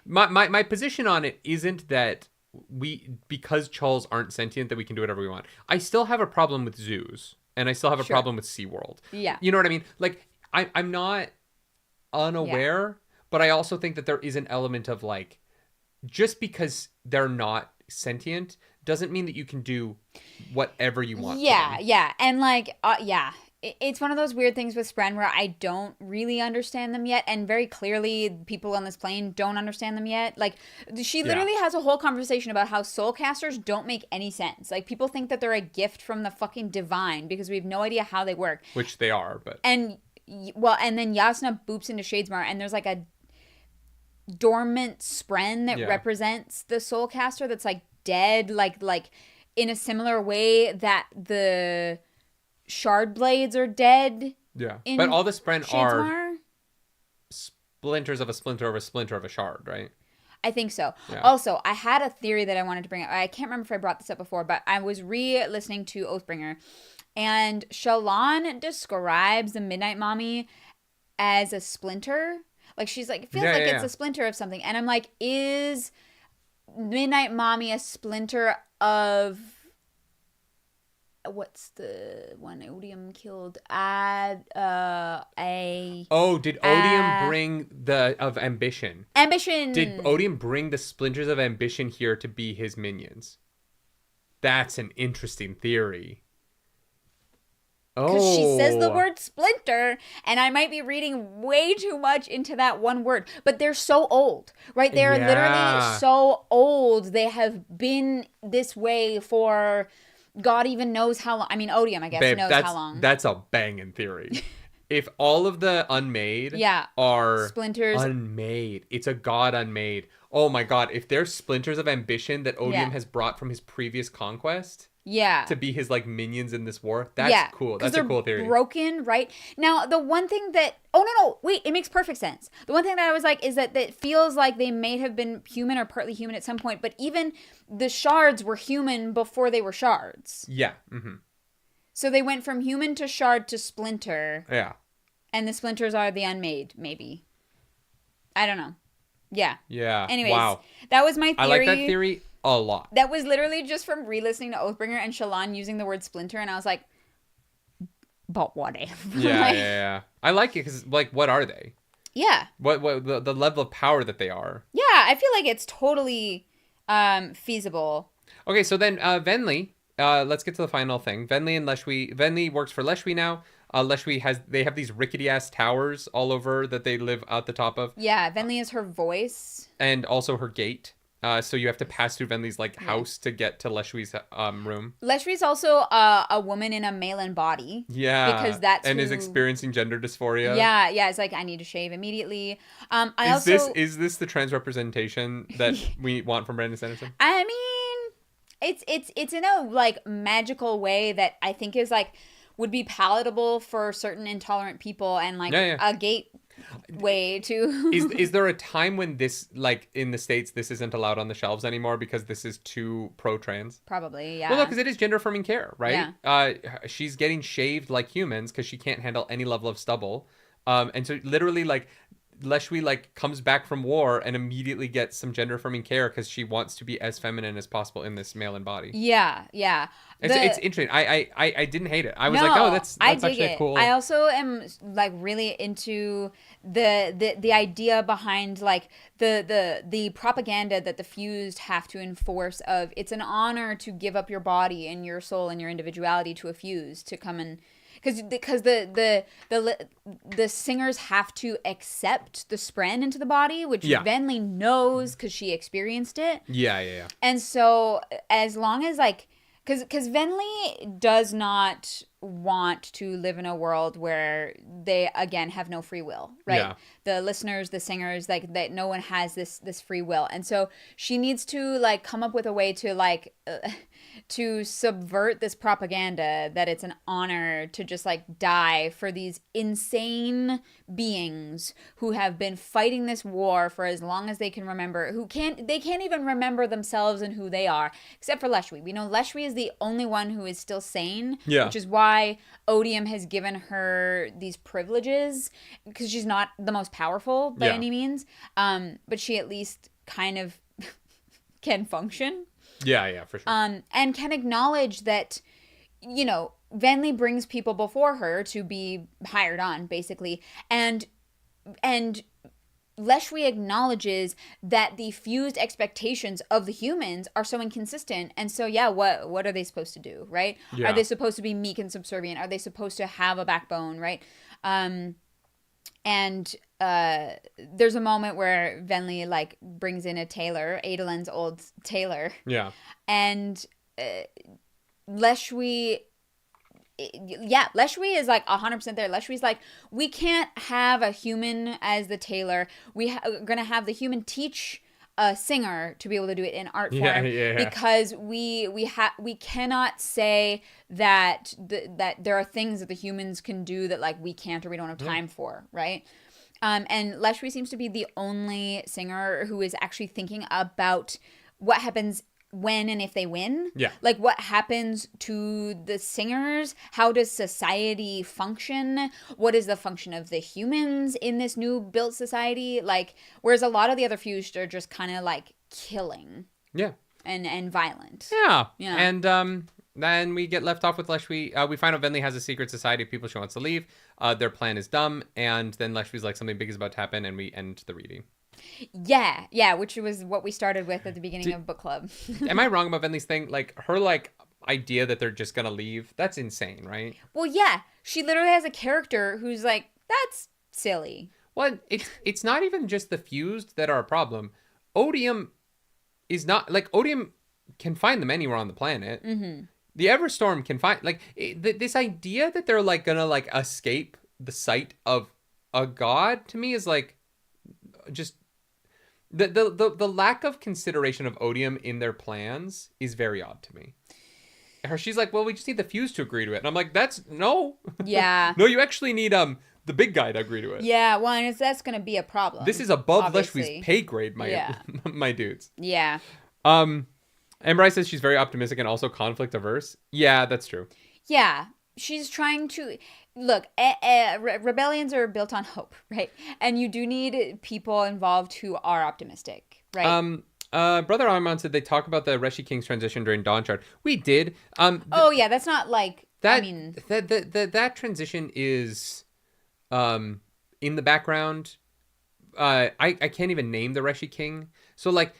My position on it isn't that because Chulls aren't sentient that we can do whatever we want. I still have a problem with zoos, and I still have a problem with SeaWorld. Yeah. You know what I mean? Like, I'm not unaware, but I also think that there is an element of, like, just because they're not sentient doesn't mean that you can do whatever you want. Yeah. And, like, it's one of those weird things with Spren where I don't really understand them yet, and very clearly people on this plane don't understand them yet. Like, she literally has a whole conversation about how soulcasters don't make any sense. Like, people think that they're a gift from the fucking divine because we have no idea how they work. Which they are, but... And then Yasna boops into Shadesmar, and there's, like, a dormant Spren that represents the soulcaster that's, like, dead, like in a similar way that the shard blades are dead. Yeah, but all the Spren Shadesmar are splinters of a splinter of a splinter of a shard, right? I think so. Yeah. Also, I had a theory that I wanted to bring up. I can't remember if I brought this up before, but I was re-listening to Oathbringer, and Shallan describes the Midnight Mommy as a splinter. Like, she's like, it feels like it's a splinter of something. And I'm like, is Midnight Mommy a splinter of... What's the one Odium killed? Did Odium bring of Ambition? Ambition! Did Odium bring the splinters of Ambition here to be his minions? That's an interesting theory. Because she says the word splinter, and I might be reading way too much into that one word. But they're so old, right? They're literally so old. They have been this way for God even knows how long. I mean, Odium, I guess, knows how long. That's a banging theory. If all of the unmade are splinters unmade, it's a god unmade. Oh my god, if they're splinters of ambition that Odium has brought from his previous conquest... to be his, like, minions in this war. That's cool. That's a cool theory. Broken, right? Now, the one thing that... Oh, no. Wait, it makes perfect sense. The one thing that I was like is that it feels like they may have been human or partly human at some point, but even the shards were human before they were shards. Yeah. Mm-hmm. So they went from human to shard to splinter. Yeah. And the splinters are the unmade, maybe. I don't know. Yeah. Yeah. Anyways, that was my theory. I like that theory a lot. That was literally just from re-listening to Oathbringer and Shallan using the word splinter, and I was like, but whatever. Yeah. I like it because, like, what are they? Yeah. What the level of power that they are. Yeah, I feel like it's totally feasible. Okay, so then Venli, let's get to the final thing. Venli and Leshwi. Venli works for Leshwi now. Leshwi they have these rickety ass towers all over that they live at the top of. Yeah, Venli is her voice. And also her gate. So you have to pass through Venli's, like, house to get to Leshwi's room. Leshwi's also a woman in a male body. Yeah. Because that's is experiencing gender dysphoria. Yeah. It's like, I need to shave immediately. Is this the trans representation that we want from Brandon Sanderson? I mean, it's in a, like, magical way that I think is, like, would be palatable for certain intolerant people, and, like, a gateway to... is there a time when this, like, in the States, this isn't allowed on the shelves anymore because this is too pro-trans? Probably, yeah. Well, no, because it is gender-affirming care, right? Yeah. She's getting shaved like humans because she can't handle any level of stubble. And so literally, like, Leshwi like comes back from war and immediately gets some gender affirming care because she wants to be as feminine as possible in this male body. Yeah. It's interesting. I didn't hate it. I was like, oh, that's actually cool. I also am like really into the idea behind like the propaganda that the fused have to enforce of it's an honor to give up your body and your soul and your individuality to a fused to come and because the singers have to accept the spren into the body, which Venli knows because she experienced it. Yeah. And so as long as like because Venli does not want to live in a world where they again have no free will, right? Yeah. The listeners, the singers, like that, no one has this free will, and so she needs to like come up with a way to like to subvert this propaganda that it's an honor to just like die for these insane beings who have been fighting this war for as long as they can remember, they can't even remember themselves and who they are, except for Leshwi. We know Leshwi is the only one who is still sane, which is why Odium has given her these privileges, because she's not the most powerful by any means, but she at least kind of can function. Yeah, for sure. And can acknowledge that, you know, Venli brings people before her to be hired on, basically. And Leshwi acknowledges that the fused expectations of the humans are so inconsistent. And so, what are they supposed to do, right? Yeah. Are they supposed to be meek and subservient? Are they supposed to have a backbone, right? And there's a moment where Venli like brings in a tailor, Adolin's old tailor. Yeah. And Leshwi is like 100% there. Leshwi's like, we can't have a human as the tailor. We're going to have the human teach a singer to be able to do it in art form, because we cannot say that that there are things that the humans can do that like we can't or we don't have time for, right? And Leshwi seems to be the only singer who is actually thinking about what happens when and if they win. Yeah. Like what happens to the singers? How does society function? What is the function of the humans in this new built society? Like, whereas a lot of the other fused are just kind of like killing. Yeah. And violent. Yeah. And then we get left off with Leshwi. We find out Venli has a secret society of people she wants to leave. Their plan is dumb. And then Leshwi's like, something big is about to happen. And we end the reading. Yeah, which was what we started with at the beginning of book club. Am I wrong about Venli's thing? Like, her, like, idea that they're just gonna leave, that's insane, right? Well, yeah. She literally has a character who's like, that's silly. Well, it's not even just the fused that are a problem. Odium is not, like, Odium can find them anywhere on the planet. Mm-hmm. The Everstorm can find, like, this idea that they're, like, gonna, like, escape the sight of a god, to me, is, like, just... The lack of consideration of Odium in their plans is very odd to me. She's like, well, we just need the fuse to agree to it. And I'm like, no. Yeah. No, you actually need the big guy to agree to it. Yeah, well, and that's going to be a problem. This is above Leshwi's pay grade, my dudes. Yeah. And Bryce says she's very optimistic and also conflict averse. Yeah, that's true. Yeah. She's trying to... Look, rebellions are built on hope, right? And you do need people involved who are optimistic, right? Brother Armand said they talk about the Reshi King's transition during Dawn Shard. We did. That's not like... That, I mean... That transition is in the background. I can't even name the Reshi King. So, like,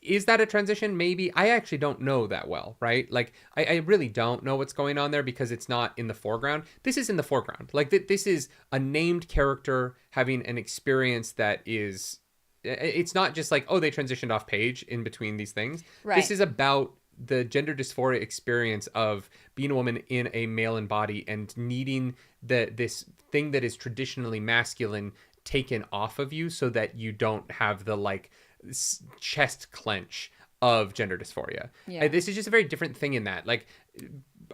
is that a transition? Maybe. I actually don't know that well, right? Like, I really don't know what's going on there because it's not in the foreground. This is in the foreground. Like, this is a named character having an experience that is... It's not just like, oh, they transitioned off page in between these things. Right. This is about the gender dysphoria experience of being a woman in a male body and needing this thing that is traditionally masculine taken off of you so that you don't have the like chest clench of gender dysphoria. Yeah. This is just a very different thing in that. Like,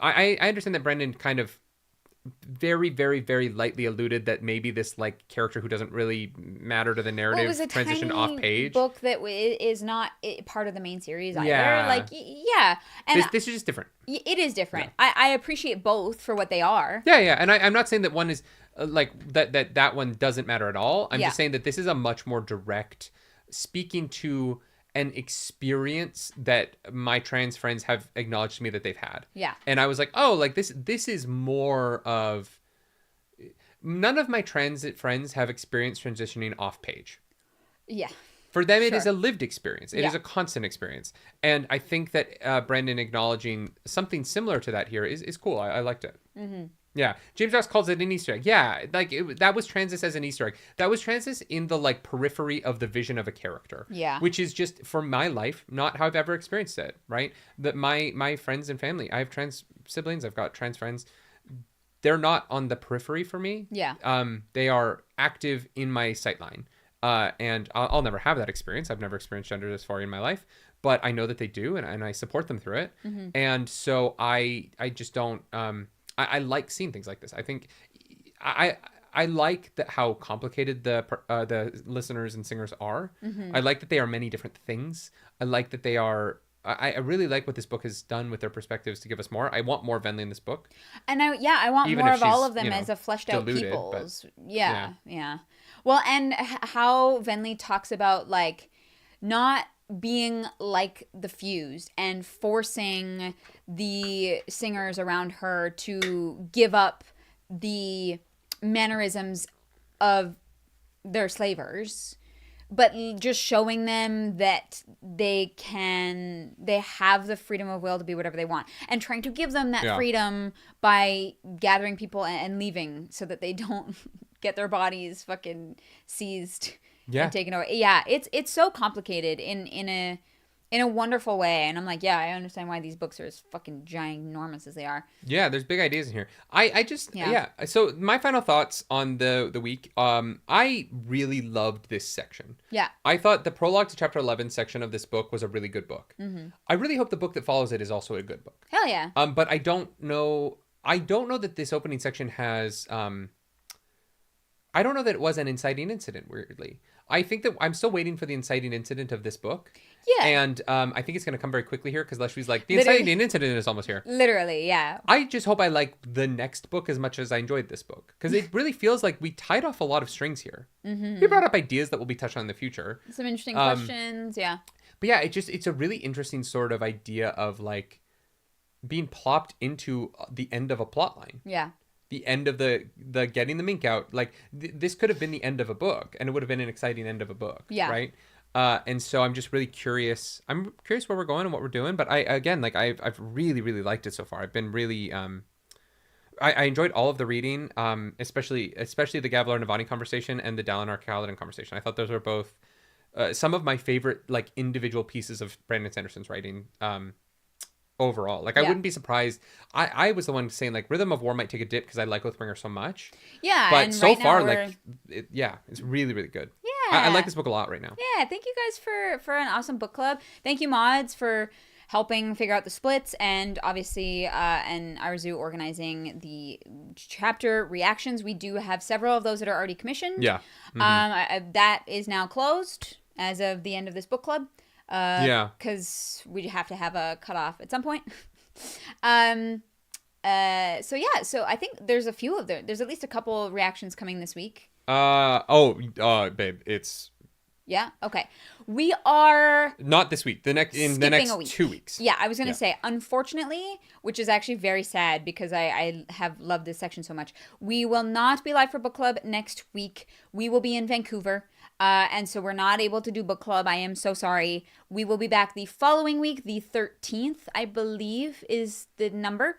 I understand that Brandon kind of very, very, very lightly alluded that maybe this like character who doesn't really matter to the narrative transitioned off page. Book that is not part of the main series either. Yeah. Like, yeah. And this is just different. It is different. Yeah. I appreciate both for what they are. Yeah. And I'm not saying that one is like that one doesn't matter at all. I'm Yeah. just saying that this is a much more direct speaking to an experience that my trans friends have acknowledged to me that they've had. Yeah. And I was like, oh, like this is more of, none of my trans friends have experienced transitioning off page. Yeah. For them, it Sure. is a lived experience. It is Yeah. a constant experience. And I think that Brandon acknowledging something similar to that here is cool. I liked it. Mm-hmm. Yeah. James Ross calls it an Easter egg. Yeah. Like that was Transis as an Easter egg. That was Transis in the like periphery of the vision of a character. Yeah. Which is just, for my life, not how I've ever experienced it. Right. That my friends and family, I have trans siblings. I've got trans friends. They're not on the periphery for me. Yeah. They are active in my sightline. And I'll never have that experience. I've never experienced gender dysphoria in my life, but I know that they do, and I support them through it. Mm-hmm. And so I just don't, I like seeing things like this. I think I like how complicated the listeners and singers are. Mm-hmm. I like that they are many different things. I like that they are, I really like what this book has done with their perspectives to give us more. I want more Venli in this book. And I want Even more if of all she's, of them as a fleshed out diluted, peoples. but- Yeah. Well, and how Venli talks about like not being like the fused and forcing the singers around her to give up the mannerisms of their slavers, but just showing them that they have the freedom of will to be whatever they want, and trying to give them that freedom by gathering people and leaving so that they don't get their bodies fucking seized and taken away. Yeah, it's so complicated in a wonderful way, and I'm like, yeah, I understand why these books are as fucking ginormous as they are. Yeah, there's big ideas in here. I just So my final thoughts on the week. I really loved this section. Yeah. I thought the prologue to chapter 11 section of this book was a really good book. Mm-hmm. I really hope the book that follows it is also a good book. Hell yeah. But I don't know that this opening section has I don't know that it was an inciting incident, weirdly. I think that I'm still waiting for the inciting incident of this book. Yeah. And I think it's going to come very quickly here because Leshley's like, the inciting incident is almost here. Literally, yeah. I just hope I like the next book as much as I enjoyed this book. Because it really feels like we tied off a lot of strings here. Mm-hmm. We brought up ideas that will be touched on in the future. Some interesting questions, yeah. But yeah, it's a really interesting sort of idea of like being plopped into the end of a plot line. Yeah. The end of the getting the mink out. Like this could have been the end of a book, and it would have been an exciting end of a book. Yeah. Right. And so I'm just really curious. I'm curious where we're going and what we're doing. But I've really, really liked it so far. I've been really, I enjoyed all of the reading, especially the Gavilar Navani conversation and the Dalinar Kaladin conversation. I thought those were both some of my favorite like individual pieces of Brandon Sanderson's writing. Overall, like I wouldn't be surprised. I was the one saying like Rhythm of War might take a dip because I like Oathbringer so much. Yeah, but and so right far, like, it's really, really good. Yeah, I like this book a lot right now. Yeah, thank you guys for an awesome book club. Thank you, mods, for helping figure out the splits, and obviously, and Arzu organizing the chapter reactions. We do have several of those that are already commissioned. Yeah, that is now closed as of the end of this book club. Because we have to have a cutoff at some point. So I think there's a few of them. There's at least a couple reactions coming this week. Babe, it's... Yeah, okay. We are... Not this week. The next 2 weeks. Yeah, I was going to say, unfortunately, which is actually very sad because I have loved this section so much. We will not be live for book club next week. We will be in Vancouver. And so we're not able to do book club. I am so sorry. We will be back the following week, the 13th, I believe is the number.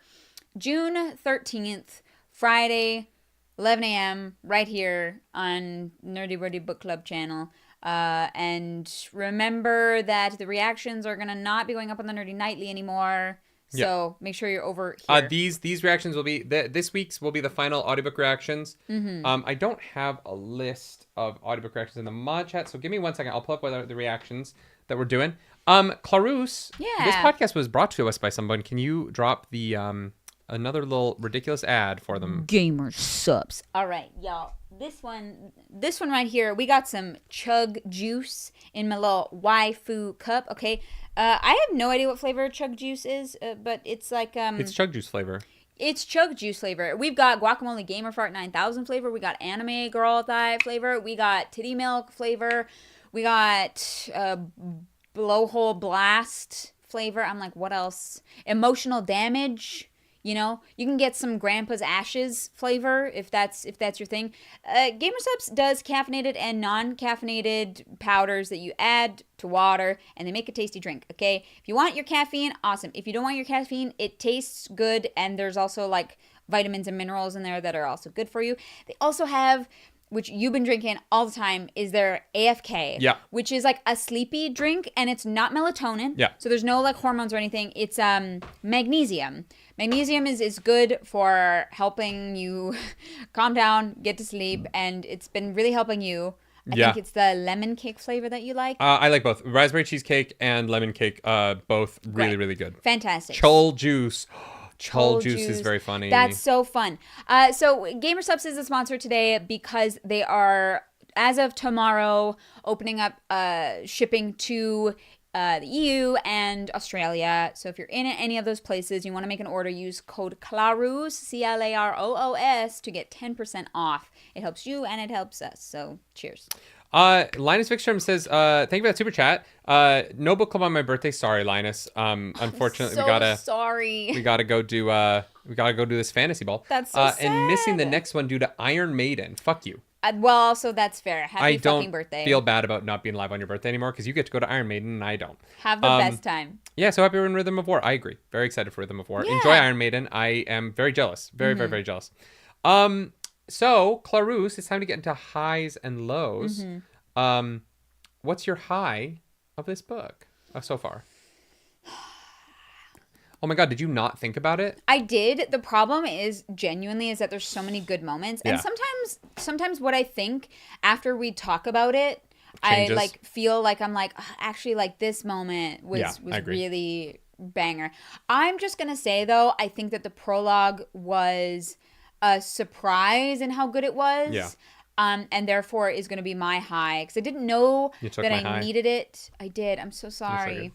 June 13th, Friday, 11 a.m., right here on Nerdy Wordy Book Club channel. And remember that the reactions are going to not be going up on the Nerdy Nightly anymore. So make sure you're over here. These reactions will be this week's will be the final audiobook reactions. Mm-hmm. I don't have a list of audiobook reactions in the mod chat, so give me 1 second. I'll pull up what are the reactions that we're doing. Clarus, this podcast was brought to us by someone. Can you drop the another little ridiculous ad for them? Gamer subs. All right, y'all. This one right here. We got some chug juice in my little waifu cup. Okay. I have no idea what flavor chug juice is, but it's like it's chug juice flavor. It's chug juice flavor. We've got guacamole gamer fart 9000 flavor. We got anime girl thigh flavor. We got titty milk flavor. We got blowhole blast flavor. I'm like, what else? Emotional damage. You know, you can get some grandpa's ashes flavor if that's your thing. Gamer Subs does caffeinated and non-caffeinated powders that you add to water, and they make a tasty drink. Okay, if you want your caffeine, awesome. If you don't want your caffeine, it tastes good, and there's also like vitamins and minerals in there that are also good for you. They also have, which you've been drinking all the time, is their AFK. Yeah. Which is like a sleepy drink, and it's not melatonin. Yeah. So there's no like hormones or anything. It's magnesium. Magnesium is good for helping you calm down, get to sleep, and it's been really helping you. I think it's the lemon cake flavor that you like. I like both. Raspberry cheesecake and lemon cake, both really, really good. Fantastic. Chol juice. Chol juice is very funny. That's so fun. So Gamer Subs is a sponsor today because they are, as of tomorrow, opening up shipping to the EU and Australia. So if you're in any of those places, you want to make an order, use code CLAROOS, CLAROOS, to get 10% off. It helps you and it helps us. So cheers. Linus Vikstrom says, thank you for that super chat. No book club on my birthday. Sorry, Linus. Unfortunately, sorry. We gotta go do this fantasy ball. That's so sad. And missing the next one due to Iron Maiden. Fuck you. Well, also that's fair. Happy fucking birthday. I don't feel bad about not being live on your birthday anymore because you get to go to Iron Maiden and I don't. Have the best time. Yeah, so happy we're in Rhythm of War. I agree. Very excited for Rhythm of War. Yeah. Enjoy Iron Maiden. I am very jealous. Very, very, very jealous. So, Clarus, it's time to get into highs and lows. What's your high of this book so far? Oh my God, did you not think about it? I did. The problem is that there's so many good moments. And sometimes what I think after we talk about it, changes. I like feel like I'm like, actually like this moment was really banger. I'm just going to say though, I think that the prologue was a surprise in how good it was. Yeah. And therefore is going to be my high because I didn't know that I needed it. I did. I'm so sorry.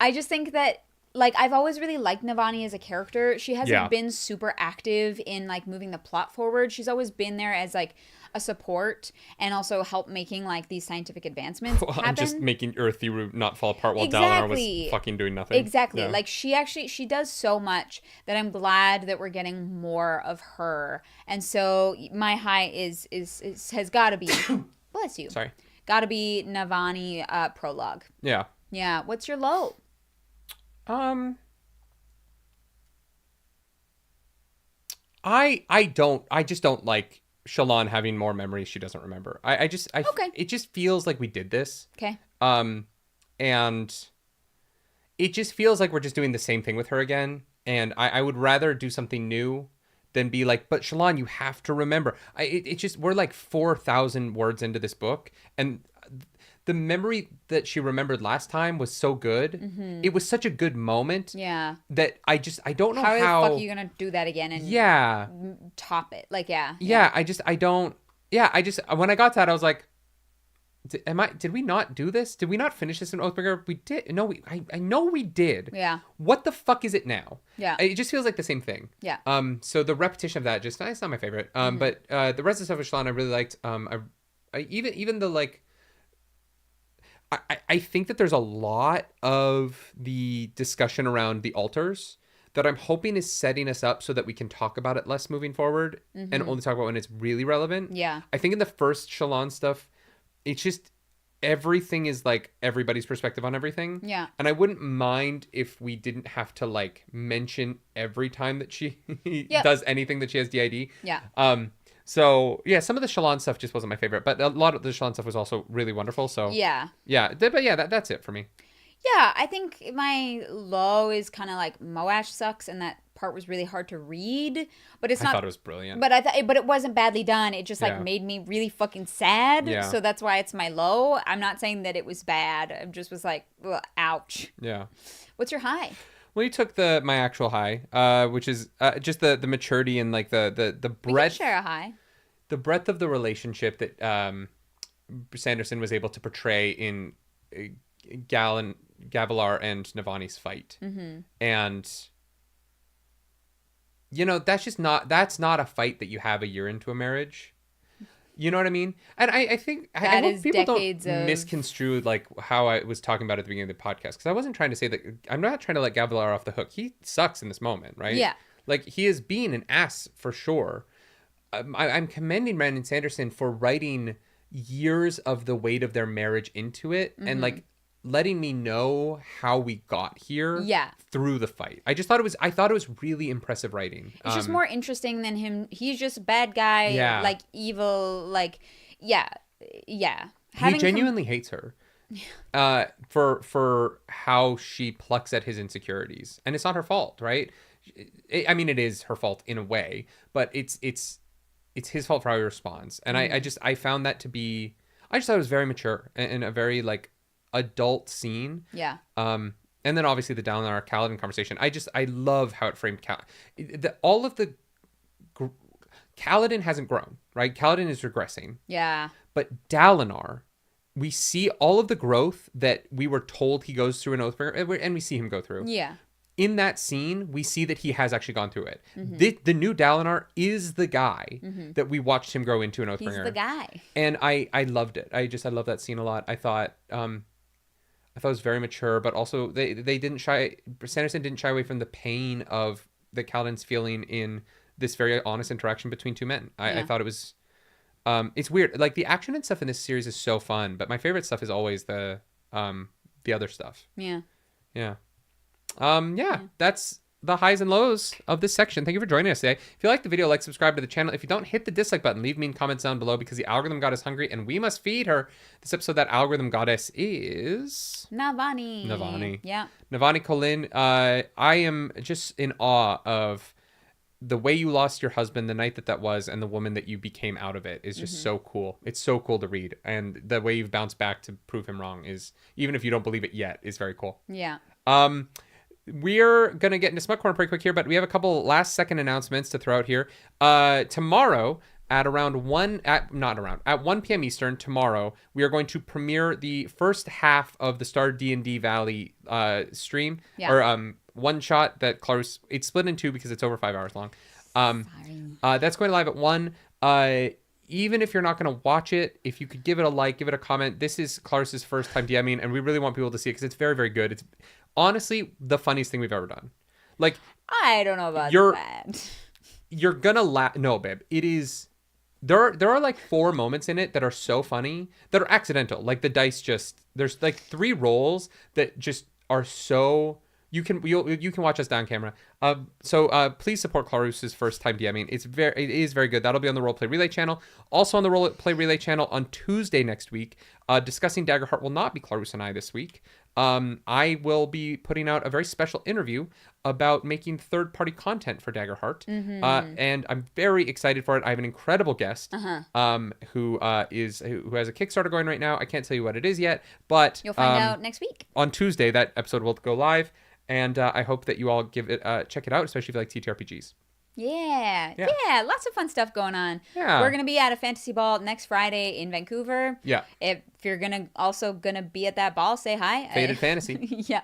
I just think that like I've always really liked Navani as a character. She hasn't been super active in like moving the plot forward. She's always been there as like a support and also help making like these scientific advancements happen. I'm just making Earthy not fall apart while Dalinar was fucking doing nothing. Exactly. Yeah. Like she does so much that I'm glad that we're getting more of her. And so my high is has got to be bless you. Sorry. Got to be Navani prologue. Yeah. Yeah. What's your low? I just don't like Shallan having more memories she doesn't remember. Okay. It just feels like we did this. Okay. And it just feels like we're just doing the same thing with her again. And I would rather do something new than be like, but Shallan, you have to remember. We're like 4,000 words into this book, and the memory that she remembered last time was so good. Mm-hmm. It was such a good moment. Yeah. That I don't know how the fuck are you gonna do that again and top it? Like when I got to that I was like, did we not do this? Did we not finish this in Oathbringer? We did. No, I know we did. Yeah. What the fuck is it now? Yeah. It just feels like the same thing. Yeah. So the repetition of that it's not my favorite. But the rest of the stuff with Shallan I really liked. Even the like. I think that there's a lot of the discussion around the altars that I'm hoping is setting us up so that we can talk about it less moving forward and only talk about when it's really relevant. Yeah. I think in the first Shallan stuff, it's just everything is like everybody's perspective on everything. Yeah. And I wouldn't mind if we didn't have to like mention every time that she does anything that she has DID. Yeah. So yeah, some of the Shallan stuff just wasn't my favorite, but a lot of the Shallan stuff was also really wonderful. So that's it for me. Yeah, I think my low is kind of like Moash sucks, and that part was really hard to read. But I thought it was brilliant. But but it wasn't badly done. It just made me really fucking sad. Yeah. So that's why it's my low. I'm not saying that it was bad. I just was like, ugh, ouch. Yeah. What's your high? Well, you took my actual high, which is just the maturity and like the breadth. We can share a high. The breadth of the relationship that Sanderson was able to portray in Gavilar and Navani's fight, and that's not a fight that you have a year into a marriage. You know what I mean? And I think I hope people don't misconstrue like how I was talking about at the beginning of the podcast, because I wasn't trying to say that. I'm not trying to let Gavilar off the hook. He sucks in this moment, right? Yeah. Like, he is being an ass for sure. I'm commending Brandon Sanderson for writing years of the weight of their marriage into it, and like letting me know how we got here through the fight. I thought it was really impressive writing. It's just more interesting than him. He's just a bad guy, like evil, like he genuinely hates her for how she plucks at his insecurities, and it's not her fault, right? I mean, it is her fault in a way, but it's his fault for how he responds. And I found that to be, I just thought it was very mature and a very like adult scene. Yeah. And then obviously the Dalinar Kaladin conversation. I love how it framed all of the Kaladin hasn't grown, right? Kaladin is regressing. Yeah. But Dalinar, we see all of the growth that we were told he goes through in Oathbringer, and we see him go through. Yeah. In that scene, we see that he has actually gone through it. The new Dalinar is the guy that we watched him grow into in Oathbringer. He's the guy. And I loved it. I love that scene a lot. I thought it was very mature, but also Sanderson didn't shy away from the pain of the Kaladin's feeling in this very honest interaction between two men. I thought it was, it's weird. Like, the action and stuff in this series is so fun, but my favorite stuff is always the other stuff. Yeah. Yeah. That's the highs and lows of this section. Thank you for joining us today. If you like the video, like, subscribe to the channel. If you don't, hit the dislike button. Leave mean comments down below, because the algorithm goddess hungry and we must feed her. This episode, that algorithm goddess is Navani. Yeah. Navani Colin. I am just in awe of the way you lost your husband, the night that was, and the woman that you became out of it is just so cool. It's so cool to read. And the way you've bounced back to prove him wrong is, even if you don't believe it yet, is very cool. Yeah. We're going to get into Smut Corner pretty quick here, but we have a couple last second announcements to throw out here. Tomorrow at at 1 p.m. Eastern tomorrow, we are going to premiere the first half of the Star D&D Valley stream, or one shot that Clarus, it's split in two because it's over 5 hours long. That's going live at 1. Even if you're not going to watch it, if you could give it a like, give it a comment. This is Clarus's first time DMing, and we really want people to see it because it's very, very good. It's honestly the funniest thing we've ever done. Like, I don't know about that. You're gonna laugh. No, babe, it is. There are like 4 moments in it that are so funny that are accidental. Like, the dice there's like 3 rolls that just are so. You can watch us down camera. So please support Clarus's first time DMing. It is very good. That'll be on the Roleplay Relay channel. Also on the Roleplay Relay channel on Tuesday next week. Discussing Daggerheart will not be Clarus and I this week. I will be putting out a very special interview about making third-party content for Daggerheart. And I'm very excited for it. I have an incredible guest who has a Kickstarter going right now. I can't tell you what it is yet, but you'll find out next week. On Tuesday, that episode will go live. And I hope that you all check it out, especially if you like TTRPGs. Yeah, lots of fun stuff going on. Yeah. We're going to be at a fantasy ball next Friday in Vancouver. Yeah. If you're also going to be at that ball, say hi. Faded Fantasy. Yeah.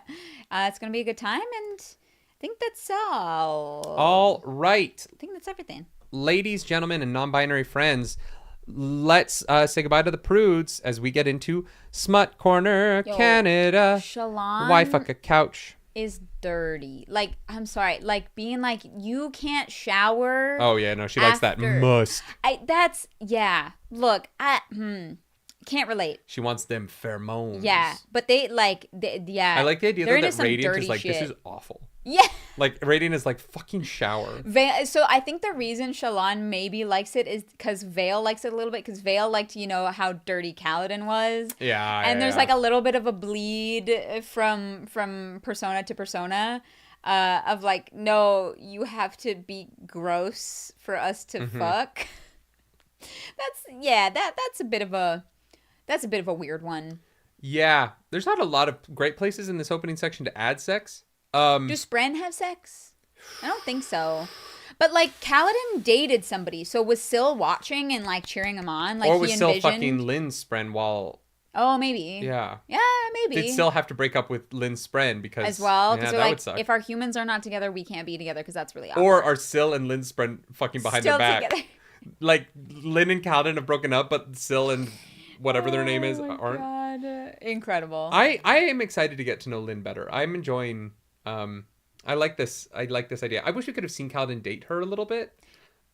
It's going to be a good time, and I think that's all. All right. I think that's everything. Ladies, gentlemen, and non-binary friends, let's say goodbye to the prudes as we get into Smut Corner Canada. Shallan. Why fuck a couch? Is dirty. Like, I'm sorry. Like, being like, you can't shower. Oh yeah, no, she likes that must. Look, can't relate. She wants them pheromones. Yeah, but I like the idea that Radiant is like, shit. this is awful. Yeah. Like, Radiant is like, fucking shower. So I think the reason Shallan maybe likes it is because Vale likes it a little bit, because Vale liked, how dirty Kaladin was. Yeah. And there's like a little bit of a bleed from persona to persona of like, no, you have to be gross for us to fuck. That's a bit of a weird one. Yeah. There's not a lot of great places in this opening section to add sex. Does Spren have sex? I don't think so. But like, Kaladin dated somebody, so was Syl watching and like cheering him on? Like, or was Syl fucking Lynn's Spren while Oh, maybe. Yeah. Yeah, maybe. They'd still have to break up with Lynn Spren because as well, because that like, would suck. if our humans are not together, we can't be together because that's really awkward. Or are Syl and Lynn Spren fucking behind Still their back? together. Like Lynn and Kaladin have broken up, but Syl and whatever their name is aren't. God. Incredible. I am excited to get to know Lynn better. I'm enjoying. I like this. I like this idea. I wish we could have seen Kaladin date her a little bit.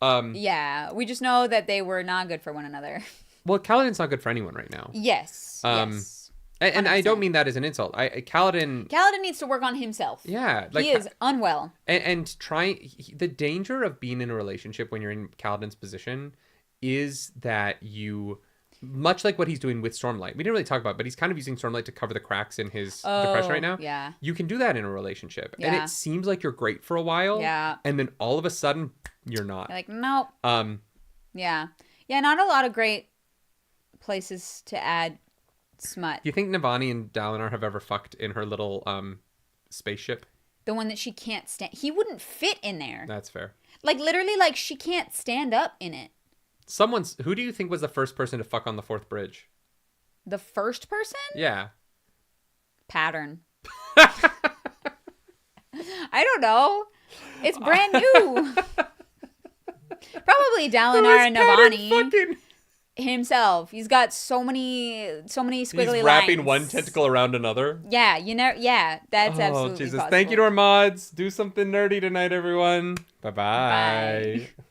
Yeah, we just know that they were not good for one another. Well, Kaladin's not good for anyone right now. Yes. Yes. And I don't mean that as an insult. Kaladin needs to work on himself. Yeah, like, he is unwell. And the danger of being in a relationship when you're in Kaladin's position is that you, much like what he's doing with Stormlight. We didn't really talk about it, but he's kind of using Stormlight to cover the cracks in his depression right now. Yeah. You can do that in a relationship. Yeah. And it seems like you're great for a while. Yeah. And then all of a sudden, you're not. You're like, nope. Yeah. Yeah, not a lot of great places to add smut. Do you think Navani and Dalinar have ever fucked in her little spaceship? The one that she can't stand. He wouldn't fit in there. That's fair. Like, literally, like, she can't stand up in it. Who do you think was the first person to fuck on the fourth bridge? The first person? Yeah. Pattern. I don't know. It's brand new. Probably Dalinar and Navani himself. He's got so many squiggly lines. He's wrapping one tentacle around another. Yeah, that's absolutely Jesus. possible. Thank you to our mods. Do something nerdy tonight, everyone. Bye-bye. Bye.